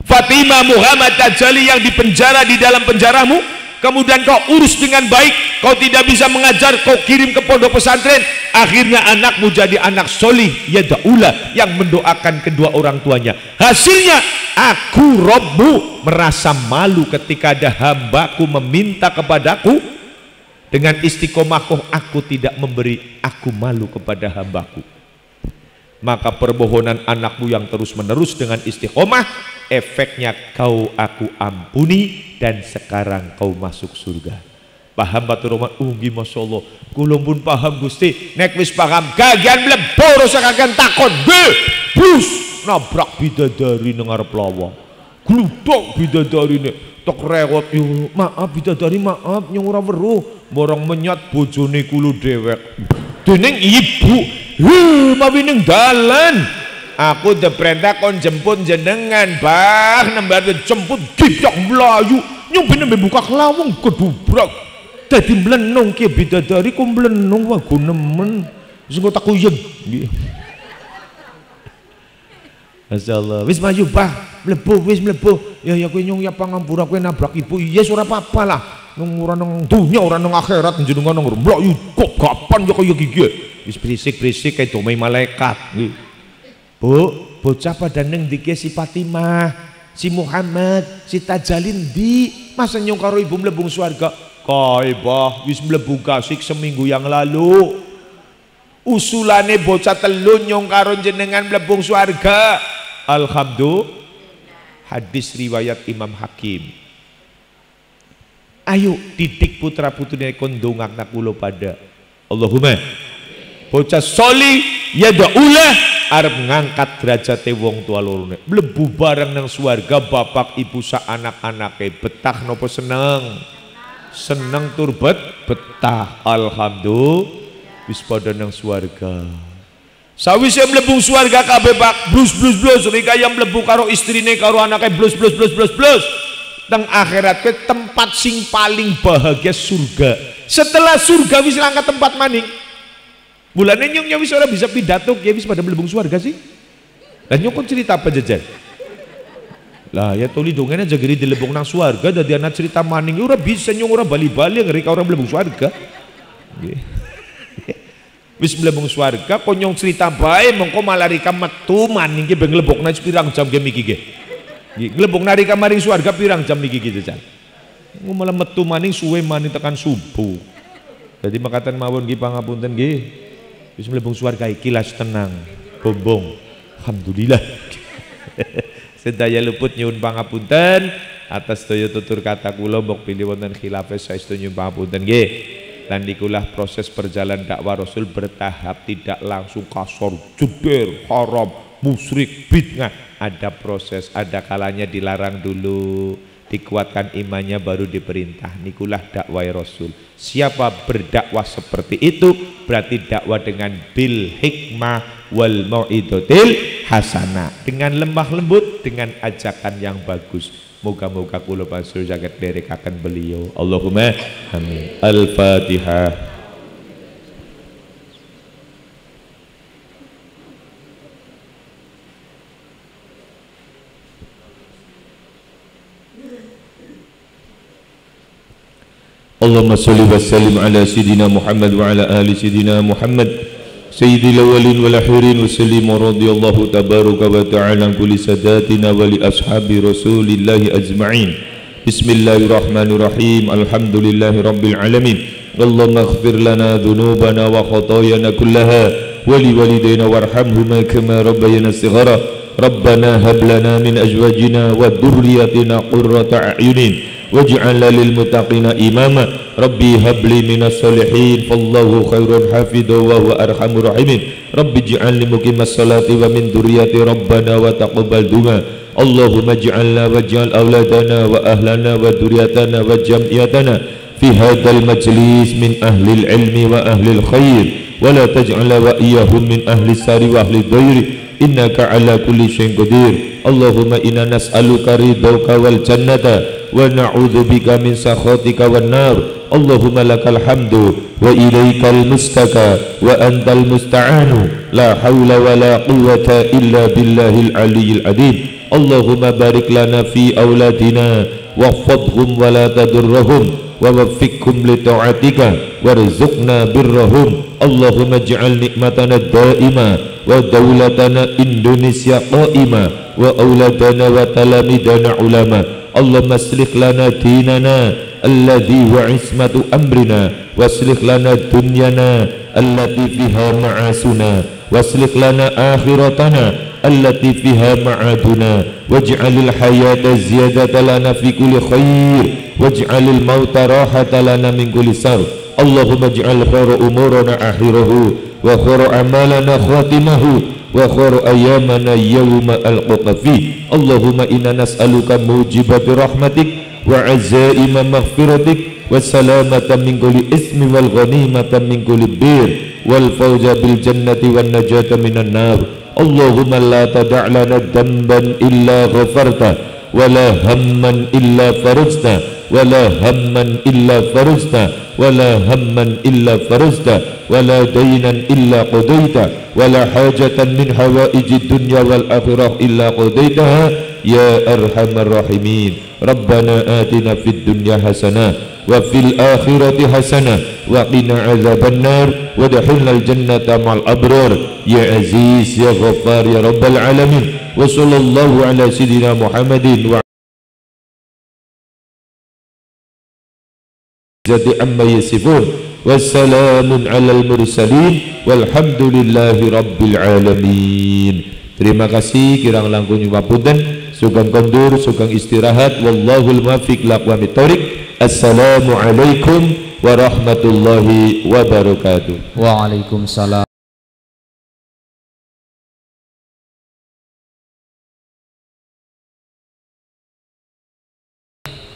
Fatimah Muhammad Tajali yang dipenjara di dalam penjaramu, kemudian kau urus dengan baik, kau tidak bisa mengajar, kau kirim ke pondok pesantren, akhirnya anakmu jadi anak solih yada'ula yang mendoakan kedua orang tuanya. Hasilnya aku Robmu merasa malu ketika ada hambaku meminta kepadaku, dengan istiqomahku aku tidak memberi, aku malu kepada hambaku. Maka permohonan anakmu yang terus menerus dengan istiqomah, efeknya kau aku ampuni dan sekarang kau masuk surga. Paham Fatur Rahman? Ugi Masya Allah kula pun paham Gusti. Nek wis paham gagian mlebur sakakan takon bus nabrak bidadari nang ngarep lawang, gludok bidadarine tek rewot. Yo maaf bidadari maaf nyong ora weruh borong menyat bojone kula dewek dening ibu mawi ning dalan. Aku diperintah kon jemput jenengan bah nembar jemput didak melayu nyong ben buka lawang kedubrak dadi mlenung ki bidadari ku mlenung wagu nemen sing tak kuyeng nggih. Masyaallah wis maju bah mlebu wis mlebu ya kowe nyong ya pangampura kowe nabrak ibu yes ora apa-apa lah nang ora nang dunya ora nang akhirat jenengan nang mlayu kok gapan ya kaya gigi wis berisik-berisik kayak domai malaikat nggih. Bu, bocah pada neng dike si Fatimah, si Muhammad, si Tajalin di masa nyong karo ibu mlebung swarga. Kaibah wis mlebu kasik seminggu yang lalu. Usulane bocah telu nyong karo jenengan mlebung swarga. Alhamdulillah. Hadis riwayat Imam Hakim. Ayo didik putra putrine kon ndongakna kula pada. Allahumma bocah soli ya daulah arep ngangkat derajate wong tua lorone mlebu bareng nang swarga bapak ibu sak anak-anake betah nopo seneng seneng tur betah alhamdulillah wis padha nang swarga sawise mlebu swarga kabeh Pak blus rikaya mlebu karo istrine karo anake blus teng akhirat ke tempat sing paling bahagia surga setelah surga wis angkat tempat maning mulane nyong wis ora bisa pidato ya wis pada mlebung swarga sih lah nyong kon cerita apa jajan lah ya tuli dongene aja geri dilebung nang swarga dadi anak cerita maning ora bisa nyong ora bali-bali ngeri ka ora mlebung swarga wis mlebung swarga kok nyong cerita bae mengko malah rika metu maning ki ben nglebokna pirang jam game iki ge nglebok narika maring swarga pirang jam iki gitu jajan malah metu maning suwe maning tekan subuh jadi makatan mawon nggih pangapunten nggih wis mlebung swarga iki las tenang bombong alhamdulillah sedaya luput nyuwun pangapunten atas daya tutur kata kula mbok pilih wonten khilafe saestu nyuwun pangapunten nggih dan dikulah proses perjalanan dakwah Rasul bertahap tidak langsung kasar jeder haram musyrik bid'ah ada proses ada kalanya dilarang dulu dikuatkan imannya baru diperintah nikulah dakwah Rasul siapa berdakwah seperti itu berarti dakwah dengan bil hikmah wal mau'idotil hasanah dengan lemah lembut dengan ajakan yang bagus moga-moga kula pasur jagat derekaken beliau Allahumma amin al-fatihah Allahumma salli wa sallim ala Sayyidina Muhammad wa ala ali Sayyidina Muhammad Sayyidil awwalin wal akhirin wa sallim radhiyallahu tabaraka wa ta'ala an kulli sadatina wa li ashabi Rasulillahi ajma'in Bismillahirrahmanirrahim Alhamdulillahi rabbil alamin Allahumma ighfir lana dhunubana wa khatayana kullaha wa li walidayna warhamhuma kama rabbayana shighara Rabbana hab lana min azwajina wa dhurriyyatina qurrata a'yunin waj'al lil muttaqina imama rabbi habli minas solihin fallahu khairun hafidha wa huwa arhamur rahimin rabbi ij'alni muqimas salati wa min dzurriyyati rabbana wa taqabbal du'a Allahumma ij'alna waj'al auladana wa ahlana wa dzurriyyatana wa jam'iyatana fi hadzal majlis min ahli ilmi wa ahli khair wa la taj'alna wa iyyahum min ahli sari wa ahli dhairi innaka ala kulli syai'in qadir Allahumma inna nas'aluka ridhaka wal jannata wa na'udzu bika min sakhatika wan nar Allahumma lakal hamdu wa ilaikal mustaka wa antal musta'anu la haula wa la quwwata illa billahil aliyyil azim Allahumma barik lana fi auladina wahfadhum wa la tadurrahum wa waffiqhum li ta'atika warzuqna birrahum Allahumma ij'al nikmatana daima wa daulatana Indonesia qaima wa auladana wa talamidana ulama Allahumma aslih lana dinana alladhi wa ismatu amrina waslih lana dunyana allati fiha ma'asuna waslih lana akhiratana allati fiha ma'aduna waj'alil hayata ziyadatan lana fi kulli khair waj'alil mauta rahatan lana min kulli shar Allahumma ij'al khairu umurana akhirahu wa khairu amalana khatimahu wa khairu ayyamana yawma alqaka fi Allahumma inna nas'aluka mujibati rahmatik wa azaima maghfiratik wa salamata min kulli ismi wal ghanimata min kulli bir wal fawza bil jannati wan najata minan nar Allahumma la tada' lana dhanban illa ghafarta wa la hamman illa farajta wa la hamman illa farajta ولا هما إلا فرجت ولا دينا إلا قضيت ولا حاجة من حوائج الدنيا والآخرة إلا قضيتها يا أرحم الراحمين ربنا آتنا في الدنيا حسنة وفي الآخرة حسنة وقنا عذاب النار وادخلنا الجنة مع الأبرار يا عزيز يا غفار يا رب العالمين وصلى الله على سيدنا محمد jadi amma yasifun wassalamun alal mursalin walhamdulillahi rabbil alamin. Terima kasih kirang langkung nyupapunten sugeng kondur sugeng istirahat wallahul muwaffiq laqwamit thoriq. Assalamualaikum warahmatullahi wabarakatuh. Waalaikumsalam.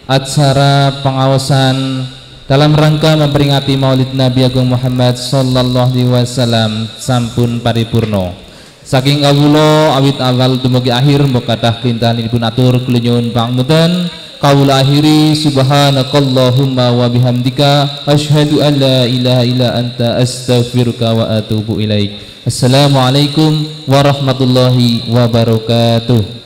acara pengawasan dalam rangka memperingati Maulid Nabi Agung Muhammad sallallahu alaihi wasallam sampun paripurna. Saking kawula awit awal dumugi akhir mukadah kintanipun atur kula nyuwun pangapunten. Kawula akhiri subhanakallahumma wa bihamdika asyhadu an la ilaha illa anta astaghfiruka wa atubu ilaik. Assalamualaikum warahmatullahi wabarakatuh.